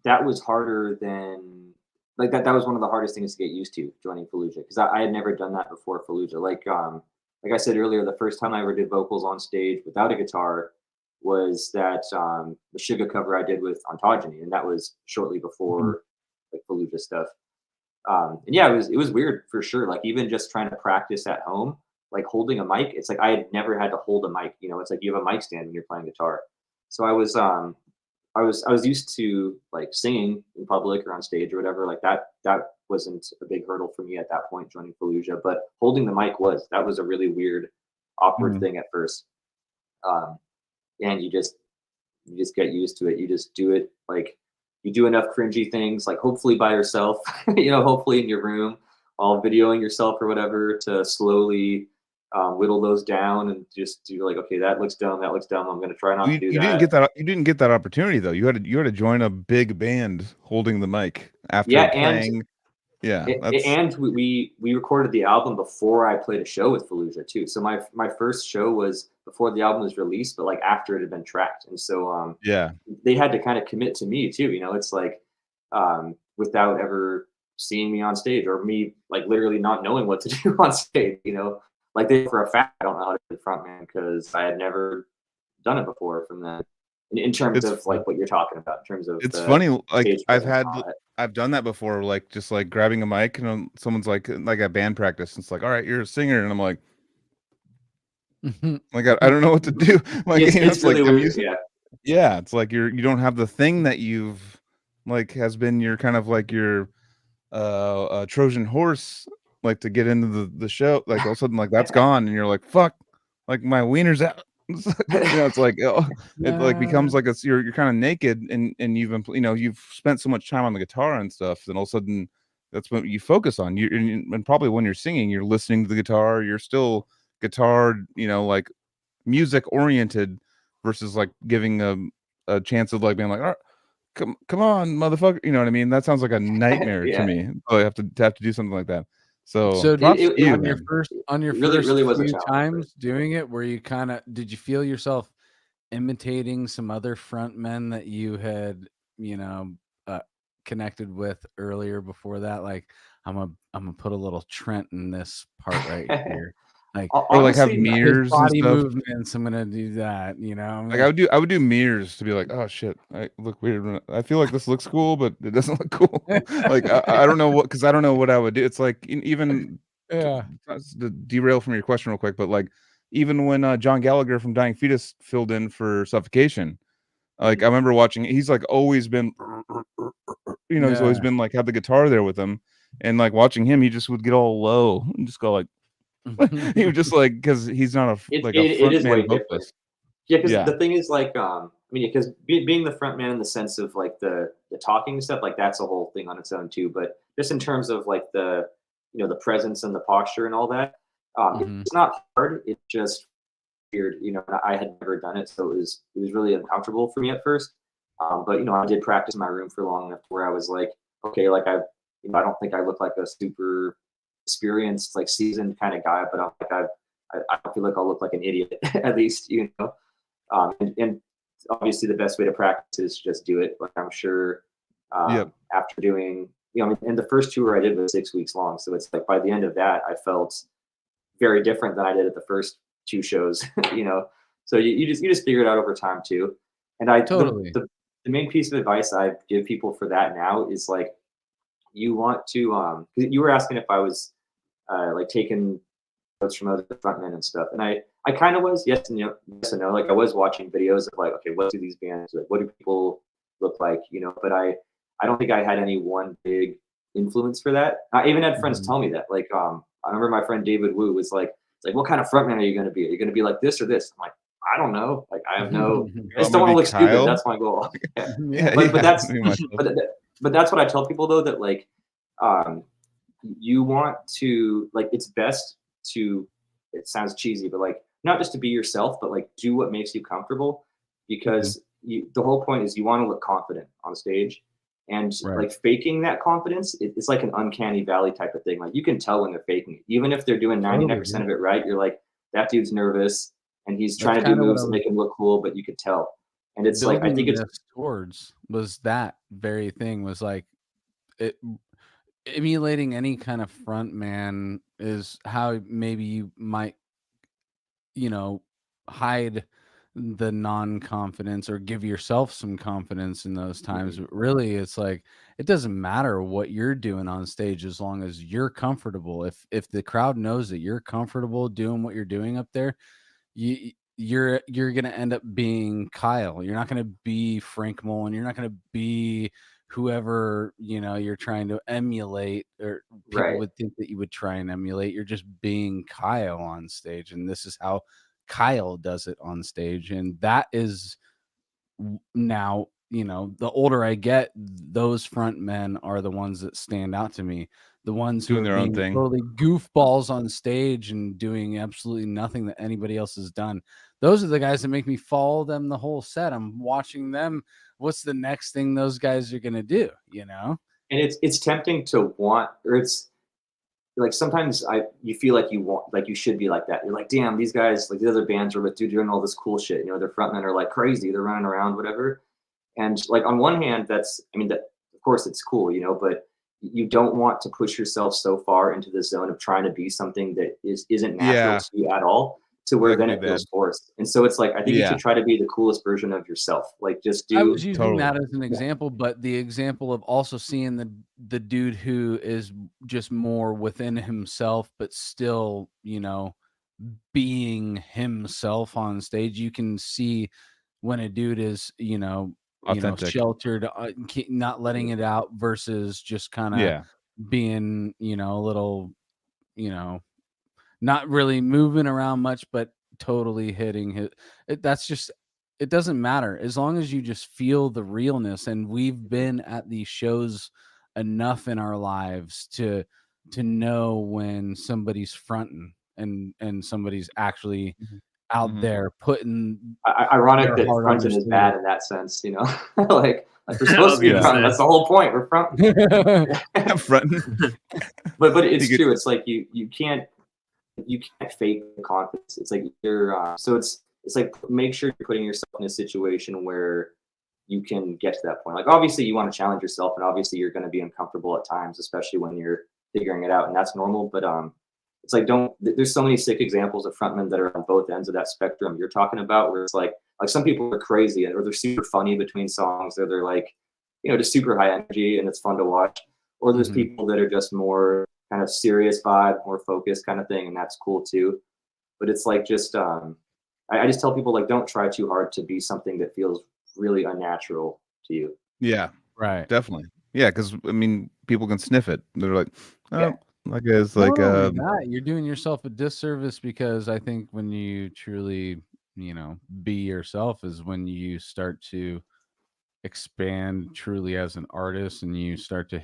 that was harder than like that was one of the hardest things to get used to joining Fallujah, because I had never done that before Fallujah. Like I said earlier, the first time I ever did vocals on stage without a guitar was that the Sugar cover I did with Ontogeny, and that was shortly before like Fallujah stuff. And yeah, it was weird for sure. Like even just trying to practice at home, like holding a mic, it's like I had never had to hold a mic. It's like you have a mic stand when you're playing guitar. So I was used to like singing in public or on stage or whatever. Like that wasn't a big hurdle for me at that point joining Fallujah, but holding the mic was a really weird, awkward thing at first. And you just get used to it. You just do it, like you do enough cringy things, like hopefully by yourself, hopefully in your room while videoing yourself or whatever, to slowly whittle those down and just do like, okay, that looks dumb. I'm going to try not to do You that. didn't get that opportunity though. You had to join a big band holding the mic after playing. And we recorded the album before I played a show with Fallujah too. So my first show was before the album was released, but like after it had been tracked. And so they had to kind of commit to me too. It's like without ever seeing me on stage or me like literally not knowing what to do on stage. Like they for a fact I don't know how to be frontman because I had never done it before from that. In terms of like what you're talking about, in terms of it's funny, like stage I've done that before, like just like grabbing a mic and someone's like at band practice, it's like, all right, you're a singer, and I'm like I don't know what to do. Like it's really like weird. Yeah, it's like you don't have the thing that you've like has been your kind of like your Trojan horse, like to get into the show, like all of a sudden like that's gone and you're like, fuck, like my wiener's out. It's like it like becomes like you're kind of naked and you've been you've spent so much time on the guitar and stuff, and all of a sudden that's what you focus on. And probably when you're singing, you're listening to the guitar, you're still guitar, like music oriented versus like giving a chance of like being like, all right, come on, motherfucker. You know what I mean? That sounds like a nightmare to Yeah. me. So I have to do something like that. So So props to you, on your man. really was a few challenge, times doing it, where you did you feel yourself imitating some other front men that you had, you know, connected with earlier before that? Like, I'm gonna put a little Trent in this part right here. Like, Or like have Honestly, his mirrors and body stuff. movements, I'm gonna do that, you know. Like I would do mirrors to be like, oh shit, I look weird. I feel like this looks cool, but it doesn't look cool. Like I don't know what, because I don't know what I would do. It's like even Yeah. to derail from your question real quick, but like even when John Gallagher from Dying Fetus filled in for Suffocation, like I remember watching. He's like always been, you know, he's always Yeah. been like had the guitar there with him, and like watching him, he just would get all low and just go like, he would just like, because he's not a it, like it, a it is way frontman different. vocalist. Yeah, because Yeah. the thing is, like, I mean, because being the front man in the sense of like the talking and stuff, like that's a whole thing on its own too. But just in terms of like the, you know, the presence and the posture and all that, Mhm. it's not hard. It's just weird. You know, I had never done it, so it was really uncomfortable for me at first. But you know, I did practice in my room for long enough to where I was like, okay, like you know, I don't think I look like a super experienced, like seasoned kind of guy, but I'm like I feel like I'll look like an idiot at least, you know. And obviously, the best way to practice is just do it. Like I'm sure Yep. after doing, you know, and the first tour I did was 6 weeks long, so it's like by the end of that, I felt very different than I did at the first two shows, you know. So you just figure it out over time too. And Totally. the main piece of advice I give people for that now is like you want to 'cause you were asking if I was like taking notes from other frontmen and stuff. And I kind of was, yes and no, yes and no. Like I was watching videos of like, okay, what do these bands like? What do people look like? You know, but I don't think I had any one big influence for that. I even had friends Mhm. tell me that. Like, I remember my friend David Wu was like, it's like, what kind of frontman are you going to be? Are you going to be like this or this? I'm like, I don't know. Like, I have no. I just I'm don't gonna want to be look stupid. Kyle. That's my goal. Yeah. Yeah, But yeah. that's Me, myself. but that's what I tell people though, that like um you want to like it's best to, it sounds cheesy, but like not just to be yourself, but like do what makes you comfortable, because the whole point is you want to look confident on stage, and Right. like faking that confidence, it's like an uncanny valley type of thing. Like you can tell when they're faking it, even if they're doing 99% of it right. You're like, that dude's nervous and he's That's trying to do kinda what moves I that was make him look cool, but you could tell. And it's like I think building it's this towards, was that very thing, was like it emulating any kind of front man is how maybe you might, you know, hide the non-confidence or give yourself some confidence in those times. But really, it's like it doesn't matter what you're doing on stage as long as you're comfortable. If the crowd knows that you're comfortable doing what you're doing up there, you're gonna end up being Kyle. You're not gonna be Frank Mullen. You're not gonna be whoever, you know, you're trying to emulate, or people right. would think that you would try and emulate. You're just being Kyle on stage, and this is how Kyle does it on stage. And that is now, you know, the older I get, those front men are the ones that stand out to me. The ones who Doing are their own being thing. totally goofballs on stage and doing absolutely nothing that anybody else has done. Those are the guys that make me follow them the whole set. I'm watching them. What's the next thing those guys are gonna do? You know? And it's tempting to want, or it's like sometimes you feel like you want, like you should be like that. You're like, damn, these guys, like the other bands are with dude doing all this cool shit. You know, their frontmen are like crazy. They're running around, whatever. And like on one hand, that's, I mean, that of course it's cool, you know, but you don't want to push yourself so far into the zone of trying to be something that isn't natural Yeah. to you at all, to where That then could it be feels bad. forced. And so it's like I think you Yeah. should try to be the coolest version of yourself. Like just I do was using Totally. that as an example, but the example of also seeing the dude who is just more within himself, but still, you know, being himself on stage. You can see when a dude is, Authentic. sheltered, not letting it out, versus just kind of Yeah. being, a little, you know, not really moving around much, but totally hitting that's just, it doesn't matter as long as you just feel the realness. And we've been at these shows enough in our lives to know when somebody's fronting and somebody's actually Mhm. out Mhm. there putting Ironic their that heart on fronting their is bad in that sense, like we're supposed to be gonna fronting. say. That's the whole point. We're fronting. Fronting. But it's You true. It's like you can't fake the confidence. It's like you're so it's like make sure you're putting yourself in a situation where you can get to that point. Like obviously you want to challenge yourself, and obviously you're going to be uncomfortable at times, especially when you're figuring it out, and that's normal. But it's like there's so many sick examples of frontmen that are on both ends of that spectrum you're talking about, where it's like some people are crazy or they're super funny between songs, or they're like, just super high energy and it's fun to watch. Or there's Mhm. people that are just more kind of serious vibe, more focused kind of thing, and that's cool too. But it's like just I just tell people like don't try too hard to be something that feels really unnatural to you. Yeah, Right. definitely. Yeah, because I mean, people can sniff it. They're like, Yeah. oh, like it's Not like only that, you're doing yourself a disservice, because I think when you truly, be yourself is when you start to expand truly as an artist, and you start to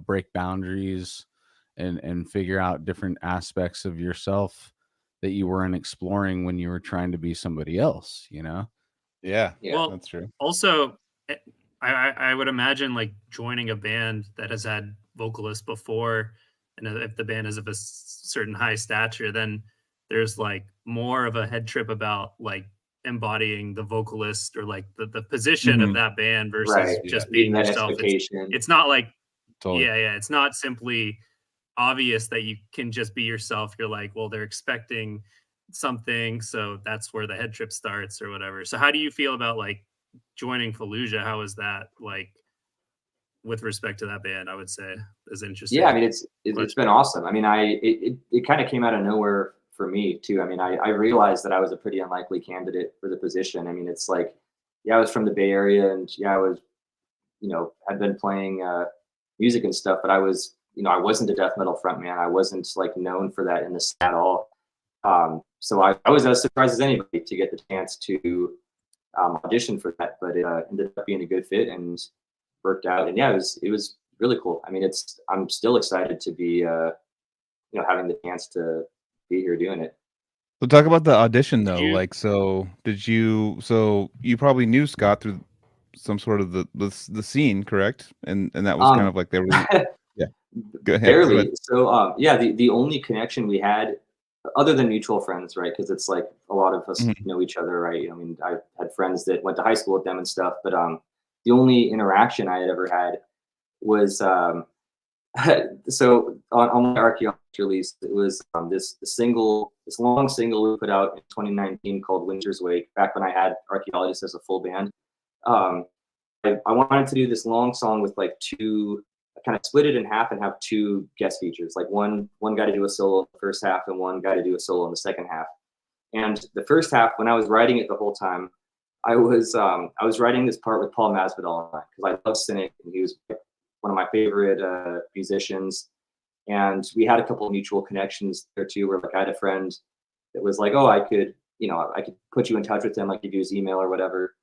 break boundaries and figure out different aspects of yourself that you weren't exploring when you were trying to be somebody else. yeah, Yeah. Well, that's true. also, I would imagine like joining a band that has had vocalists before, and if the band is of a certain high stature, then there's like more of a head trip about like embodying the vocalist or like the position of Mhm. that band versus Right. just Meeting being that yourself. expectation. It's not like Totally. yeah, it's not simply obvious that you can just be yourself. You're like, well, they're expecting something, so that's where the head trip starts or whatever. So how do you feel about like joining Fallujah? How is that like with respect to that band? I would say is interesting. Yeah, I mean it's question. been awesome. I mean, it kind of came out of nowhere for me too. I mean, I realized that I was a pretty unlikely candidate for the position. I mean, it's like, yeah, I was from the Bay Area, and yeah, I was, had been playing music and stuff, but I was, I wasn't a death metal frontman. I wasn't like known for that in the scene at all. So I was as surprised as anybody to get the chance to audition for that, but it ended up being a good fit and worked out. And yeah, it was really cool. I mean, I'm still excited to be having the chance to be here doing it. So talk about the audition Did though. you- Like, so you probably knew Scott through some sort of the scene, correct? And that was kind of like they were. Yeah. Go ahead. Barely. So yeah, the only connection we had, other than mutual friends, right? Because it's like a lot of us Mhm. know each other, right? I mean, I had friends that went to high school with them and stuff, but the only interaction I had ever had was so on my Archaeologist release, it was this long single we put out in 2019 called Winter's Wake, back when I had Archaeologist as a full band. Um, I wanted to do this long song with like kind of split it in half and have two guest features, like one guy to do a solo in the first half and one guy to do a solo in the second half. And the first half, when I was writing it the whole time, I was writing this part with Paul Masvidal because I love Cynic, and he was one of my favorite musicians. And we had a couple of mutual connections there too, where like I had a friend that was like, oh, I could put you in touch with him, like give you his email or whatever.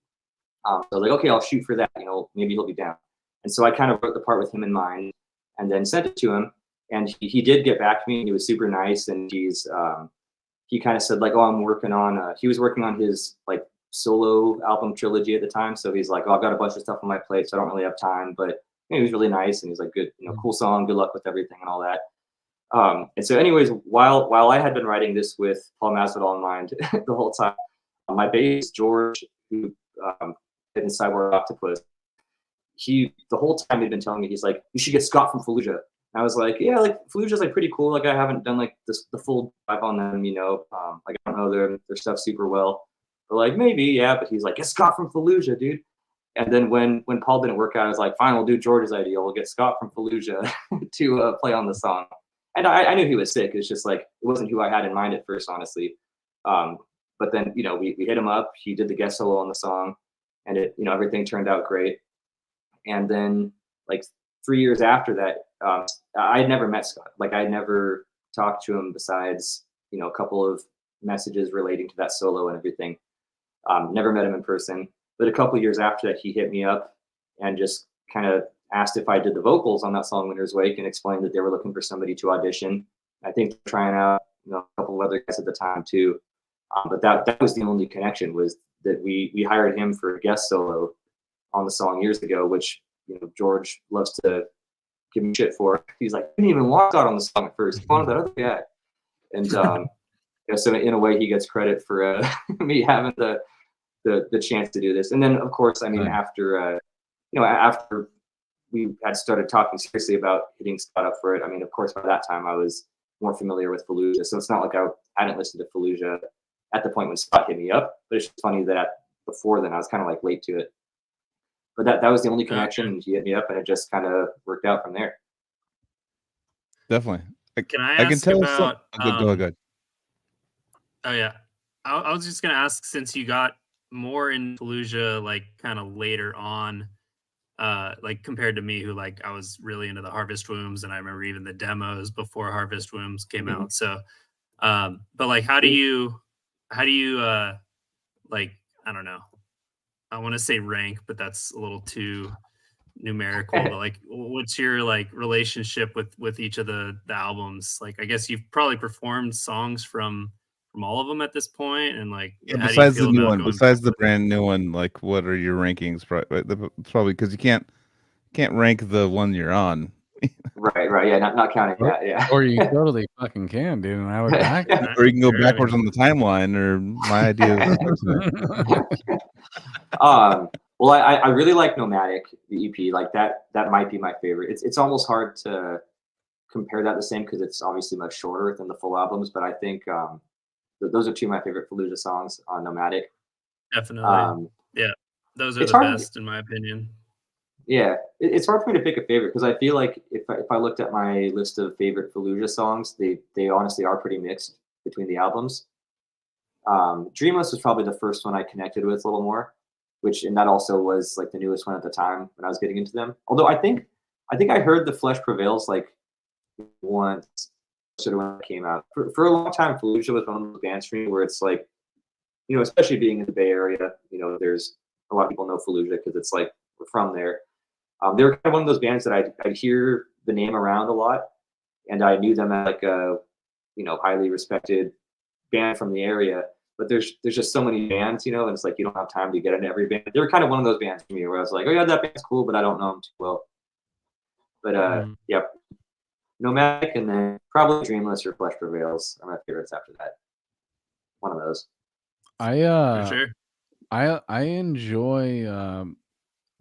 So I was like, okay, I'll shoot for that. Maybe he'll be down. And so I kind of wrote the part with him in mind, and then sent it to him. And he did get back to me. And he was super nice, and he kind of said like, oh, I'm working on. He was working on his like solo album trilogy at the time. So he's like, oh, I've got a bunch of stuff on my plate, so I don't really have time. But he was really nice, and he's like, good, cool song, good luck with everything and all that. And so, anyways, while I had been writing this with Paul Masvidal in mind the whole time, my bassist George, who did in Cyborg Octopus, the whole time he'd been telling me, he's like, you should get Scott from Fallujah. And I was like, yeah, like Fallujah's like pretty cool. Like I haven't done like the full dive on them, like I don't know their stuff super well. But like maybe, yeah. But he's like, get Scott from Fallujah, dude. And then when Paul didn't work out, I was like, fine, we'll do George's idea. We'll get Scott from Fallujah to play on the song. And I knew he was sick. It's just like it wasn't who I had in mind at first, honestly. But then we hit him up. He did the guest solo on the song, and everything turned out great. And then like 3 years after that, I had never met Scott. Like I never talked to him besides a couple of messages relating to that solo and everything. Never met him in person. But a couple of years after that, he hit me up and just kind of asked if I did the vocals on that song Winter's Wake, and explained that they were looking for somebody to audition. I think they're trying out a couple of other guys at the time too. But that was the only connection, was that we hired him for a guest solo on the song years ago, which George loves to give me shit for. He's like, "You didn't even want Scott on the song at first. You wanted that other guy." And so in a way, he gets credit for me having the chance to do this. And then, of course, I mean, after after we had started talking seriously about hitting Scott up for it, I mean, of course, by that time I was more familiar with Fallujah. So it's not like I hadn't listened to Fallujah at the point when Scott hit me up. But it's just funny that before then I was kind of like late to it. But that was the only connection. And he hit me up, and it just kind of worked out from there. Definitely. Can I ask tell about? Go ahead. Oh yeah, I was just gonna ask, since you got more in Fallujah like kind of later on, like compared to me, who like I was really into the Harvest Wombs, and I remember even the demos before Harvest Wombs came out. So, but like, how do you like, I don't know, I want to say rank, but that's a little too numerical. But like, what's your like relationship with each of the albums? Like, I guess you've probably performed songs from all of them at this point, and like, how besides do you the feel new about one, going besides the back? brand new one, like what are your rankings? Probably because you can't rank the one you're on. Right. Yeah, not counting that. Yeah. Or you totally fucking can, dude. And I would back it. Or you can go backwards on the timeline, or my idea is well, I really like Nomadic, the EP. Like that might be my favorite. It's almost hard to compare that the same, because it's obviously much shorter than the full albums. But I think those are two of my favorite Fallujah songs on Nomadic. Definitely. Yeah, those are it's the hard- best in my opinion. Yeah, it's hard for me to pick a favorite, because I feel like if I looked at my list of favorite Fallujah songs, they honestly are pretty mixed between the albums. Dreamless was probably the first one I connected with a little more, and that also was like the newest one at the time when I was getting into them. Although I think I heard The Flesh Prevails like once, sort of when it came out. For a long time, Fallujah was one of those bands for me where it's like, especially being in the Bay Area, there's a lot of people know Fallujah because it's like we're from there. They were kind of one of those bands that I'd hear the name around a lot, and I knew them as like a highly respected band from the area. But there's just so many bands, and it's like you don't have time to get into every band. They were kind of one of those bands for me where I was like, oh yeah, that band's cool, but I don't know them too well. But yeah, Nomadic, and then probably Dreamless or Flesh Prevails are my favorites after that. One of those. For sure. I enjoy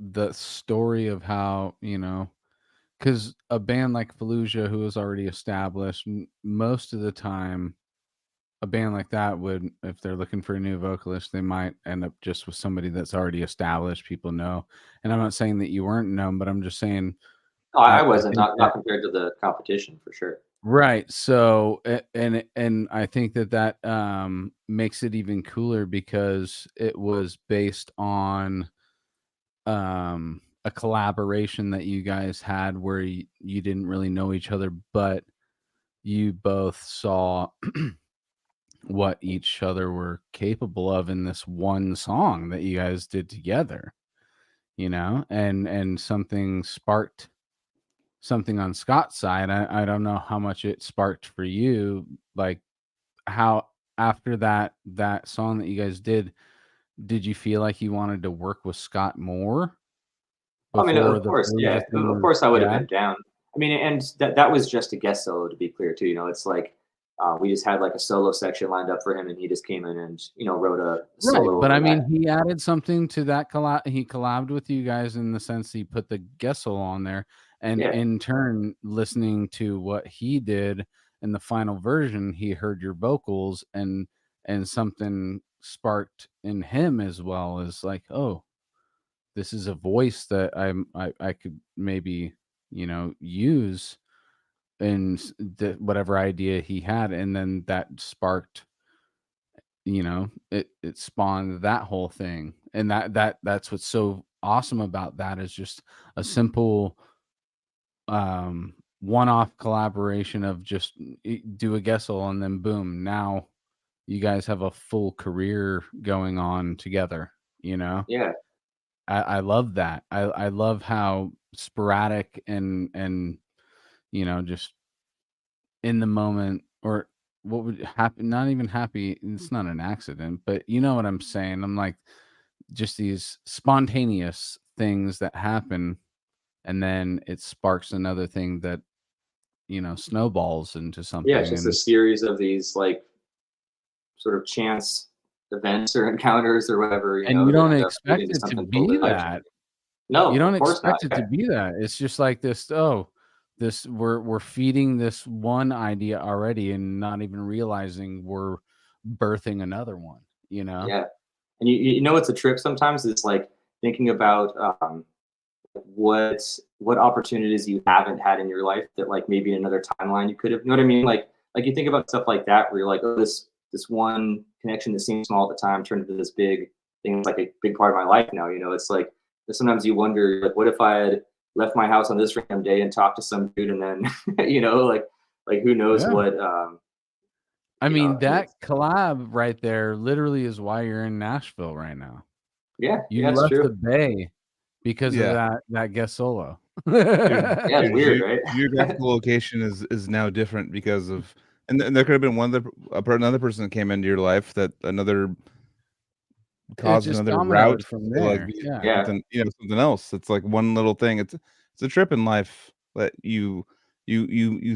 the story of how, because a band like Fallujah, who is already established, most of the time, a band like that would, if they're looking for a new vocalist, they might end up just with somebody that's already established, people know. And I'm not saying that you weren't known, but I'm just saying. Oh, I wasn't, think not compared to the competition, for sure. Right. So, and I think that makes it even cooler, because it was based on a collaboration that you guys had where you didn't really know each other, but you both saw what each other were capable of in this one song that you guys did together, and something sparked something on Scott's side. I don't know how much it sparked for you, like how after that song that you guys did you feel like you wanted to work with Scott more? I mean, Before of the course, Fallujah yeah, thing of was- course I would have yeah? been down. I mean, and that was just a guest solo, to be clear too. It's like we just had like a solo section lined up for him, and he just came in and wrote a solo. Right, but over I mean, that. he added something to that collab. He collabed with you guys in the sense he put the guest solo on there, and Yeah. in turn, listening to what he did in the final version, he heard your vocals, and something sparked in him as well, as like, oh, this is a voice that I could maybe use in whatever idea he had, and then that sparked, it spawned that whole thing. And that's what's so awesome about that, is just a simple one-off collaboration of just do a guest solo, and then boom, now you guys have a full career going on together. Yeah. I love that. I love how sporadic and just in the moment, or what would happen? Not even happy. It's not an accident, but you know what I'm saying. I'm like, just these spontaneous things that happen, and then it sparks another thing that snowballs into something. Yeah, it's just a series of these like sort of chance events or encounters or whatever. And you that don't end up expect leading to it to something be totally that. life-changing. No, You don't of course expect not. it to be that. It's just like this. Oh, this we're feeding this one idea already, and not even realizing we're birthing another one. Yeah, and you know what's a trip sometimes? It's like thinking about what opportunities you haven't had in your life that like maybe in another timeline you could have. You know what I mean? Like you think about stuff like that where you're like, oh, this one connection that seemed small at the time turned into this big thing. It's like a big part of my life now. It's like sometimes you wonder like, what if I had left my house on this random day and talked to some dude and then like who knows Yeah. what I mean, that collab right there literally is why you're in Nashville right now. Yeah, You that's left true. the Bay because of that guest solo. Yeah, it's weird, right? Geographical location is now different because of, and there could have been another person that came into your life that another caused just another dominoed route from to, like, there. be Yeah. something, something else. It's like one little thing. It's a trip in life that you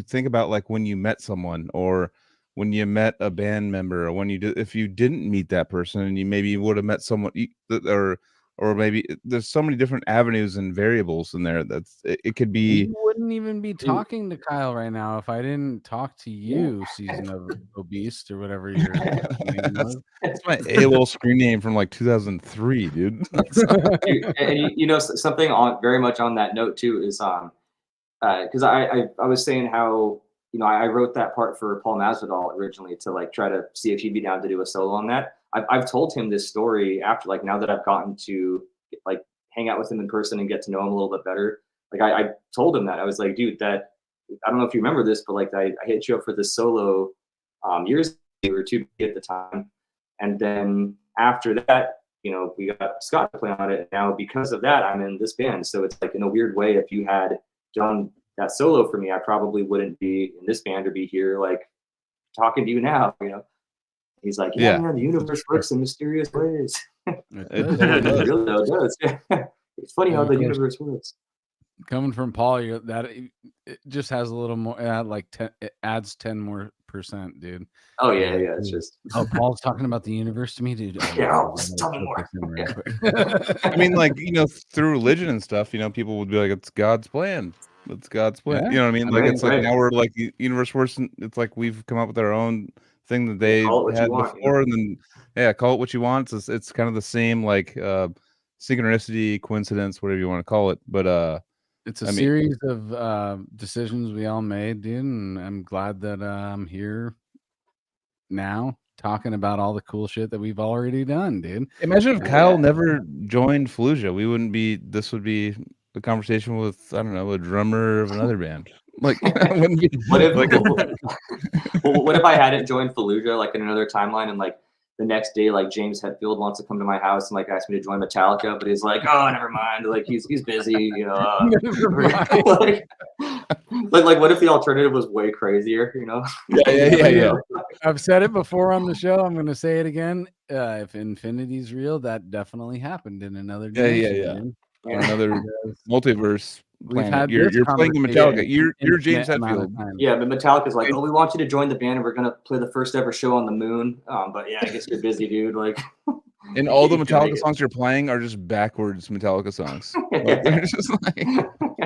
think about, like when you met someone, or when you met a band member, or when if you didn't meet that person and you maybe would have met someone, or maybe there's so many different avenues and variables in there. It could be. We wouldn't even be talking to Kyle right now if I didn't talk to you, Season of Obese or whatever your name was. That's my AOL screen name from like 2003, dude. Dude, and something on very much on that note too is because I was saying how I wrote that part for Paul Masvidal originally to like try to see if he'd be down to do a solo on that. I've told him this story after, like, now that I've gotten to like hang out with him in person and get to know him a little bit better. Like I told him that I was like, dude, that I don't know if you remember this, but like I hit you up for this solo years ago. We were too big at the time, and then after that, we got Scott to play on it. And now because of that, I'm in this band. So it's like, in a weird way, if you had done that solo for me, I probably wouldn't be in this band or be here like talking to you now. He's like, yeah, man, the universe works in mysterious ways. It really does. It's funny how the universe works. Coming from Paul, it just has a little more, it adds 10 more %, dude. Oh yeah, it's just. Oh, Paul's talking about the universe to me, dude. Tell me more. I mean, like, through religion and stuff, people would be like, it's God's plan. It's God's plan. Yeah. You know what I mean? Like, it's like right. now we're like the universe works. It's like we've come up with our own thing that they had before, and then call it what you want. It's kind of the same, like synchronicity, coincidence, whatever you want to call it. But it's a series of decisions we all made, dude, and I'm glad that I'm here now talking about all the cool shit that we've already done, dude. Imagine if Kyle never joined Fallujah. We wouldn't be. This would be a conversation with, I don't know, a drummer of another band. Like, wouldn't be. What if I hadn't joined Fallujah, like in another timeline, and like the next day, like James Hetfield wants to come to my house and like ask me to join Metallica, but he's like, oh, never mind. Like he's busy, like what if the alternative was way crazier, Yeah. I've said it before on the show. I'm going to say it again. If infinity's real, that definitely happened in another dimension. Yeah. Another multiverse. We've had you're playing Metallica. You're James Hetfield. Yeah, but Metallica's like, oh, we want you to join the band and we're gonna play the first ever show on the moon. But yeah, I guess you're busy, dude. Like, and all the Metallica songs you're playing are just backwards Metallica songs. Like, they're just like...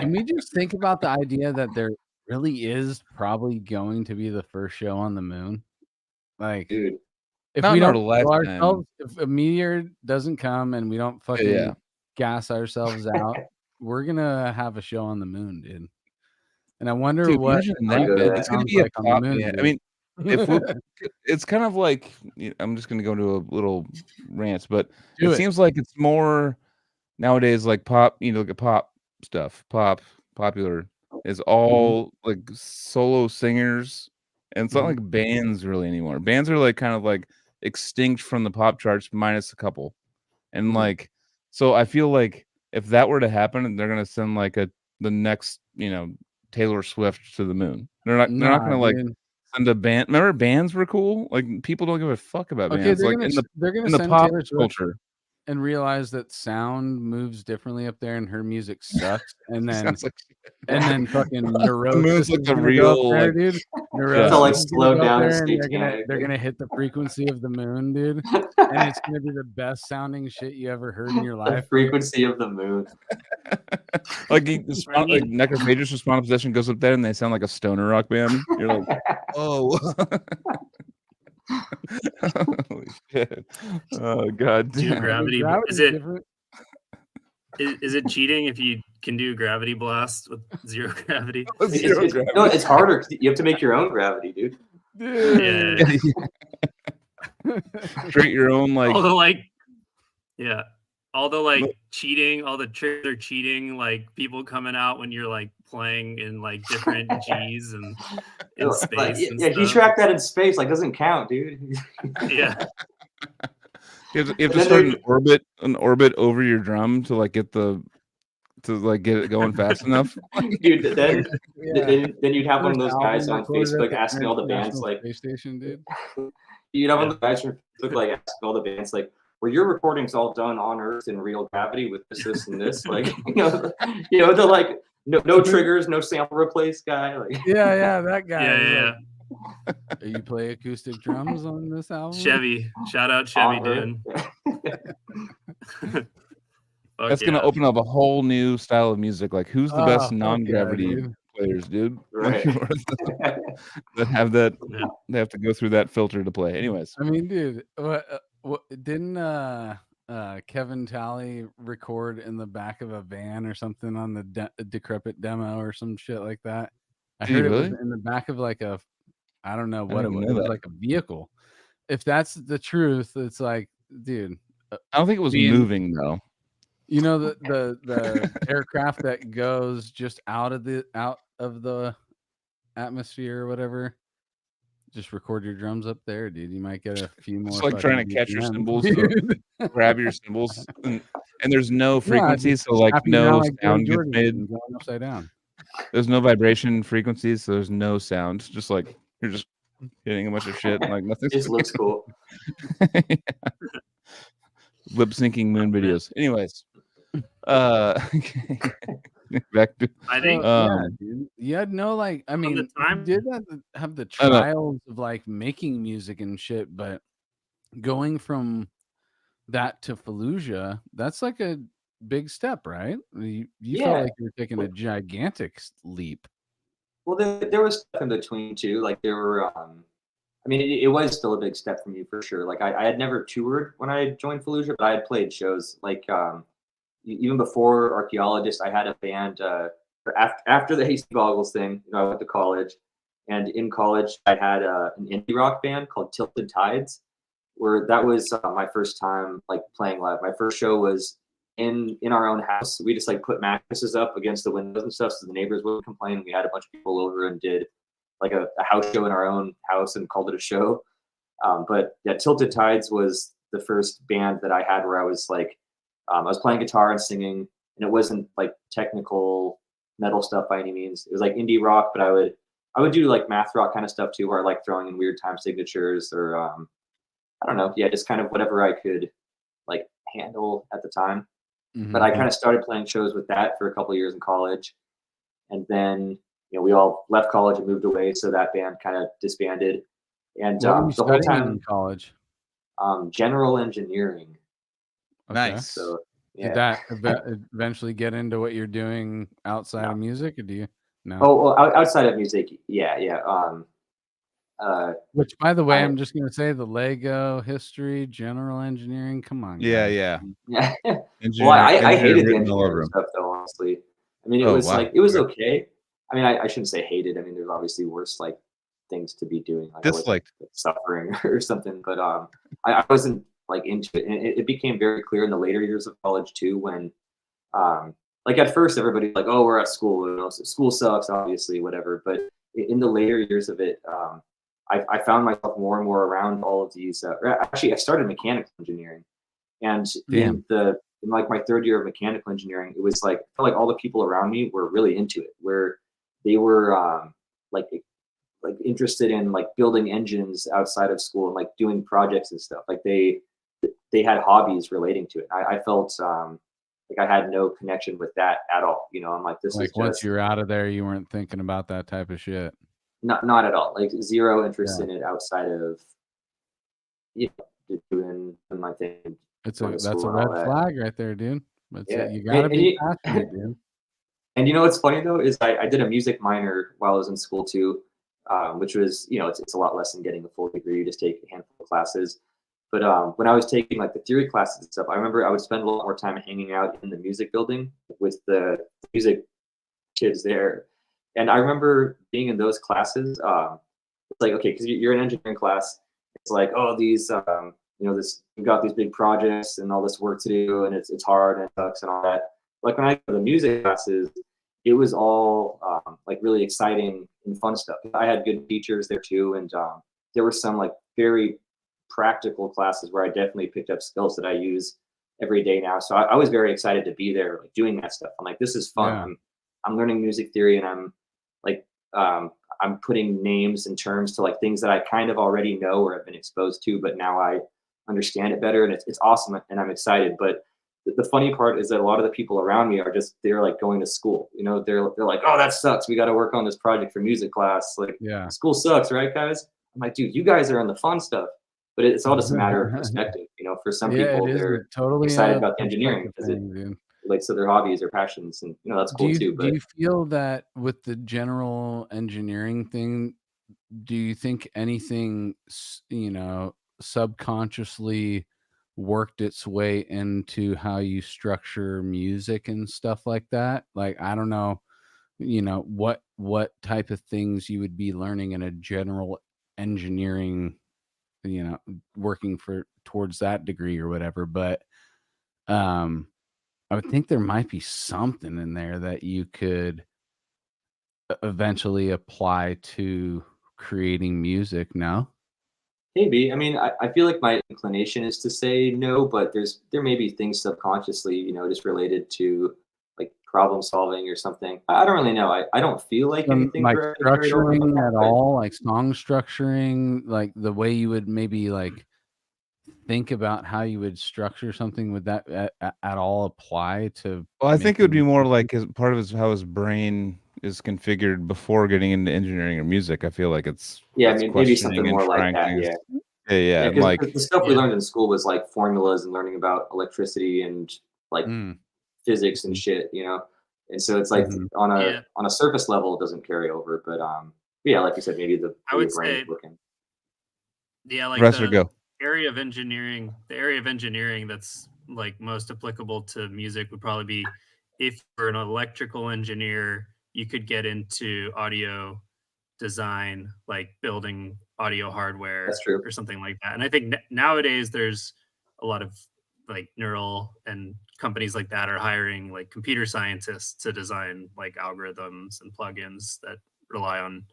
Can we just think about the idea that there really is probably going to be the first show on the moon? Like, dude, if we don't kill ourselves, if a meteor doesn't come and we don't fucking gas ourselves out, we're gonna have a show on the moon, dude. And I wonder what it's gonna be like on the moon. I mean, it's kind of like, I'm just gonna go into a little rant, but it seems like it's more nowadays like pop. Look at pop stuff. Popular is all like solo singers, and it's not like bands really anymore. Bands are like kind of like extinct from the pop charts, minus a couple, and like, so I feel like if that were to happen, they're gonna send like the next, Taylor Swift to the moon. They're not gonna like listen to band. Remember, bands were cool. Like people don't give a fuck about Okay, bands. they're Like gonna in the send pop Taylor Swift culture. and realize that sound moves differently up there, and her music sucks. And then Sounds like fucking the Neurosis moon's like is the gonna go up real there, like dude. So Neurosis like is gonna slowed go up down and there, and satanic. they're gonna hit the frequency of the moon, dude. And it's gonna be the best sounding shit you ever heard in your The life. frequency of the moon. like I mean- like Necrophagus from Spawn of Possession goes up there and they sound like a stoner rock band. You're like, oh. Holy shit. Oh god Do damn. gravity. Gravity's Is it different. is it cheating if you can do gravity blast with zero gravity? Zero It's, gravity. no, it's harder. 'Cause you have to make your own gravity, dude. Dude. Create your own like Although cheating, all the tricks are cheating, like people coming out when you're like playing in like different G's and in Like, space and yeah, he stuff. tracked that in space. Like, doesn't count, dude. Yeah. you have to then start there- an orbit over your drum to like get it going fast enough. Dude, then, Yeah. then you'd have one of First those guys album on recorded at Facebook the asking all the bands International like, Space Station, dude. you'd have one of the guys from Facebook like asking all the bands like, were your recordings all done on Earth in real gravity with this, and this? Like, they're like, no triggers, no sample replace guy. Like, Yeah, that guy. Yeah. You play acoustic drums on this album? Chevy. Shout out Chevy, on dude. Earth. Fuck That's gonna yeah. open up a whole new style of music. Like who's the best Oh, fuck non-gravity yeah, dude. players, dude? Right. that have that Yeah. they have to go through that filter to play. Anyways. I mean, dude, what didn't Kevin Talley record in the back of a van or something on the decrepit demo or some shit like that? I Did he heard it really? was in the back of like a, I don't know what it didn't was. know It was that. like a vehicle. If that's the truth, it's like, dude, I don't think it was moving though. you know the aircraft that goes just out of the atmosphere or whatever. Just record your drums up there, dude. You might get a few more. It's like trying to catch your BPM. cymbals, to grab your cymbals, and there's no frequency, just so like snapping no down like Billy sound gets Jordan made. and going upside down. There's no vibration frequencies, so there's no sound. Just like you're just hitting a bunch of shit, and like nothing's It just looks cool. lip syncing moon videos. Anyways, back to I think Yeah, dude. You had no like. I mean, the time- you did have the I know. trials of like making music and shit, but going from that to Fallujah, that's like a big step, right? You felt Yeah. like you were taking a gigantic leap. Well, there was stuff in between too. Like there were, I mean, it was still a big step for me for sure. Like I had never toured when I joined Fallujah, but I had played shows. Like even before Archaeologist, I had a band. After the Hasty Goggles thing, I went to college, and in college I had an indie rock band called Tilted Tides, where that was my first time like playing live. My first show was in our own house. We just like put mattresses up against the windows and stuff so the neighbors wouldn't complain. We had a bunch of people over and did like a house show in our own house and called it a show. But yeah, Tilted Tides was the first band that I had where I was like, I was playing guitar and singing, and it wasn't like technical metal stuff by any means. It was like indie rock, but I would do like math rock kind of stuff too, where I like throwing in weird time signatures or I don't know, yeah, just kind of whatever I could like handle at the time. But I kind of started playing shows with that for a couple of years in college, and then we all left college and moved away, so that band kind of disbanded. And What were you the whole studying time, in college? general engineering. Okay. Nice. So yeah. Did that eventually get into what you're doing outside No. of music, or do you? No. Oh, well, outside of music, yeah. Which, by the way, I'm just gonna say the Lego history, general engineering. Come on. Yeah, guys. yeah. Yeah. Engineer- Well, I engineer hated the written all over engineering 'em. stuff though, honestly. I mean, it Oh, was wow. like it was Okay. okay. I mean, I shouldn't say hated. I mean, there's obviously worse like things to be doing, like I wasn't, Disliked. like, suffering or something. But I wasn't like into it, and it became very clear in the later years of college too. When like at first everybody's like, "Oh, we're at school. So school sucks, obviously, whatever." But in the later years of it, I found myself more and more around all of these. Actually, I started mechanical engineering, and in like my third year of mechanical engineering, it was like I felt like all the people around me were really into it, where they were like like interested in like building engines outside of school and like doing projects and stuff. Like they had hobbies relating to it. I felt like I had no connection with that at all. You know, I'm like, this is Like once just you're out of there, you weren't thinking about that type of shit. not at all. Like zero interest Yeah. in it outside of doing my thing. That's going a to that's a school and all red that. flag right there, dude. That's Yeah. you gotta And be you- passionate, dude. And you know what's funny though is I did a music minor while I was in school too, which was it's a lot less than getting a full degree. You just take a handful of classes. But when I was taking like the theory classes and stuff, I remember I would spend a lot more time hanging out in the music building with the music kids there. And I remember being in those classes. It's like, okay, because you're in engineering class, it's like, oh, these this we've got these big projects and all this work to do, and it's hard and it sucks and all that. Like when I go to the music classes, it was all like really exciting and fun stuff. I had good teachers there too, and there were some like very practical classes where I definitely picked up skills that I use every day now. So I was very excited to be there, like doing that stuff. I'm like, this is fun. Yeah. I'm learning music theory, and I'm like I'm putting names and terms to like things that I kind of already know or have been exposed to, but now I understand it better, and it's awesome, and I'm excited. But the funny part is that a lot of the people around me are they're like going to school. You know, they're like, oh, that sucks. We got to work on this project for music class. Like, Yeah. school sucks, right, guys? I'm like, dude, you guys are on the fun stuff. But it's all just a matter of perspective. You know, for some Yeah, people, it is they're totally excited a about the engineering perspective because it thing, dude. relates to their hobbies or passions, and that's cool too. Do But you feel that with the general engineering thing, do you think anything subconsciously worked its way into how you structure music and stuff like that? Like, I don't know, what type of things you would be learning in a general engineering, working towards that degree or whatever, but I would think there might be something in there that you could eventually apply to creating music. No? maybe. I mean, I feel like my inclination is to say no, but there may be things subconsciously, just related to like problem solving or something. I don't really know. I don't feel like anything Like directly carried over from structuring that, at but all, like song structuring, like the way you would maybe like think about how you would structure something, would that at all apply to Well, I think it would be making more music? like as part of how his brain is configured before getting into engineering or music. I feel like it's yeah, it's maybe something questioning and more like trying that. things. Yeah, Yeah, and because like the stuff we Yeah. learned in school was like formulas and learning about electricity and like Mm, physics and Mhm. shit, And so it's like mhm. Yeah. on a surface level, it doesn't carry over, but yeah, like you said, maybe the I way your would brain is say, working. yeah, like rest of the go. area of engineering that's like most applicable to music would probably be if you're an electrical engineer, you could get into audio design, like building audio hardware That's true. or something like that. And I think nowadays there's a lot of like neural and companies like that are hiring like computer scientists to design like algorithms and plugins that rely on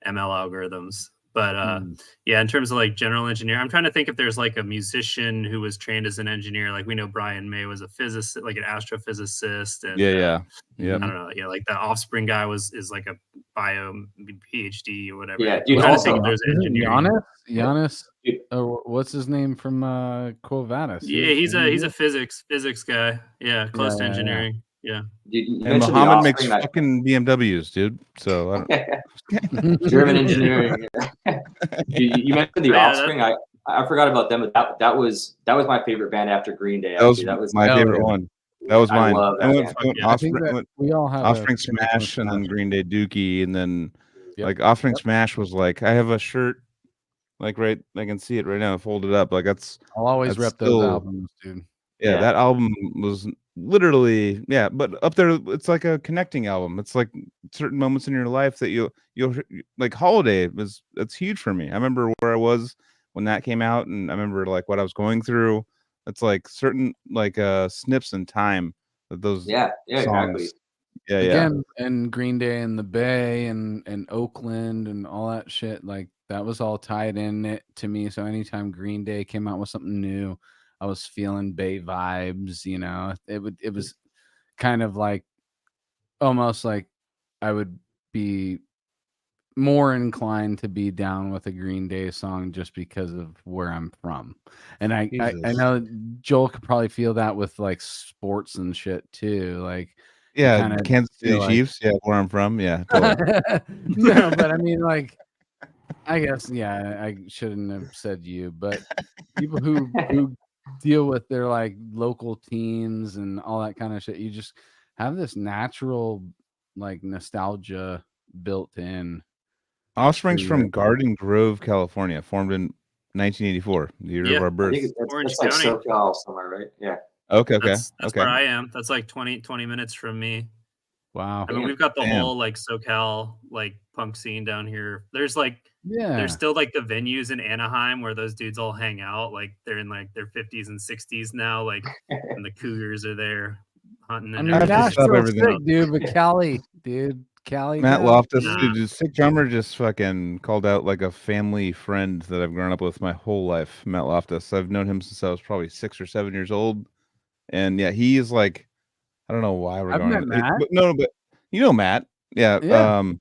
ML algorithms. But Mm. yeah, in terms of like general engineer, I'm trying to think if there's like a musician who was trained as an engineer. Like we know Brian May was a physicist, like an astrophysicist, and Yeah. Yep. I don't know, yeah, like the Offspring guy is like a bio PhD or whatever. Yeah, I'm dude, trying to also- think if there's Isn't engineering. Giannis? Dude. What's his name from Quo Vadis? Yeah, he's a physics guy. Yeah, close to Yeah. engineering. Yeah. Dude, you And mentioned the Muhammad makes Offspring. fucking BMWs, dude. So I don't, German engineering. You mentioned the Oh, yeah, Offspring. I forgot about them, but that was my favorite band after Green Day. that was Actually, that was my Hell favorite yeah. one. That was I mine. love I that went, band. I went Yeah. I Offspring, think that went we all have Offspring a connection with Smash and then Smash. Green Day Dookie, and then Yep. like Offspring Smash was like I have a shirt like right I can see it right now folded up like that's I'll always rep those still albums, dude. yeah, Yeah. that album was literally but up there it's like a connecting album. It's like certain moments in your life that you'll like Holiday that's huge for me. I remember where I was when that came out, and I remember like what I was going through. It's like certain like snips in time that those Yeah, exactly. songs. Yeah. Again, and Green Day and the Bay and Oakland and all that shit, like that was all tied in it to me. So anytime Green Day came out with something new, I was feeling Bay vibes, It was kind of like almost like I would be more inclined to be down with a Green Day song just because of where I'm from. And I Jesus. know Joel could probably feel that with like sports and shit too. Like Yeah, kinda Kansas City feel like Chiefs. Yeah, where I'm from. Yeah, totally. no, but I mean like I guess yeah, I shouldn't have said you, but people who deal with their like local teams and all that kind of shit, you just have this natural like nostalgia built in. Offspring's for from Garden Grove, California, formed in 1984, the year of Yeah. our I birth. think Orange that's like County. SoCal somewhere, right? Yeah. Okay, That's okay. where I am. That's like 20 minutes from me. Wow. I mean, we've got the Damn. whole like SoCal like punk scene down here. There's Yeah. still like the venues in Anaheim where those dudes all hang out. Like they're in like their 50s and 60s now. Like, and the Cougars are there hunting. I And mean, have to everything. stop Nashville's everything. sick, dude, but Cali, dude. Cali Matt dope, Loftus, dude. Nah. dude, sick drummer, just fucking called out like a family friend that I've grown up with my whole life. Matt Loftus. I've known him since I was probably 6 or 7 years old, and yeah, he is like, I don't know why we're I've going. met Matt. But no, but you know Matt. Yeah. Yeah.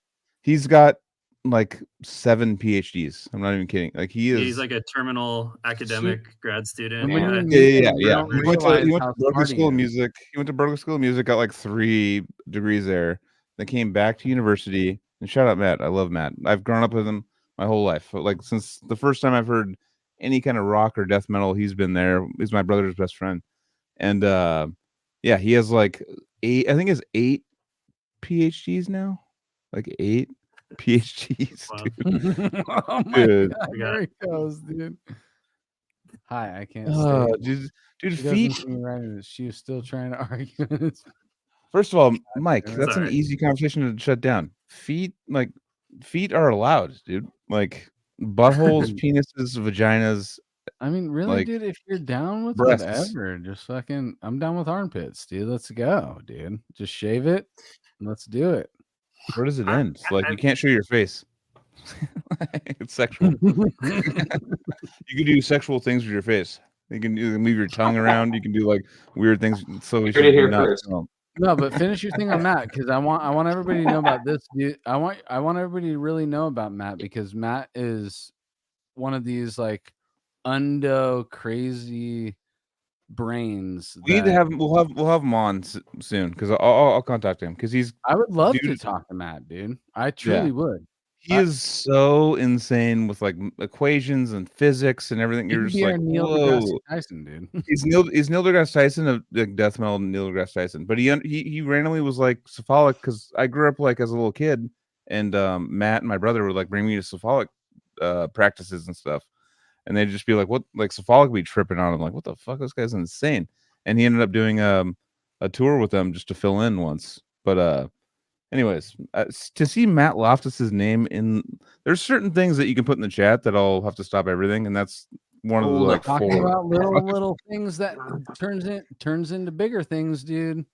He's got like 7 PhDs. I'm not even kidding. Like he is. He's like a terminal academic grad student. And when Yeah. you Yeah, meet yeah, him, you yeah. don't He went to realize how Berkeley smart he School of is. Music. He went to Berkeley School of Music, got like 3 degrees there. Then came back to university. And shout out Matt. I love Matt. I've grown up with him my whole life. Like since the first time I've heard any kind of rock or death metal, he's been there. He's my brother's best friend. And yeah, he has like 8. I think he has 8 PhDs now. Like 8 PhDs, Wow. dude. Oh my Dude. god, We got- there he goes, dude. Hi, I can't Oh, stay. dude, She doesn't feet. see me right in it. She was still trying to argue. It's First of all, Mike, It's that's an alright. easy conversation to shut down. Feet are allowed, dude. Like buttholes, penises, vaginas, I mean, really, like dude, if you're down with breasts. whatever, just fucking I'm down with armpits, dude. Let's go, dude. Just shave it. And let's do it. Where does it I- end? Like I- you can't show your face. It's sexual. You can do sexual things with your face. You can move your tongue around. You can do like weird things. So we Heard it should here not. first. No, but finish your thing on Matt because I want everybody to know about this. Dude. I want everybody to really know about Matt because Matt is one of these like undo crazy brains. We need to that- have. We'll have him on soon because I'll contact him because he's I would love to dude- talk to Matt, dude. I truly would. he is so insane with like equations and physics and everything. He You're could just be our like, Neil whoa. deGrasse Tyson, dude. He's Neil deGrasse Tyson of like death metal Neil deGrasse Tyson, but he randomly was like cephalic because I grew up like as a little kid, and Matt and my brother would like bring me to cephalic practices and stuff, and they'd just be like, "What?" Like cephalic would be tripping on him, like, "What the fuck? This guy's insane." And he ended up doing a tour with them just to fill in once. But anyways, to see Matt Loftus's name in, there's certain things that you can put in the chat that I'll have to stop everything, and that's one of the like Talking 4. about little things that turns into bigger things, dude.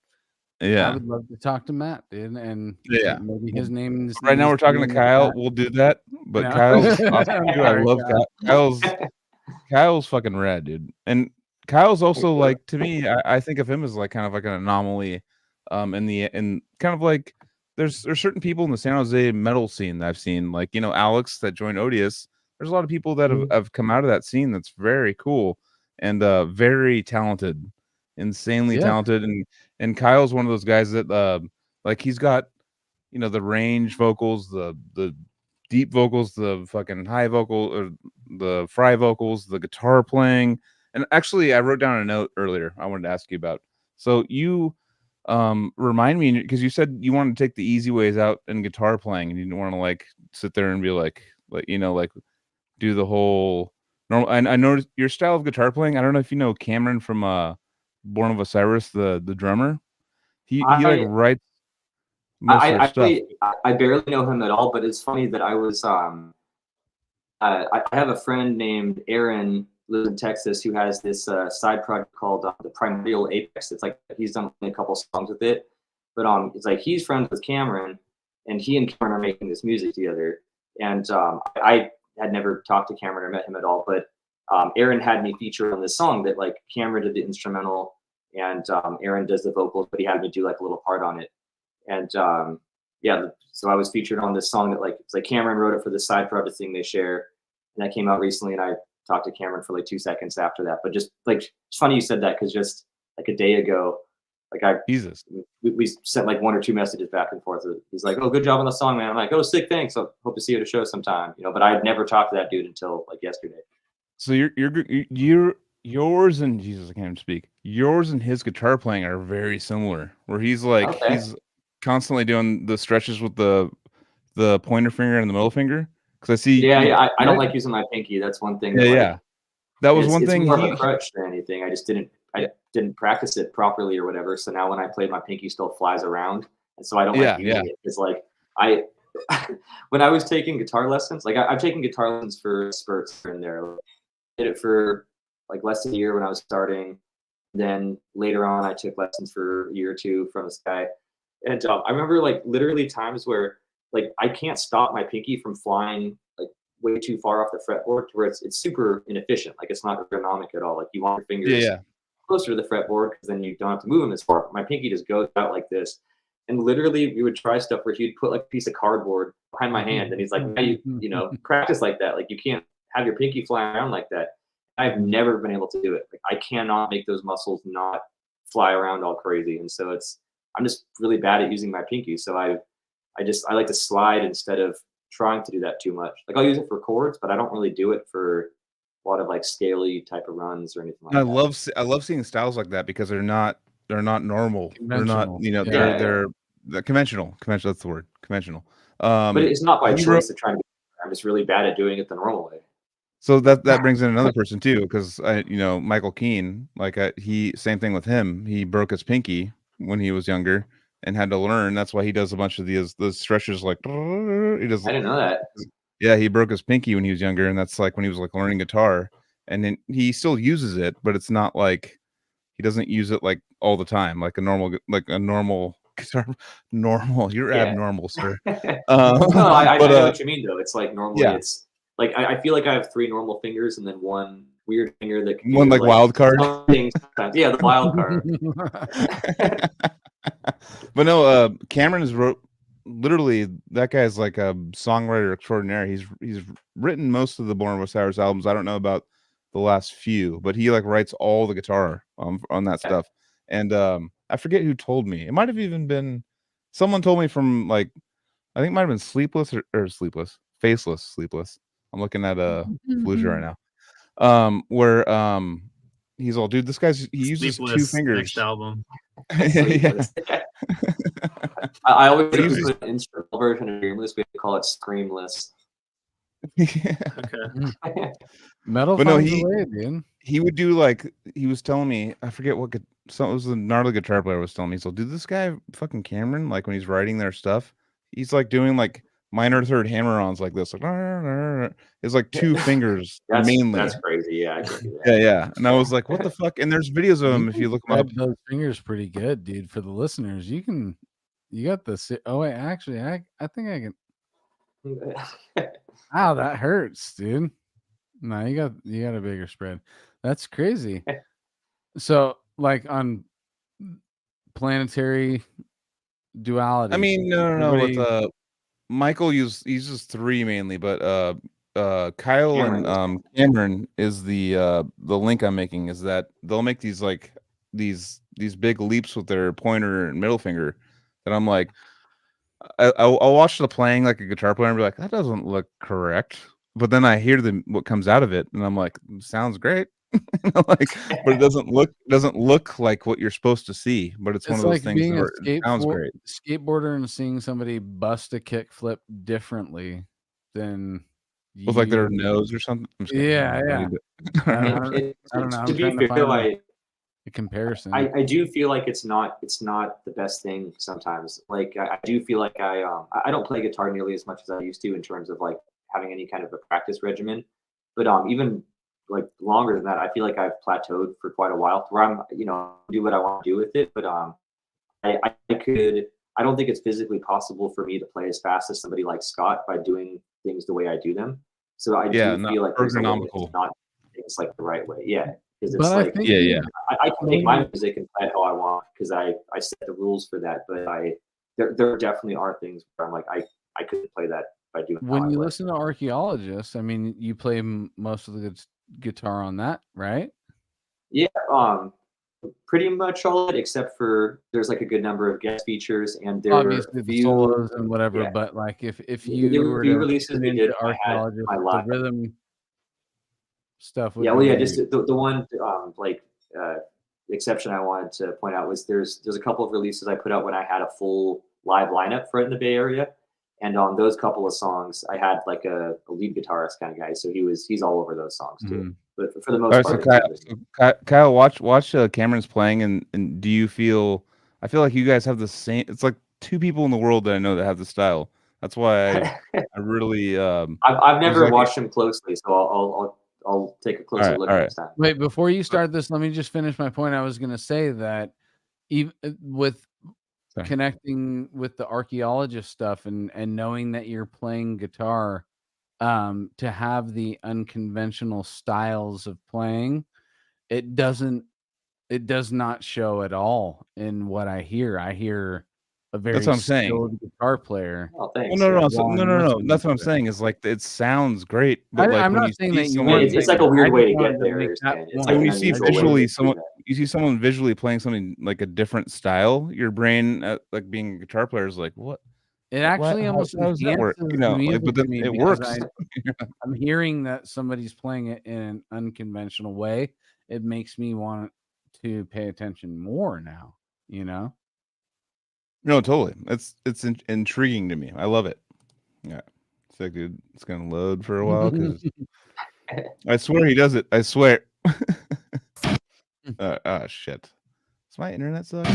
I Yeah. would love to talk to Matt, dude, and Yeah. maybe his name is Right now we're talking to Kyle. We'll do that. But Kyle's awesome too. I love Kyle's fucking rad, dude. And Kyle's also like, to me, I think of him as like kind of like an anomaly in kind of like there's certain people in the San Jose metal scene that I've seen, like, you know, Alex that joined Odious. There's a lot of people that have come out of that scene that's very cool and very talented, insanely talented. And Kyle's one of those guys that like he's got, you know, the range vocals, the deep vocals, the fucking high vocal, or the fry vocals, the guitar playing. And actually, I wrote down a note earlier I wanted to ask you about. So you remind me, because you said you wanted to take the easy ways out in guitar playing, and you didn't want to like sit there and be like you know, like do the whole normal. I know your style of guitar playing. I don't know if you know Cameron from Born of Osiris, the drummer. He like writes most of their stuff. I barely know him at all, but it's funny that I was I have a friend named Aaron, lives in Texas, who has this side project called the Primordial Apex. It's like he's done a couple songs with it, but it's like he's friends with Cameron, and he and Cameron are making this music together. And I had never talked to Cameron or met him at all, but Aaron had me feature on this song that like Cameron did the instrumental and Aaron does the vocals, but he had me do like a little part on it. And yeah, so I was featured on this song that like it's like Cameron wrote it for the side project thing they share, and that came out recently. And I talked to Cameron for like 2 seconds after that. But just like it's funny you said that because just like a day ago, like Jesus. we sent like 1 or 2 messages back and forth. He's like, "Oh, good job on the song, man." I'm like, "Oh, sick, thanks. I hope to see you at a show sometime." You know, but I had never talked to that dude until like yesterday. So yours and Jesus, I can't even speak. Yours and his guitar playing are very similar. Where he's like Okay. he's constantly doing the stretches with the pointer finger and the middle finger. Because I see. Yeah, I don't like using my pinky. That's one thing. Yeah, that, like, yeah. That was one it's thing. more of a crutch than anything. I didn't practice it properly or whatever. So now when I play, my pinky still flies around, and so I don't like using it. It's like I when I was taking guitar lessons, like I've taken guitar lessons for spurts here and there. Did it for like less than a year when I was starting. Then later on, I took lessons for a year or 2 from this guy, and I remember like literally times where like I can't stop my pinky from flying like way too far off the fretboard to where it's super inefficient. Like it's not ergonomic at all. Like you want your fingers closer to the fretboard because then you don't have to move them as far. My pinky just goes out like this. And literally we would try stuff where he'd put like a piece of cardboard behind my hand and he's like, "Now you know, practice like that. Like you can't have your pinky flying around like that." I've never been able to do it. Like I cannot make those muscles not fly around all crazy. And so I'm just really bad at using my pinky. So I like to slide instead of trying to do that too much. Like I'll use it for chords, but I don't really do it for a lot of like scaly type of runs or anything like that. I love seeing styles like that because they're not normal. They're not, you know, Yeah. they're conventional. That's the word, conventional. But it's not by choice to try to. I'm just really bad at doing it the normal way. So that brings in another person too, because you know, Michael Keane, like he same thing with him. He broke his pinky when he was younger and had to learn. That's why he does a bunch of those stretches like he does. I didn't know that. Yeah, he broke his pinky when he was younger, and that's like when he was like learning guitar, and then he still uses it, but it's not like he doesn't use it like all the time, like a normal guitar. Normal, you're abnormal, sir. No, I know what you mean though. It's like normally it's like I feel like I have 3 normal fingers and then one weird finger that can one like wild card. Yeah, the wild card. But no, Cameron has wrote literally, that guy's like a songwriter extraordinaire. He's written most of the Born with Cyrus albums. I don't know about the last few, but he like writes all the guitar on that stuff. And I forget who told me. It might have even been someone told me from like, I think it might have been Faceless. I'm looking at Fallujah right now. Where he's all, dude, this guy's he uses Sleepless 2 fingers. Next album. Yeah. I always put an instrumental version of Dreamless. We call it Screamless. Okay. Metal, but no, he would do like, he was telling me, I forget what it was, the gnarly guitar player was telling me. So, dude, this guy fucking Cameron, like when he's writing their stuff, he's like doing like minor third hammer-ons like this, like it's like 2 fingers mainly. That's crazy. Yeah, I can do that. Yeah. And I was like, what the fuck? And there's videos of him if you look him up. Those fingers pretty good, dude. For the listeners, you got the. Oh wait, actually, I think I can. Ow, that hurts, dude. No, you got a bigger spread. That's crazy. So, like on planetary duality. I mean, no. With Michael uses 3 mainly, but Kyle Cameron. and Cameron is the link I'm making is that they'll make these like these big leaps with their pointer and middle finger that I'm like, I'll watch the playing like a guitar player and be like, that doesn't look correct. But then I hear what comes out of it, and I'm like, sounds great. Like, but it doesn't look like what you're supposed to see. But it's one of those like things being where it sounds great. Skateboarder and seeing somebody bust a kick flip differently than with like their nose or something. Yeah. I don't know. To be fair, a comparison. I do feel like it's not the best thing sometimes. Like I do feel like I don't play guitar nearly as much as I used to in terms of like having any kind of a practice regimen. But even like longer than that, I feel like I've plateaued for quite a while where I'm, do what I want to do with it. But I don't think it's physically possible for me to play as fast as somebody like Scott by doing things the way I do them. So I do feel like there's not things like the right way. Yeah. Because it's like, I can make my music and play it how I want because I set the rules for that. But there definitely are things where I'm like, I couldn't play that by doing. When you listen to Archaeologist, I mean, you play most of the guitar on that, right? Yeah, pretty much all of it, except for there's like a good number of guest features, and there Obviously are the solos and whatever, yeah. but like if There you were were few to releases tune we into did. I had Archaeologist, my the live. rhythm stuff would Yeah, well, be yeah, weird. just the one exception I wanted to point out was there's a couple of releases I put out when I had a full live lineup for it in the Bay Area, and on those couple of songs I had like a lead guitarist kind of guy, so he's all over those songs too. But for the most All part, right, so Kyle, watch Cameron's playing, and do you feel? I feel like you guys have the same. It's like two people in the world that I know that have the style. That's why I really. I've never watched him closely, so I'll take a closer look next time. Wait, before you start this, let me just finish my point. I was going to say that even with connecting with the Archaeologist stuff and knowing that you're playing guitar, to have the unconventional styles of playing, it does not show at all in what I hear. I hear a very that's what I'm saying. Guitar player. Oh, thanks. No. That's what I'm saying. Is like it sounds great, but like I'm when not you saying see that you someone, it's like a weird way to get there. It's like when you see visually someone, you see someone visually playing something like a different style, your brain, like being a guitar player, is like, what? It actually almost how does that work? enhances You know, the music but then to me it because works. I'm hearing that somebody's playing it in an unconventional way. It makes me want to pay attention more now, you know? No, totally. It's intriguing to me. I love it. Yeah. It's like, dude, it's gonna load for a while because I swear he does it. I swear. Shit. Is my internet suck?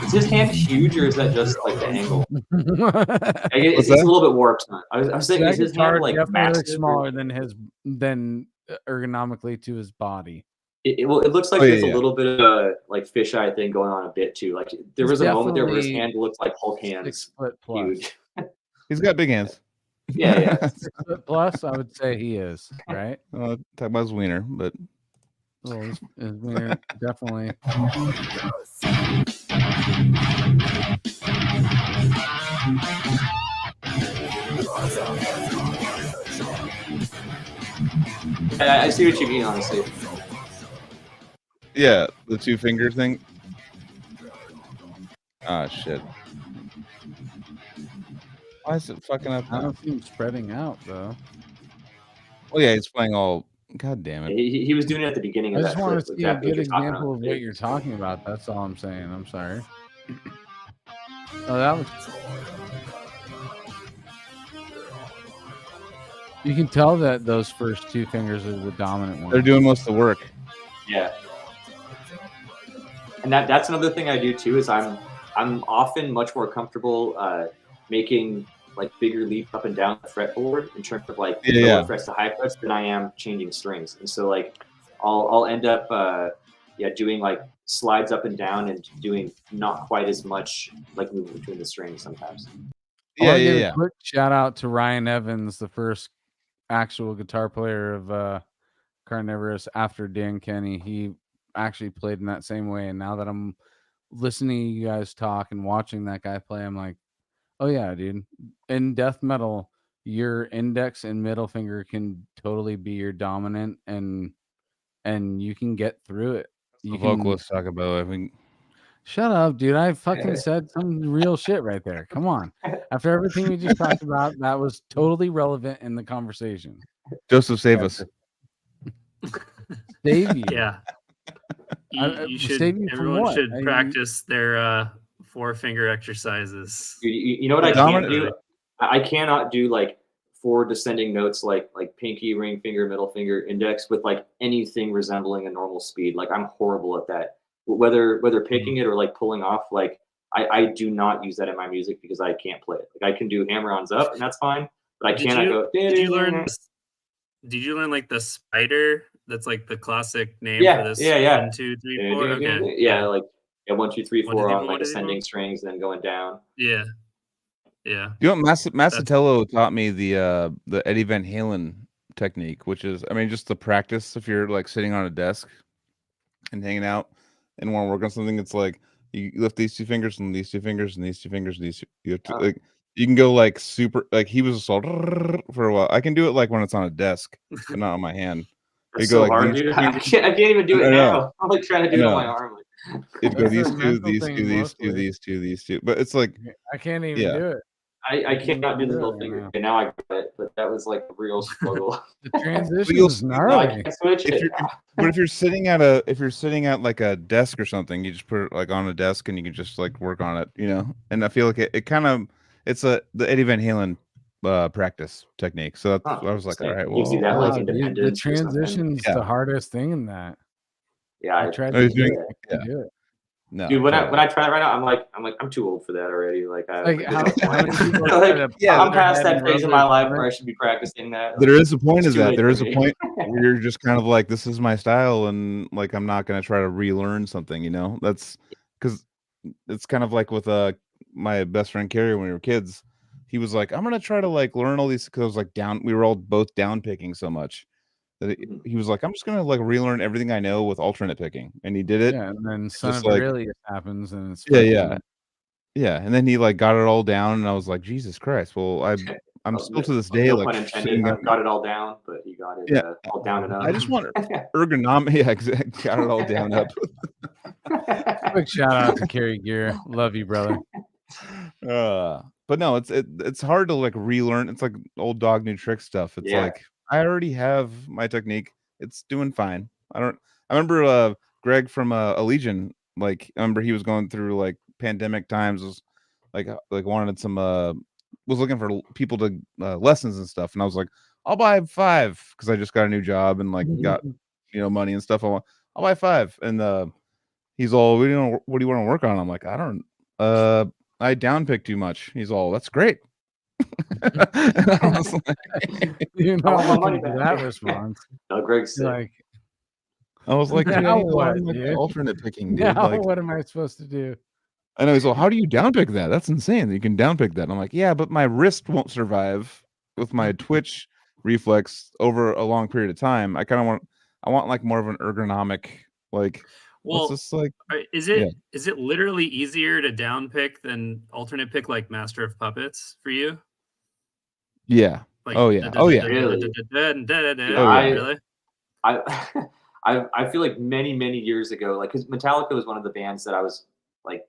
Is his hand huge, or is that just like the angle? It's a little bit warped. I was thinking, is his hand like massive, smaller than ergonomically to his body? It looks like there's a little bit of a like fisheye thing going on a bit too. Like there was a moment there where his hand looked like Hulk hands. 6 foot plus. Huge. He's got big hands. Yeah. 6 foot plus, I would say he is, right? Talk about his wiener, but well, his wiener definitely. I see what you mean, honestly. Yeah, the 2 finger thing. Ah, shit. Why is it fucking up? I don't see him spreading out though. Oh yeah, he's playing all. God damn it! He was doing it at the beginning of that. I just want to see a good example of what you're talking about. That's all I'm saying. I'm sorry. Oh, that was. You can tell that those first 2 fingers are the dominant ones. They're doing most of the work. Yeah. And that's another thing I do too. Is I'm often much more comfortable making like bigger leap up and down the fretboard in terms of like low frets to high frets than I am changing strings. And so like I'll end up doing like slides up and down and doing not quite as much like moving between the strings sometimes. Yeah. Quick shout out to Ryan Evans, the first actual guitar player of Carnivorous after Dan Kenny. He actually played in that same way, and now that I'm listening to you guys talk and watching that guy play, I'm like, oh yeah, dude. In death metal, your index and middle finger can totally be your dominant, and you can get through it. The vocalists talk about. I mean, shut up, dude. I fucking said some real shit right there. Come on. After everything we just talked about, that was totally relevant in the conversation. Joseph, save us. Save you. Yeah. You should. Everyone should practice their 4-finger exercises. You know what I can't do? I cannot do like 4 descending notes like pinky, ring finger, middle finger, index with like anything resembling a normal speed. Like I'm horrible at that. Whether picking it or like pulling off, like I do not use that in my music because I can't play it. Like I can do hammer-ons up and that's fine, but I cannot go. Did you learn? Did you learn like the spider? That's like the classic name for this. Yeah. 1, 2, 3, 4. Okay. Yeah, like 1, 2, 3, 4 on like ascending strings, and then going down. Yeah. You know, Masatello taught me the Eddie Van Halen technique, which is, I mean, just the practice. If you're like sitting on a desk and hanging out and want to work on something, it's like you lift these 2 fingers and these 2 fingers and these 2 fingers. And these you have to, like you can go like super, like he was assault for a while. I can do it like when it's on a desk, but not on my hand. It's so hard, dude. I can't even do it now. I'm like trying to do it on my arm. It'd go these a 2, mental these thing 2, these 2, mostly. these 2, these 2. But it's like I can't even do it. I cannot do the little right finger. now. Okay, now I got it, but that was like a real struggle. The transition you'll is see, I gnarly. can't switch it. but if you're sitting at like a desk or something, you just put it like on a desk and you can just like work on it, you know. And I feel like it kind of the Eddie Van Halen practice technique. So that's I was like, all right, well, gives you that like Wow, dude, independence. the or something. transition's the hardest thing in that. Yeah, I tried Oh, to he's do doing it. I can't do it. no, dude. When totally. I try it right now, I'm too old for that already. Like, Like how many people Like, try to yeah, I'm put their past head that in phase in rubber my life stomach? where I should be practicing that. There is a point It's of too that. late There for is a me. point where you're just kind of like, this is my style, and like I'm not gonna try to relearn something, you know. That's because it's kind of like with my best friend Carrie when we were kids. He was like, I'm gonna try to like learn all these, because I was like we were all both down picking so much that he was like, I'm just gonna like relearn everything I know with alternate picking, and he did it. Yeah, and then Son just of like- Aurelius happens, and it's Yeah. And then he like got it all down, and I was like, Jesus Christ. Well, I'm still to this day no like pun intended. sitting I've got it all down, but he got it all down and up. I just want ergonomic. Yeah, exactly. Got it all down up. Quick shout out to Kerry Gear. Love you, brother. But no, it's hard to like relearn. It's like old dog new trick stuff. It's Yeah. like I already have my technique. It's doing fine. I remember Greg from Allegiant. Like I remember he was going through like pandemic times. Was like wanted some was looking for people to lessons and stuff. And I was like, I'll buy 5 because I just got a new job and like got money and stuff. I'll buy 5. And he's all, what do you want to work on? I'm like, I don't. I downpick too much. He's all, that's great. I was like, You're I want not my looking money for back. that response. No, Greg's You're sick. like, I was like, dude, I Now need to learn, what, like, dude? alternate picking, dude. now Like, what am I supposed to do? I know he's all, how do you downpick that? That's insane. You can downpick that. And I'm like, yeah, but my wrist won't survive with my twitch reflex over a long period of time. I want like more of an ergonomic, like, Well, just like, is it literally easier to down pick than alternate pick like Master of Puppets for you? yeah. Like, Oh yeah. Oh yeah. Really? Really? I feel like many years ago, like, because Metallica was one of the bands that I was like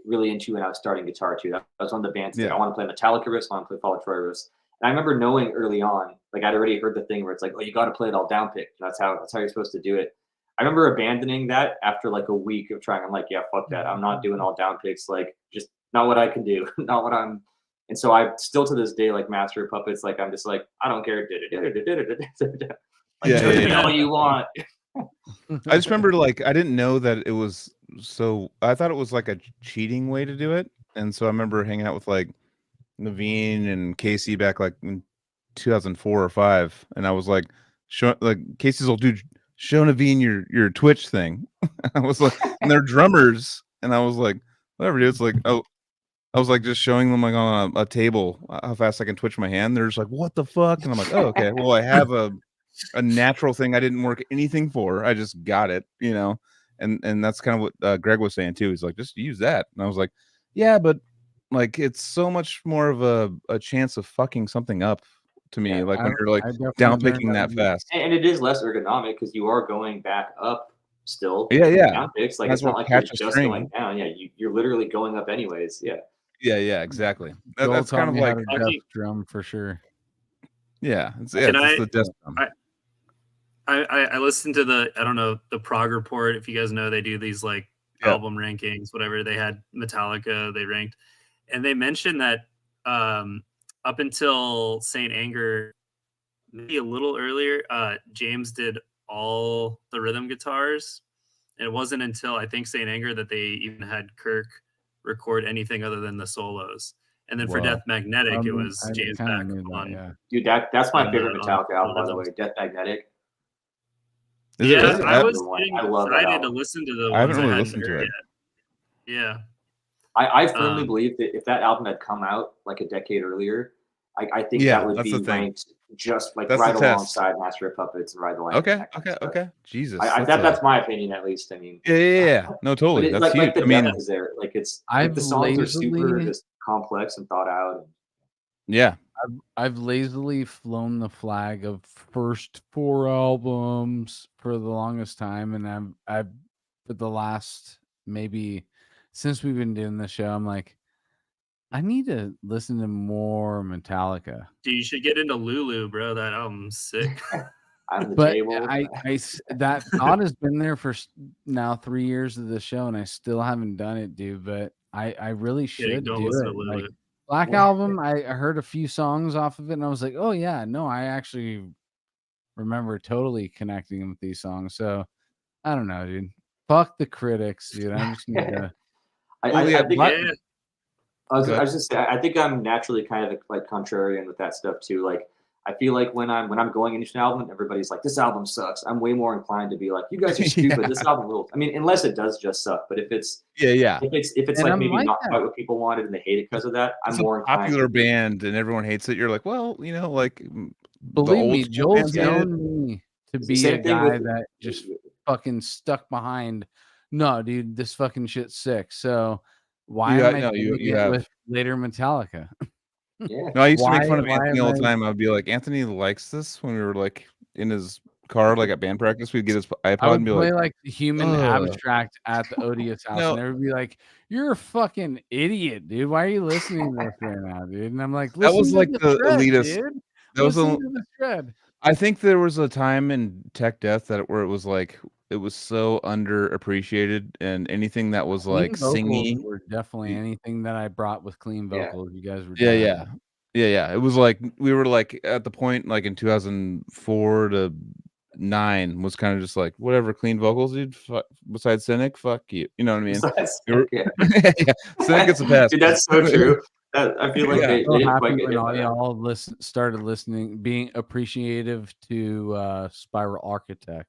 really into when I was starting guitar too. That was one of the bands that I want to play Metallica riffs, I want to play Fall Out Boy riffs. And I remember knowing early on, like I'd already heard the thing where it's like, oh, you got to play it all down pick. That's how you're supposed to do it. I remember abandoning that after like a week of trying. I'm like, yeah, fuck that. I'm not doing all down picks. Like, just not what I can do. Not what I'm. And so I still to this day, like Master of Puppets, like I'm just like, I don't care. Like, do all you want. I just remember like I didn't know that it was so. I thought it was like a cheating way to do it, and so I remember hanging out with like Naveen and Casey back like in 2004 or 5, and I was like, Casey's old dude, show Naveen your Twitch thing. I was like, and they're drummers, and I was like, whatever, dude. It's like, oh, I was like just showing them like on a table how fast I can twitch my hand. They're just like, what the fuck? And I'm like, oh, okay. Well, I have a natural thing I didn't work anything for. I just got it, you know. And that's kind of what Greg was saying too. He's like, just use that. And I was like, yeah, but like it's so much more of a chance of fucking something up to me. Like when you're like down picking that fast. And it is less ergonomic because you are going back up still. Yeah. Down picks. Like that's it's not like you're just going down. Yeah, you're literally going up anyways. Yeah. Yeah, exactly. That's Joel kind of taught me like how to death drum for sure. Yeah, it's the death drum. I listened to the Prog Report. If you guys know, they do these like album rankings, whatever. They had Metallica, they ranked, and they mentioned that up until Saint Anger, maybe a little earlier, James did all the rhythm guitars, and it wasn't until I think Saint Anger that they even had Kirk record anything other than the solos. And then for Death Magnetic, it was James back on. Yeah. Dude, that's my favorite Metallica album, by the way. Death Magnetic. I was getting excited to listen to the I haven't ones really listened to it. Yeah. I firmly believe that if that album had come out like a decade earlier, I think Yeah, that would that's be the thing. ranked just like That's the right test. alongside Master of Puppets and Ride the Lightning. Okay, that kind of okay, stuff. okay. Jesus, That's my opinion, at least. I mean, yeah. No, but totally. it's That's huge. like the I mean, depth is there. Like it's like I've the songs are super lazily just complex and thought out. yeah. I've lazily flown the flag of first 4 albums for the longest time, and I've for the last maybe since we've been doing this show, I'm like, I need to listen to more Metallica. Dude, you should get into Lulu, bro. That album's sick. I'm the But table. that thought has been there for now 3 years of the show, and I still haven't done it, dude. But I really should Don't do listen it. to Lulu. Like Black Yeah. Album, I heard a few songs off of it, and I was like, oh yeah, no, I actually remember totally connecting with these songs. So I don't know, dude. Fuck the critics, dude. I just need to. Well, yeah, I think Black- Yeah, I was Good. just saying, I think I'm naturally kind of like contrarian with that stuff too. Like I feel like when I'm going into an album, everybody's like, "This album sucks." I'm way more inclined to be like, "You guys are stupid. Yeah. This album rules." I mean, unless it does just suck. But if it's yeah. if it's And like I'm maybe like not that. quite what people wanted and they hate it because of that, I'm It's a more inclined popular to be- band and everyone hates it. You're like, well, you know, like the Believe old me, school Joel's bands hate it. known me to It's the be a same thing guy with- that just fucking stuck behind. No, dude, this fucking shit's sick. So why You am got- I no, you- doing you it have- with later Metallica? Yeah. No, I used to make Why- fun of why Anthony am all the I- time. I'd be like, Anthony likes this when we were like in his car, like at band practice. We'd get his I iPod would and be play like, like the human "Ugh." abstract at the Odious house, No. and they would be like, "You're a fucking idiot, dude. Why are you listening to this right now, dude?" And I'm like, That was "Listen to like the shred, elitist- dude. that was Listen a, to the shred." I think there was a time in tech death where it was like it was so underappreciated, and anything that was like Clean vocals singing, were definitely anything that I brought with clean Yeah. vocals. You guys were yeah. down. It was like we were like at the point like in 2004 to 9 was kind of just like whatever, clean vocals, dude. Besides Cynic, fuck you. You know what I mean? Besides- You were- yeah. yeah, Cynic gets a pass. Dude, that's so true. I feel like Yeah. they So didn't happy quite get when hit all by that. y'all started listening, being appreciative to Spiral Architect.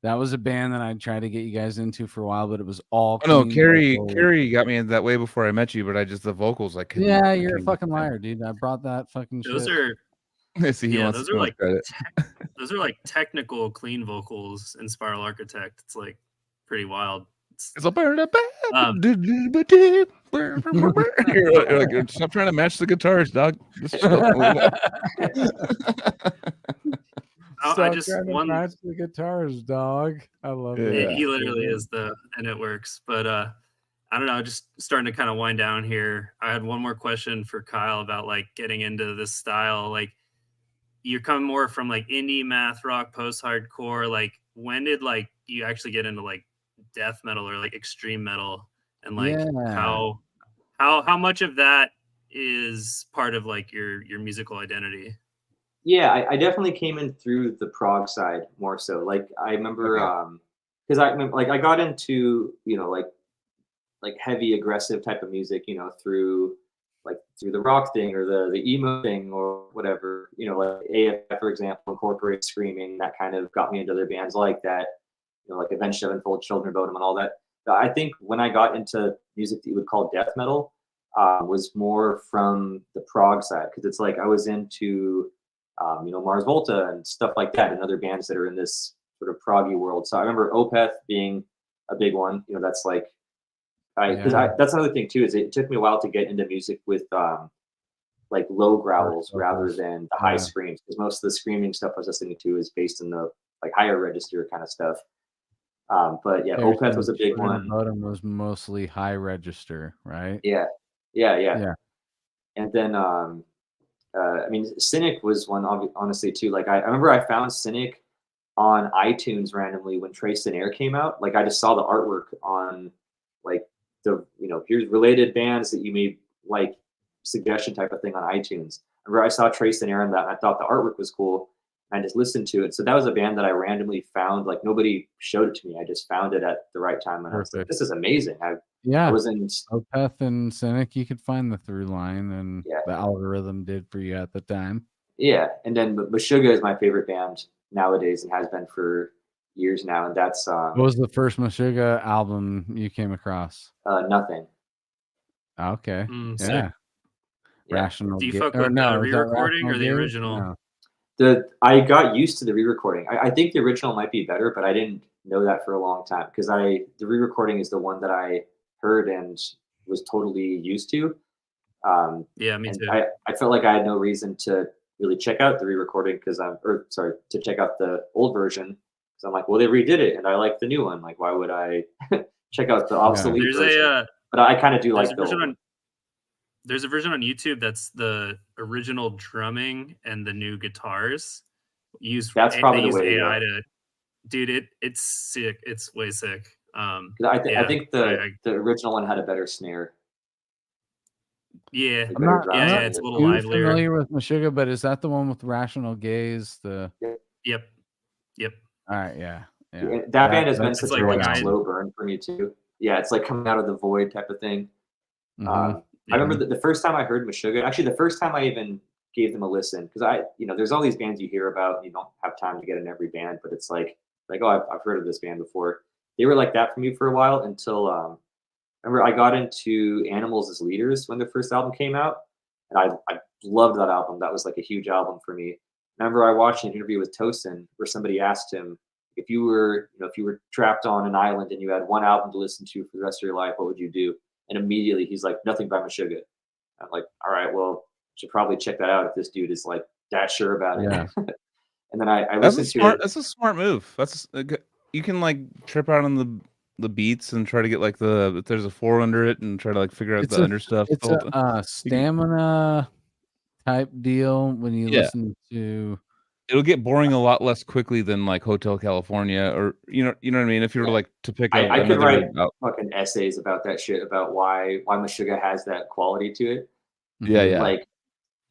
That was a band that I tried to get you guys into for a while, but it was all. Oh no, clean Carrie vocals. got me in that way before I met you, but I just the vocals I couldn't. Yeah, I you're a couldn't fucking get liar, dude. I brought that fucking those shit. are See, he Yeah, wants those he are wants like credit. those are like technical clean vocals in Spiral Architect. It's like pretty wild. It's a bird up. Um, You're like, stop trying to match the guitars, dog. Just shut up. I Stop just trying to one. match the guitars, dog. I love Yeah. it. He literally is and it works. But I don't know, just starting to kind of wind down here. I had one more question for Kyle about like getting into this style. Like you're coming more from like indie, math rock, post-hardcore. Like when did like you actually get into like death metal or like extreme metal? And like Yeah. how much of that is part of like your musical identity? Yeah, I definitely came in through the prog side more so. Like I remember, Okay. because I got into like heavy aggressive type of music, through the rock thing or the emo thing or whatever. Like AF, for example, incorporated screaming. That kind of got me into other bands like that. Like Avenged Sevenfold, Children of Bodom, and all that. But I think when I got into music that you would call death metal, was more from the prog side because it's like I was into Mars Volta and stuff like that, and other bands that are in this sort of proggy world. So I remember Opeth being a big one. That's like, that's another thing too. Is it took me a while to get into music with like low growls rather than the high screams, because most of the screaming stuff I was listening to is based in the like higher register kind of stuff. But yeah, Opeth was a big one. Bottom was mostly high register, right? Yeah. And then I mean, Cynic was one, honestly, too. Like, I remember I found Cynic on iTunes randomly when Trace and Air came out. Like, I just saw the artwork on, like, here's related bands that you may like, suggestion type of thing on iTunes. I remember I saw Trace and Air on that, and I thought the artwork was cool. And I just listened to it. So that was a band that I randomly found. Like, nobody showed it to me. I just found it at the right time. And I was like, this is amazing. I wasn't. Opeth and Cynic, you could find the through line, and Yeah. the algorithm did for you at the time. Yeah, and then Meshuggah is my favorite band nowadays and has been for years now. And that's What was the first Meshuggah album you came across? Nothing. Okay, Sick. Rational. Do you Ga- fuck or with no, the is that re-recording or Rational the Gaze? original? No. I got used to the re-recording. I think the original might be better, but I didn't know that for a long time because the re-recording is the one that I heard and was totally used to. Yeah, me and too. I felt like I had no reason to really check out the re-recording to check out the old version because I'm like, well, they redid it and I like the new one. Like, why would I check out the obsolete There's version? But I kind of do there's like a the version old on one. there's a version on YouTube that's the original drumming and the new guitars. That's probably they the use way to AI go. to, dude. It's sick. It's way sick. 'Cause Yeah, I think the original one had a better snare. yeah, Like I'm better not, drum I'm yeah, not it's a sound. little too livelier. familiar with Meshuggah, but is that the one with Rational Gaze? The Yep. all right, yeah. Yeah, that band has been that's such like a the like guy- slow burn for me too. Yeah, it's like coming out of the void type of thing. Mhm. I remember the first time I heard Meshuggah, actually the first time I even gave them a listen, because there's all these bands you hear about, and you don't have time to get in every band, but it's like, oh, I've heard of this band before. They were like that for me for a while until remember I got into Animals as Leaders when their first album came out, and I loved that album. That was like a huge album for me. Remember I watched an interview with Tosin where somebody asked him if you were trapped on an island and you had one album to listen to for the rest of your life, what would you do? And immediately he's like, nothing by Meshuggah. I'm like, all right, well, should probably check that out if this dude is like that sure about it. Yeah. And then I listened to it. That's a smart move. You can like trip out on the beats and try to get like if there's a 4 under it and try to like figure out the under stuff. It's a stamina type deal when you listen to. It'll get boring a lot less quickly than like Hotel California, or you know what I mean. If you were to like to pick up, I could write fucking essays about that shit, about why Meshuggah has that quality to it. Yeah. Like,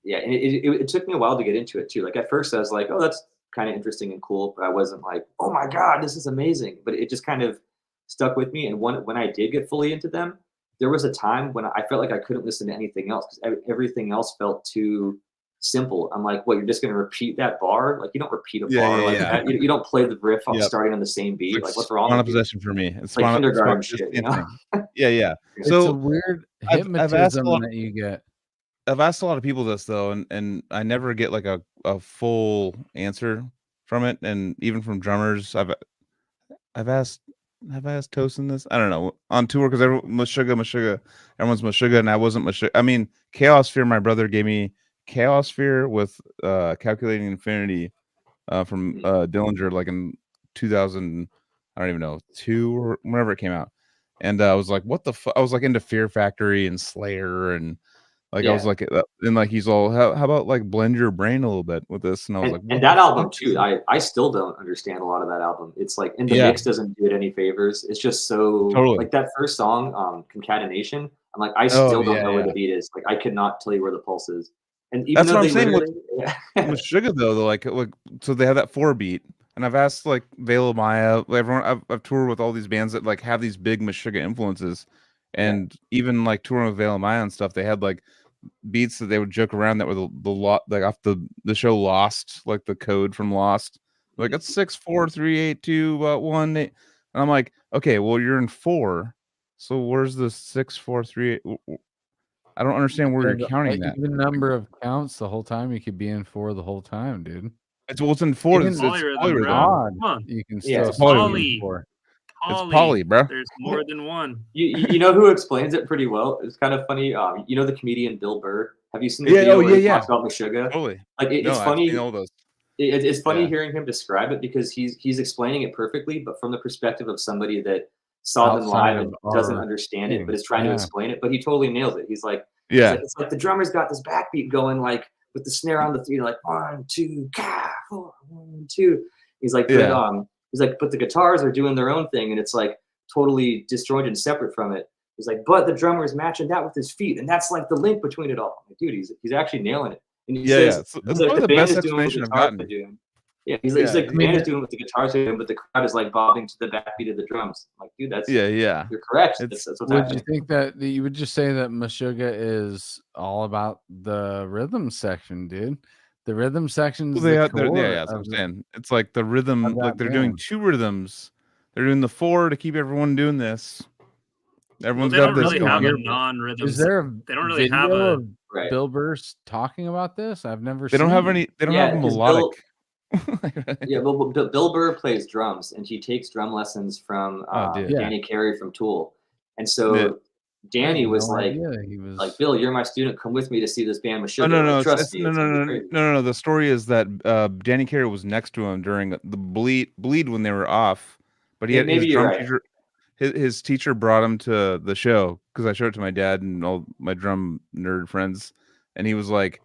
yeah, and it took me a while to get into it too. Like at first I was like, oh, that's kind of interesting and cool, but I wasn't like, oh my god, this is amazing. But it just kind of stuck with me. And when I did get fully into them, there was a time when I felt like I couldn't listen to anything else because everything else felt too simple. I'm like, what, you're just going to repeat that bar? Like, you don't repeat a bar like that. You don't play the riff on starting on the same beat. Like, what's wrong with you? Possession for me. It's like kindergarten shit, you know? Yeah. It's So a weird hypnotism that you get. I've asked a lot of people this though, and I never get like a full answer from it, and even from drummers, I've asked Tosin this. I don't know, on tour, because Meshuggah, everyone's Meshuggah, and I wasn't Meshuggah. I mean, Chaosphere, my brother gave me Chaosphere with Calculating Infinity from Dillinger, like in 2000, I don't even know, 2 or whenever it came out, and I was like, what the fuck? I was like into Fear Factory and Slayer, and like I was like, and like he's all, how about like blend your brain a little bit with this, and I was like, what and that album too, I still don't understand a lot of that album. It's like, and the mix doesn't do it any favors. It's just so like that first song, Concatenation. I'm like, I still don't know where the beat is. Like, I could not tell you where the pulse is. And even that's what I'm saying with Meshuggah though, like so they have that 4 beat, and I've asked like Vela Maya, everyone, I've toured with all these bands that like have these big Meshuggah influences, and even like touring with Vela Maya and stuff, they had like beats that they would joke around that were the lot, like off the show Lost, like the code from Lost, like it's 6 4 3 8 2 1 8, and I'm like, okay, well you're in 4, so where's the 6 4 3 8? I don't understand where you're counting that. Even number of counts the whole time. You could be in 4 the whole time, dude. It's in 4. It's polyrhythm, odd. Come on. You can Yeah, still poly. in 4. It's poly, bro. There's more than one. You know who explains it pretty well? It's kind of funny. You know the comedian Bill Burr? Have you seen the video where he talks about Meshuggah? Totally. Like it's funny. I've seen all those. It's funny hearing him describe it because he's explaining it perfectly, but from the perspective of somebody that saw them live and doesn't understand it, but is trying to explain it. But he totally nails it. He's like, it's like the drummer's got this backbeat going, like with the snare on the 3, like 1 2 4 1 2. He's like, but the guitars are doing their own thing, and it's like totally disjointed and separate from it. He's like, but the drummer is matching that with his feet, and that's like the link between it all. Like, dude, he's actually nailing it. And he says, It's probably the best explanation I've gotten. Yeah, he's like the band is doing what the guitars are doing, but the crowd is like bobbing to the backbeat of the drums. I'm like, dude, that's you're correct. That's what's would happening. you think that you would just say that Meshuggah is all about the rhythm section, dude? The rhythm section. Well, that's what I'm saying. It's like the rhythm, like they're doing 2 rhythms. They're doing the 4 to keep everyone doing this. Everyone's got this. They don't really have a non-rhythm. Is there they don't really have a Right. Bill Burr's talking about this? I've never They don't seen have it. any. They don't Yeah, have 'cause melodic. Yeah, well, Bill Burr plays drums, and he takes drum lessons from dude. Yeah. Danny Carey from Tool. And Yeah. so Danny I had was no like, idea he was Bill, you're my student. Come with me to see this band with Oh, Sugar. no, Like, trust it's me, no, it's no, gonna be no, crazy. no. The story is that Danny Carey was next to him during the bleed when they were off, but he had Maybe his you're drum right. teacher. His teacher brought him to the show because I showed it to my dad and all my drum nerd friends, and he was like,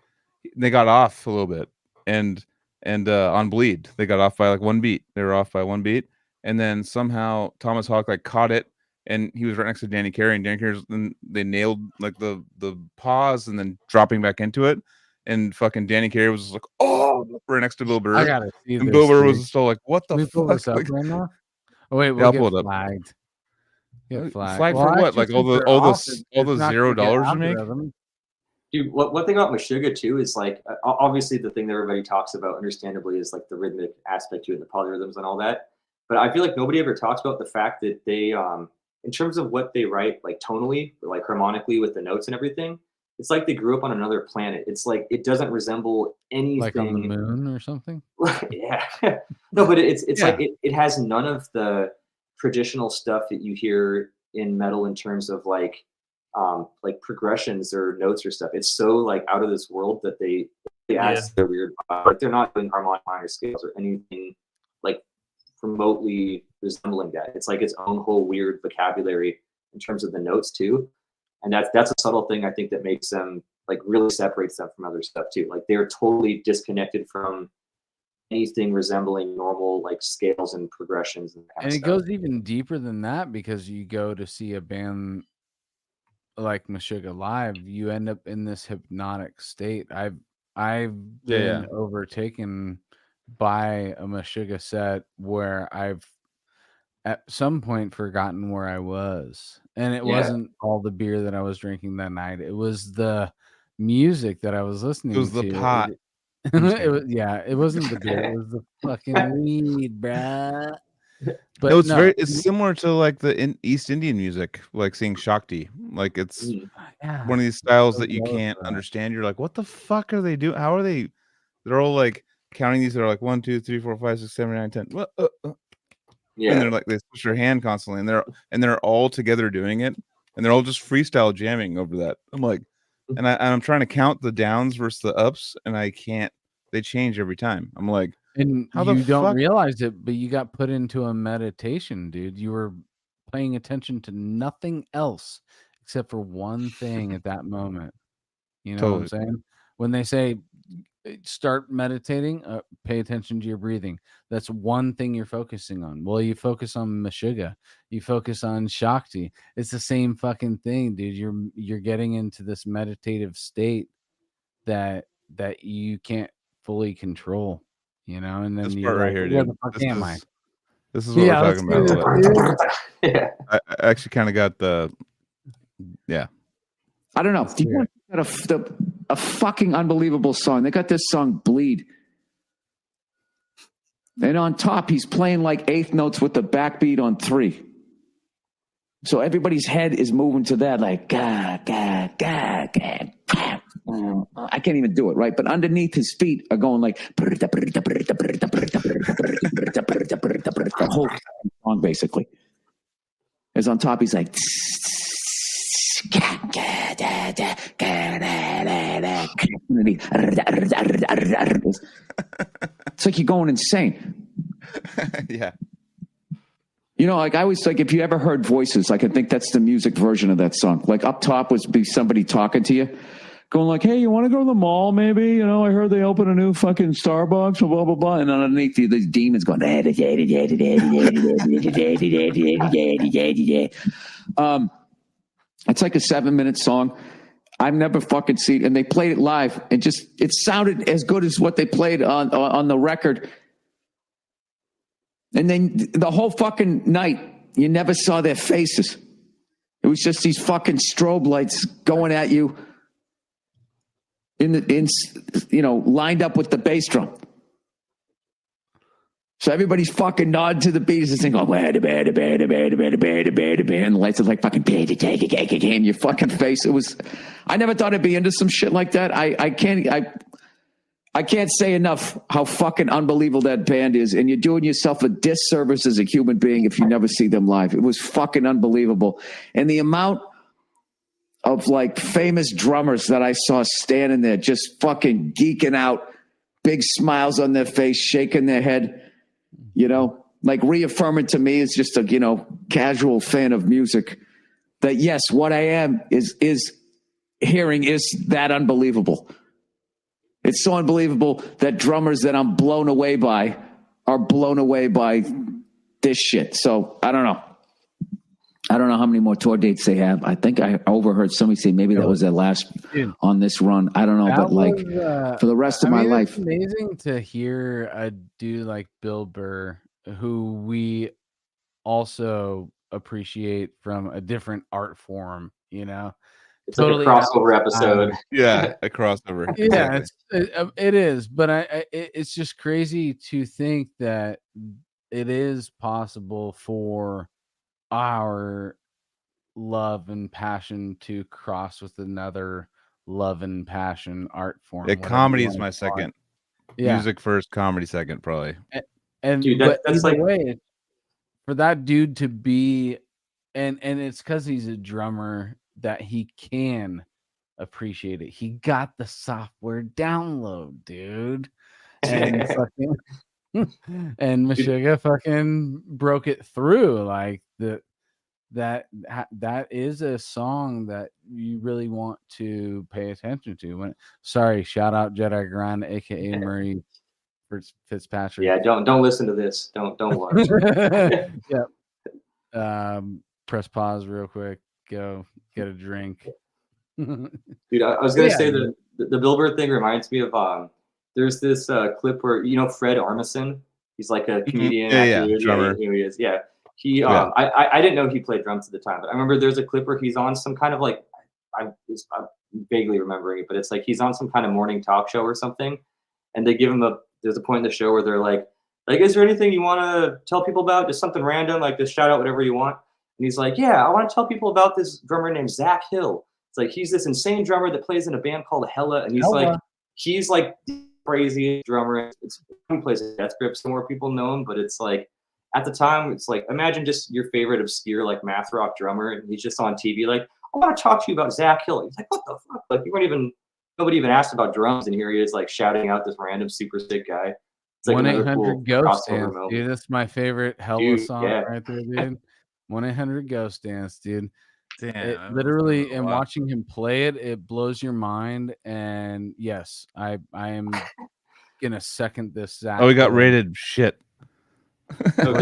they got off a little bit, and on bleed they got off by like one beat. They were off by one beat, and then somehow Thomas Hawk like caught it, and he was right next to Danny Carey, and Danny Carey, then they nailed like the pause and then dropping back into it, and fucking Danny Carey was just like, oh, right next to Bill Burr, I gotta see and this. Bill Burr was dude. still like, what the Can we pull fuck? this up Like, right now? Oh wait, Yeah, we'll I'll get pull it up. flagged. Get flagged. Flag Well, for what? actually, Like since they're off, it's the not gonna get $0 you make? algorithm. Dude, one thing about Meshuggah too is like obviously the thing that everybody talks about, understandably, is like the rhythmic aspect to it, the polyrhythms and all that. But I feel like nobody ever talks about the fact that they, in terms of what they write, like tonally, like harmonically with the notes and everything, it's like they grew up on another planet. It's like it doesn't resemble anything. Like on the moon or something. Yeah. No, but it's Yeah. like it has none of the traditional stuff that you hear in metal in terms of like progressions or notes or stuff. It's so like out of this world that they add their weird, like they're not doing harmonic minor scales or anything like remotely resembling that. It's like its own whole weird vocabulary in terms of the notes too. And that's a subtle thing I think that makes them like really separates them from other stuff too. Like they're totally disconnected from anything resembling normal like scales and progressions and that kind And of it stuff. goes even deeper than that because you go to see a band like Meshuggah live, you end up in this hypnotic state. I've been overtaken by a Meshuggah set where I've at some point forgotten where I was. And it wasn't all the beer that I was drinking that night. It was the music that I was listening It was to. the pot. It was, it wasn't the beer. It was the fucking weed, bruh. But No, it's similar to like the East Indian music, like seeing Shakti. Like it's one of these styles that you can't understand. You're like, what the fuck are they doing? How are they? They're all like counting these. They're like 1, 2, 3, 4, 5, 6, 7, 8, 9, 10. And they're like they push their hand constantly, and they're all together doing it, and they're all just freestyle jamming over that. I'm like, and I'm trying to count the downs versus the ups, and I can't. They change every time. I'm like, and how you the don't fuck? realize it, but you got put into a meditation, dude. You were paying attention to nothing else except for one thing at that moment. You know what I'm saying? When they say start meditating, pay attention to your breathing. That's one thing you're focusing on. Well, you focus on Meshuggah, you focus on Shakti. It's the same fucking thing, dude. You're getting into this meditative state that you can't fully control, you know. And then This you're part like, right here, where dude. the fuck am I? This is what we're talking about. I actually kind of got the I don't know. Do you want a fucking unbelievable song? They got this song "Bleed," and on top he's playing like eighth notes with the backbeat on 3. So everybody's head is moving to that, like God, God, God, God. I can't even do it right, but underneath his feet are going like the whole song basically. As on top, he's like. It's like you're going insane. Yeah. You know, like I was like, if you ever heard voices, like I think that's the music version of that song. Like up top was be somebody talking to you, going like, "Hey, you want to go to the mall? Maybe, you know, I heard they open a new fucking Starbucks, blah blah blah." And underneath you, these demons going, it's like a 7-minute song. I've never fucking seen it. And they played it live and just, it sounded as good as what they played on the record. And then the whole fucking night, you never saw their faces. It was just these fucking strobe lights going at you lined up with the bass drum. So everybody's fucking nodding to the beat as this thing going, and the lights are like fucking in your fucking face. It was, I never thought I'd be into some shit like that. I can't say enough how fucking unbelievable that band is. And you're doing yourself a disservice as a human being if you never see them live. It was fucking unbelievable. And the amount of like famous drummers that I saw standing there just fucking geeking out, big smiles on their face, shaking their head, you know, like reaffirming to me as just a, you know, casual fan of music that yes, what I am is hearing is that unbelievable. It's so unbelievable that drummers that I'm blown away by are blown away by this shit. So I don't know. I don't know how many more tour dates they have. I think I overheard somebody say maybe that was their last on this run. I don't know, but like for the rest of my life. It's amazing to hear a dude like Bill Burr, who we also appreciate from a different art form, you know? It's totally like a crossover episode. Yeah, a crossover. Yeah, it is. But it's just crazy to think that it is possible for our love and passion to cross with another love and passion art form. Yeah, comedy is my second. Yeah. Music first, comedy second, probably. And dude, that's like way for that dude to be, and it's because he's a drummer that he can appreciate it. He got the software download, dude, and fucking and Meshuggah fucking broke it through. Like that is a song that you really want to pay attention to. Sorry, shout out Jedi Grind, aka Murray Fitzpatrick. Yeah, don't listen to this. Don't watch. Yeah. Press pause real quick. Go get a drink. Dude, I was gonna say the Bill Burr thing reminds me of there's this clip where, you know, Fred Armisen. He's like a comedian. Drummer. He is. Yeah. I didn't know he played drums at the time, but I remember there's a clip where he's on some kind of like, I'm vaguely remembering it, but it's like he's on some kind of morning talk show or something, and they give him there's a point in the show where they're like, is there anything you want to tell people about? Just something random, like just shout out whatever you want. And he's like, yeah, I want to tell people about this drummer named Zach Hill. It's like, he's this insane drummer that plays in a band called Hella, and he's like crazy drummer. He plays Death Grip, so more people know him, but it's like, at the time, it's like, imagine just your favorite obscure like math rock drummer, and he's just on TV like, I want to talk to you about Zach Hill. He's like, what the fuck? Like, nobody even asked about drums, and here he is like shouting out this random super sick guy. It's like 1-800-GHOST Dance, dude. That's my favorite Hella song right there, dude. 1-800-GHOST Dance, dude. Damn, literally, and watching him play it, it blows your mind. And yes, I am gonna second this. Zach we got rated shit. All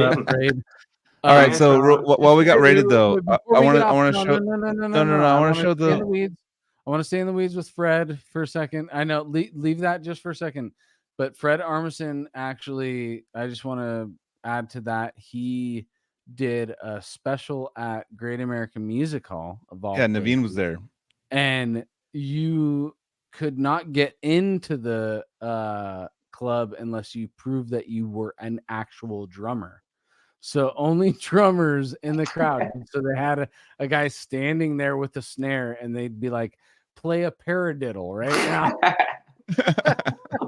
right, so while we got rated though, I want to show. No, I want to show the weeds. I want to stay in the weeds with Fred for a second. I know, leave that just for a second. But Fred Armisen, actually, I just want to add to that. He did a special at Great American Music Hall of all. Yeah, Naveen was there, and you could not get into the club unless you proved that you were an actual drummer. So only drummers in the crowd. So they had a guy standing there with a snare, and they'd be like, play a paradiddle right now.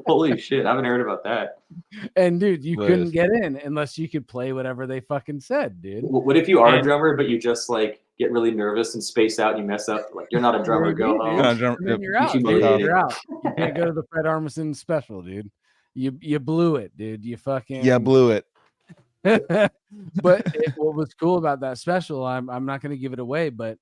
Holy shit, I haven't heard about that. And dude, you couldn't get in unless you could play whatever they fucking said, dude. What if you are a drummer, but you just like get really nervous and space out and you mess up? Like, you're not a drummer, go home. You're out. You're out. You can't go to the Fred Armisen special, dude. You blew it, dude. You fucking blew it. But what was cool about that special, I'm not going to give it away, but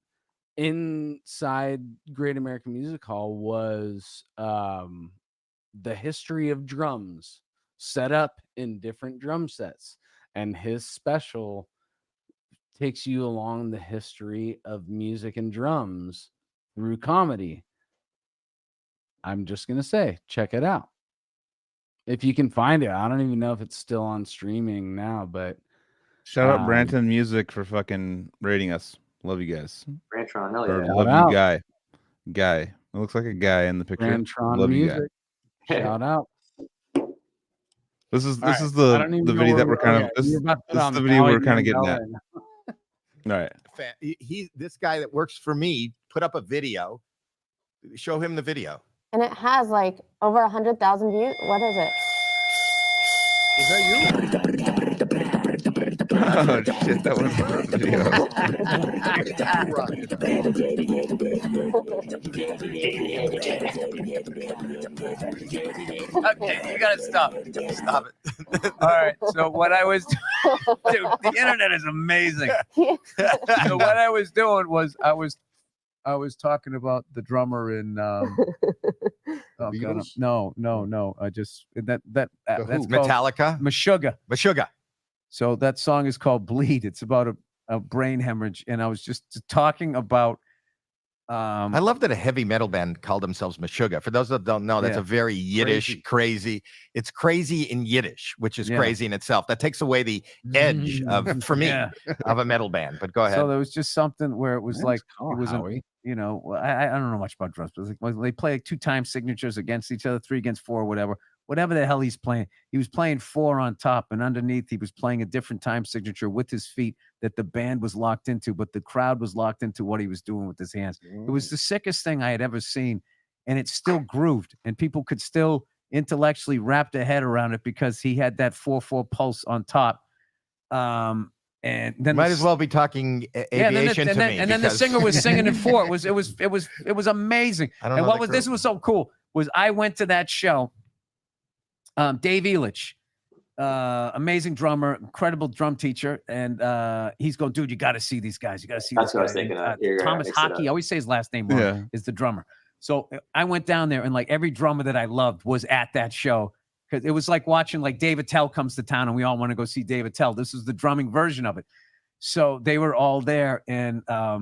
inside Great American Music Hall was the history of drums set up in different drum sets, and his special takes you along the history of music and drums through comedy. I'm just going to say, check it out. If you can find it. I don't even know if it's still on streaming now, but shout out Branton Music for fucking rating us. Love you guys. Brantron, hell yeah. Love you, guy. It looks like a guy in the picture. Brantron Love Music. You, guy. Shout out. This is All right, is I don't even the know video where that we're kind of this you're about to put is on the video Valley we're kind of getting Mandela at. right All right. This guy that works for me put up a video. Show him the video. And it has like over 100,000 views. What is it? Is that you? Oh shit, that was the video. Okay, you gotta stop. Stop it. All right. So what I was, dude, the internet is amazing. So what I was doing was I was talking about the drummer in oh God, Beatles? no. I just that's called Metallica? Meshuggah. So that song is called Bleed. It's about a brain hemorrhage, and I was just talking about. I love that a heavy metal band called themselves Meshuggah. For those that don't know, that's Yeah. a very Yiddish, crazy. It's crazy in Yiddish, which is Yeah. crazy in itself. That takes away the edge of, for me, Yeah. of a metal band. But go ahead. So there was just something where it was Nice like call, it was Howie. I don't know much about drums, but it was like when they play like 2 time signatures against each other, 3 against 4, whatever the hell he's playing. He was playing 4 on top, and underneath he was playing a different time signature with his feet that the band was locked into, but the crowd was locked into what he was doing with his hands. It was the sickest thing I had ever seen, and it still grooved, and people could still intellectually wrap their head around it because he had that 4/4 pulse on top. And then Might as well be talking aviation to me. and then the because- singer was singing in 4. It was amazing. I don't And know what the was this group. was so cool was I went to that show. Dave Elich, amazing drummer, incredible drum teacher, and he's going, dude, you got to see these guys. You got to see. That's these what I was guys." thinking And, of. You're gonna Thomas mix it up. Hockey, I always say his last name wrong. Yeah. Is the drummer. So I went down there, and like every drummer that I loved was at that show. Because it was like watching like Dave Attell comes to town, and we all want to go see Dave Attell. This is the drumming version of it. So they were all there, and I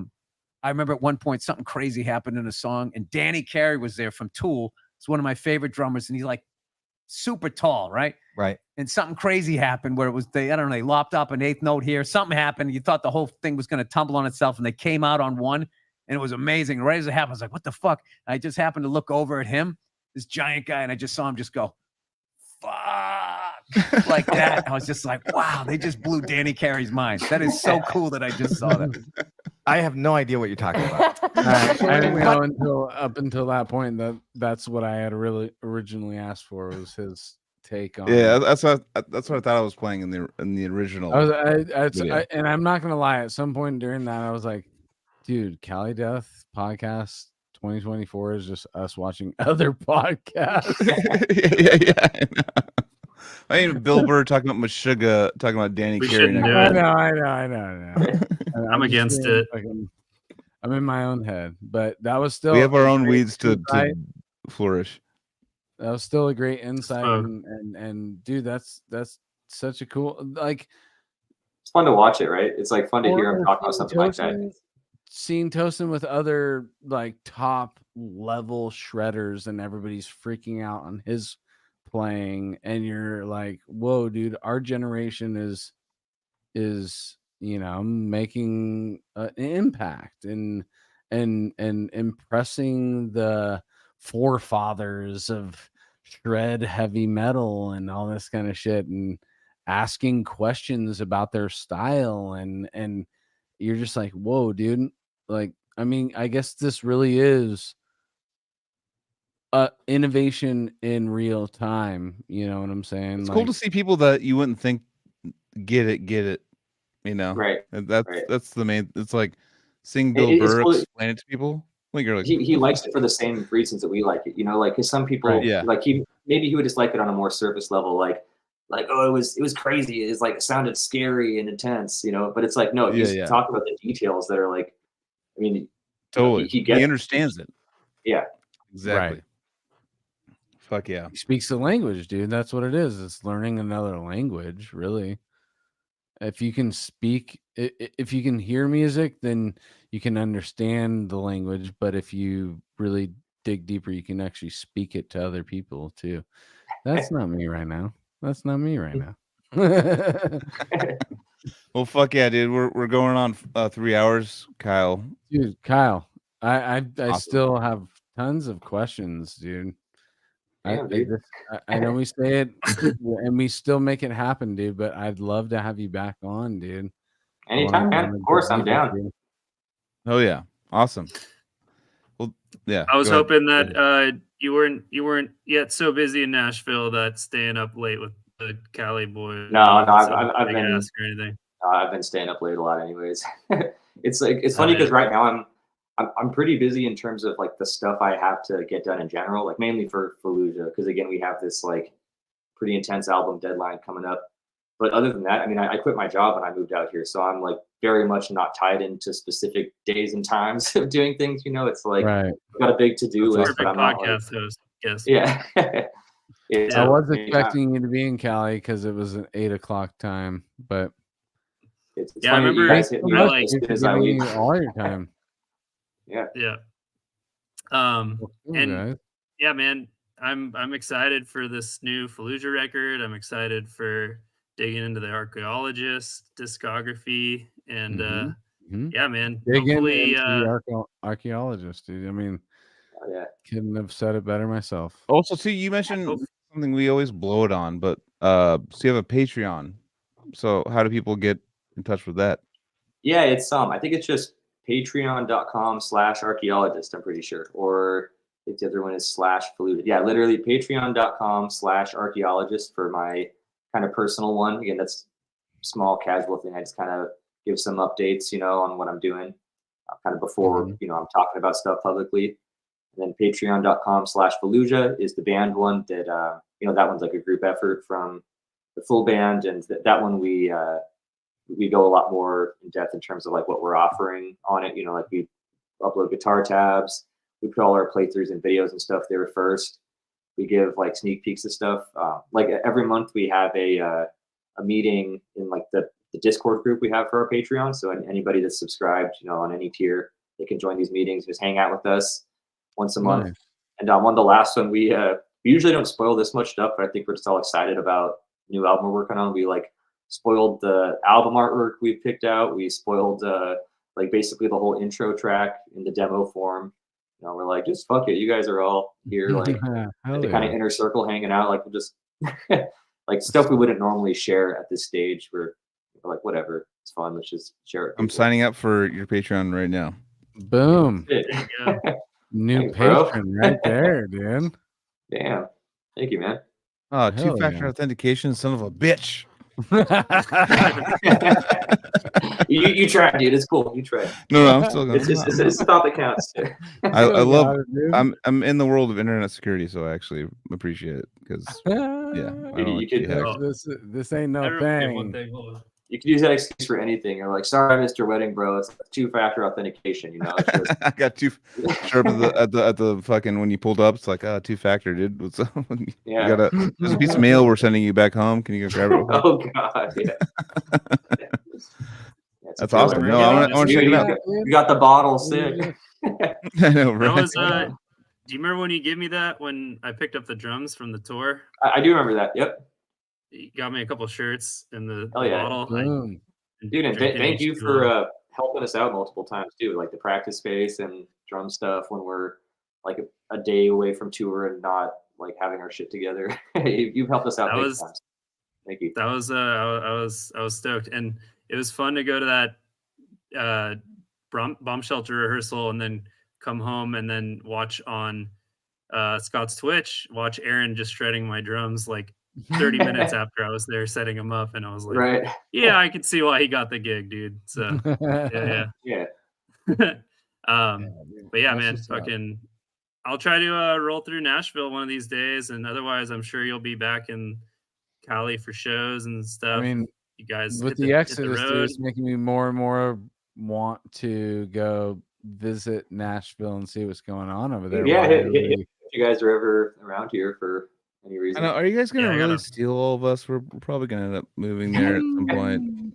remember at one point something crazy happened in a song, and Danny Carey was there from Tool. It's one of my favorite drummers, and he's like super tall, right? Right. And something crazy happened where it was they lopped up an 8th note here. Something happened. You thought the whole thing was going to tumble on itself, and they came out on one, and it was amazing. Right as it happened, I was like, "What the fuck?" I just happened to look over at him, this giant guy, and I just saw him just go, "Fuck," like that. I was just like, "Wow!" They just blew Danny Carey's mind. That is so cool that I just saw that. I have no idea what you're talking about. I didn't know up until that point that's what I had really originally asked for was his take on. Yeah, that's what I thought I was playing in the original. And I'm not gonna lie. At some point during that, I was like, "Dude, Cali Death podcast 2024 is just us watching other podcasts." yeah. I know. I mean, Bill Burr talking about Meshuggah, talking about Danny We Carey. shouldn't do I it. know. I'm against it. I'm in my own head, but that was still. We have our own weeds to insight. flourish. That was still a great insight, Oh. and dude, that's such a cool like. It's fun to watch it, right? It's like fun to hear him talk about something like that. Seeing Tosin with other like top level shredders and everybody's freaking out on his playing, and you're like, whoa, dude, our generation is making an impact and impressing the forefathers of shred heavy metal and all this kind of shit, and asking questions about their style, and you're just like, whoa, dude. Like, I mean, I guess this really is innovation in real time. You know what I'm saying? It's like, cool to see people that you wouldn't think get it. You know, Right. And that's Right. that's the main. It's like seeing Bill It's Burr cool- explain it to people. Like you're like, He likes it for the same reasons that we like it, like, because some people Right, yeah. like maybe he would just like it on a more surface level, like oh, it was crazy, it's like it sounded scary and intense, but it's like, no, he's Yeah. talking about the details that are like, I mean, totally. he gets He it. understands it. Yeah. Exactly. Fuck yeah. he speaks the language, dude. That's what it is. It's learning another language, really. If you can speak, if you can hear music, then you can understand the language. But if you really dig deeper, you can actually speak it to other people too. That's not me right now. That's not me right now. Well, fuck yeah, dude. We're going on 3 hours, Kyle. Dude, Kyle, I Awesome. still have tons of questions, dude. Damn, dude. I know we say it and we still make it happen, dude, but I'd love to have you back on, dude. Anytime, man. Of course, I'm down. Oh yeah, awesome. Well, yeah. I was go ahead. hoping that you weren't yet so busy in Nashville that staying up late with the Cali boys. No, I've big been ask or anything. I've been staying up late a lot, anyways. It's funny because right now I'm pretty busy in terms of like the stuff I have to get done in general, like mainly for Fallujah, because again we have this like pretty intense album deadline coming up. But other than that, I mean, I quit my job and I moved out here, so I'm like very much not tied into specific days and times of doing things. You know, it's like I've got a big to-do list, but I'm not like, host. Yes. Yeah. I was expecting you to be in Cali because it was an 8 o'clock time, but it's yeah, I funny that remember you guys hit me up like as soon as I leave. all your time. Yeah. Yeah. Cool, And guys. yeah, man, I'm excited for this new Fallujah record. I'm excited for digging into the Archaeologist discography, and yeah, man, Dig hopefully into the Archaeologist, dude. I mean, couldn't have said it better myself. Also, see, you mentioned something we always blow it on, but so you have a Patreon. So how do people get in touch with that? Yeah, it's I think it's just patreon.com/archaeologist, I'm pretty sure. Or I think the other one is /Fallujah. Yeah, literally patreon.com/archaeologist for my kind of personal one. Again, that's small casual thing. I just kind of give some updates, you know, on what I'm doing kind of before, you know, I'm talking about stuff publicly. And then patreon.com/Fallujah is the band one that, you know, that one's like a group effort from the full band. And that one we go a lot more in depth in terms of like what we're offering on it. You know, like we upload guitar tabs, we put all our playthroughs and videos and stuff there first. We give like sneak peeks of stuff. Like every month we have a meeting in like the Discord group we have for our Patreon. So anybody that's subscribed, you know, on any tier, they can join these meetings, just hang out with us once a month. Nice. And on the last one, we usually don't spoil this much stuff, but I think we're just all excited about new album we're working on. We like spoiled the album artwork we picked out. We spoiled like basically the whole intro track in the demo form. You know, we're like, just fuck it. You guys are all here, like the kind of inner circle hanging out. Like we'll just like stuff we wouldn't normally share at this stage. We're like, whatever, it's fun. Let's just share it. I'm signing up for your Patreon right now. Boom. New Thanks, bro. patron right there, dude. Damn. Thank you, man. Oh, two-factor authentication, son of a bitch. You tried, dude. It's cool. You tried. No, I'm still going. It's the thought that counts. I love. I'm in the world of internet security, so I actually appreciate it because this ain't no thing. You can use that excuse for anything. You're like, sorry, I missed your wedding, bro. It's two-factor authentication. You know, it's just... I got two. Sure, at the fucking when you pulled up, it's like two-factor, dude. What's up? Yeah. There's a piece of mail we're sending you back home. Can you go grab it? Oh God, yeah. That's awesome. No, I want to check it out. You got the bottle, sick. I know, right? That was, do you remember when you gave me that when I picked up the drums from the tour? I do remember that. Yep. You got me a couple shirts in the yeah. bottle. Dude, and thank you for helping us out multiple times too, like the practice space and drum stuff when we're like a day away from tour and not like having our shit together. You've helped us out big times. Thank you. That was I was stoked, and it was fun to go to that bomb shelter rehearsal and then come home and then watch on Scott's Twitch, watch Aaron just shredding my drums like 30 minutes after I was there setting him up, and I was like, yeah, I could see why he got the gig, dude. So yeah. But yeah, man, fucking I'll try to roll through Nashville one of these days, and otherwise I'm sure you'll be back in Cali for shows and stuff. I mean, you guys with the Exodus, it's making me more and more want to go visit Nashville and see what's going on over there. Yeah, if you guys are ever around here for any reason. I know. Are you guys gonna really steal all of us? We're probably gonna end up moving there at some point.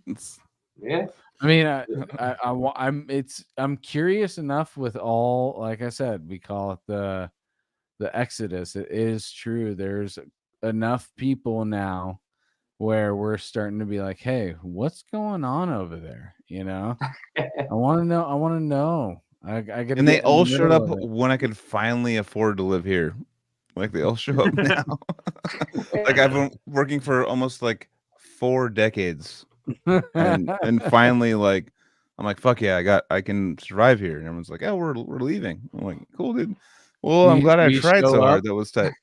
Yeah. I mean, I'm curious enough with all, like I said, we call it the Exodus. It is true. There's enough people now where we're starting to be like, hey, what's going on over there? You know, I want to know. I get. And they all showed up when I could finally afford to live here. Like they all show up now. Like I've been working for almost like 4 decades, and finally, like I'm like, fuck yeah, I can survive here. And everyone's like, oh, we're leaving. I'm like, cool, dude. Well, I'm glad I tried so hard. That was tight.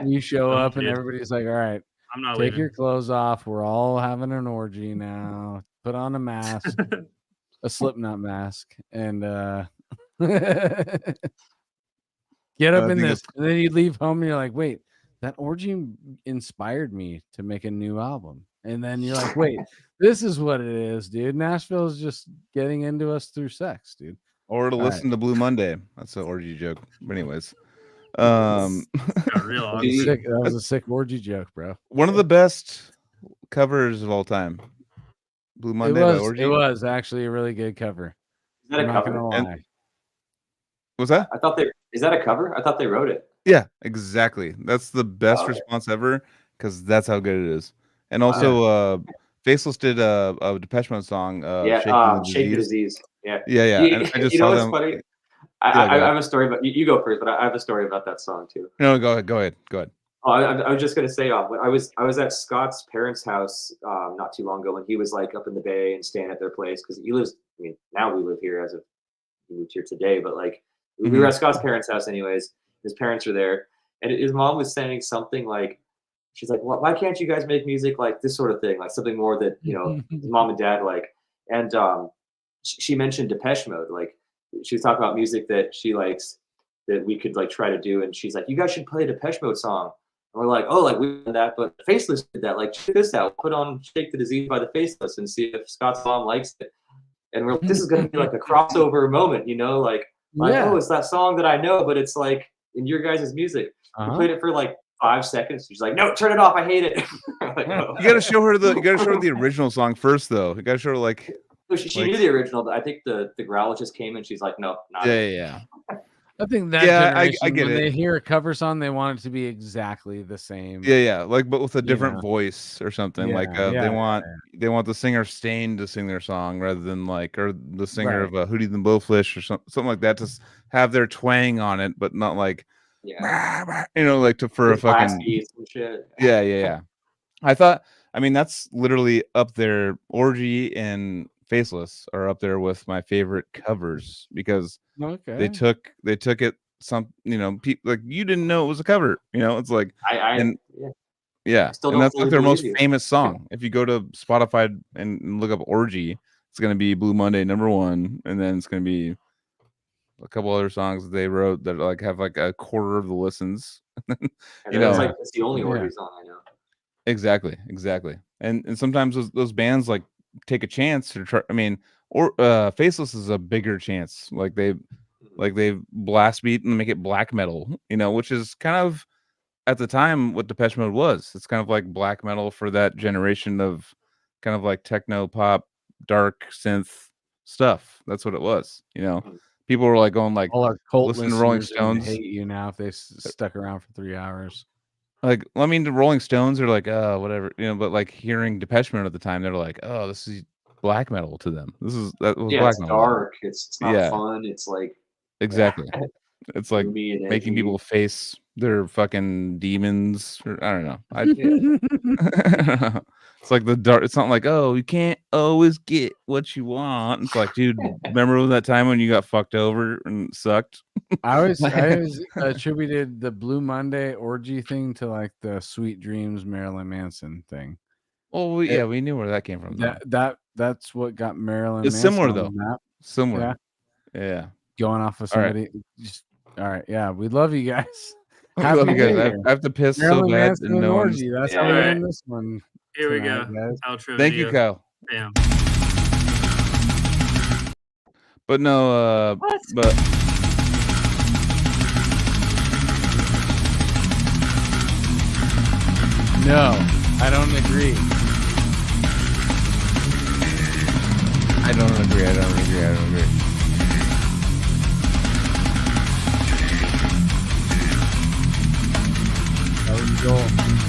You show up and everybody's like, all right, I'm not take leaving. your clothes off. We're all having an orgy now. Put on a mask, a Slipknot mask, and get up in this. And then you leave home and you're like, wait, that orgy inspired me to make a new album. And then you're like, wait, this is what it is, dude. Nashville is just getting into us through sex, dude. Or to listen to Blue Monday. That's an orgy joke. But anyways. Real that was a sick orgy joke, bro. One of the best covers of all time. Blue Monday by Orgy. It was actually a really good cover. Is that a cover? Was that? Is that a cover? I thought they wrote it. Yeah, exactly. That's the best response ever because that's how good it is. And also, Faceless did a Depeche Mode song. Shake the Disease. Yeah. And I just saw them. Funny? I have a story about you go first, but I have a story about that song too. No, go ahead. Oh, I was just gonna say, when I was at Scott's parents' house not too long ago when he was like up in the Bay and staying at their place because he lives. I mean, now we live here as of he moved here today, but like we were at Scott's parents' house anyways. His parents were there, and his mom was saying something like, she's like, why can't you guys make music like this sort of thing, like something more that his mom and dad like, and she mentioned Depeche Mode, like. She was talking about music that she likes that we could like try to do, and she's like, "You guys should play a Depeche Mode song." And we're like, "Oh, like we did that, but Faceless did that. Like, check this out. Put on "Shake the Disease" by the Faceless and see if Scott's mom likes it." And we're like, "This is gonna be like a crossover moment, like oh, it's that song that I know, but it's like in your guys' music." We played it for like 5 seconds. She's like, "No, turn it off. I hate it." Like, oh. You gotta show her the original song first, though. You gotta show her like. So she knew the original, but I think the growlogist came and she's like, "No, not it." Yeah. I think that generation, I get when they hear a cover song, they want it to be exactly the same. Yeah, like but with a different voice or something. They want the singer Stain to sing their song rather than or the singer of Hootie and the Blowfish or something like that to have their twang on it, but not like for a fucking shit. Yeah. I mean that's literally up there. Orgy and Faceless are up there with my favorite covers because they took it people like you didn't know it was a cover, it's like and that's like their most famous song. If you go to Spotify and look up Orgy, it's going to be Blue Monday #1, and then it's going to be a couple other songs that they wrote that like have like a quarter of the listens. It's the only Orgy song I know. Exactly. And sometimes those bands like take a chance to try. I mean, Faceless is a bigger chance. Like they blast beat and make it black metal, which is kind of at the time what Depeche Mode was. It's kind of like black metal for that generation of kind of like techno pop, dark synth stuff. That's what it was. People were like going like, all our cult listen to Rolling Stones. Hate you now if they stuck around for 3 hours. Like, I mean, the Rolling Stones are like, oh, whatever, but like hearing Depeche Mode at the time, they're like, oh, this is black metal to them. That was black it's metal. Dark. It's not fun. It's like exactly. It's like making people face their fucking demons. Or, I don't know. It's like the dark. It's not like, oh, you can't always get what you want. It's like, dude, remember that time when you got fucked over and sucked? I always attributed the Blue Monday orgy thing to like the Sweet Dreams Marilyn Manson thing. Well, we knew where that came from. That's what got Marilyn. It's Manson similar on though. the map. Similar. Yeah. Going off of somebody. All right. Yeah, we love you guys. I love you guys. I have to piss Marilyn so bad. Manson and orgy. That's how we end this one. Here we go. Guys. Outro. Thank you, Kyle. Bam. But no, but no, I don't agree. I don't agree. That was Joel.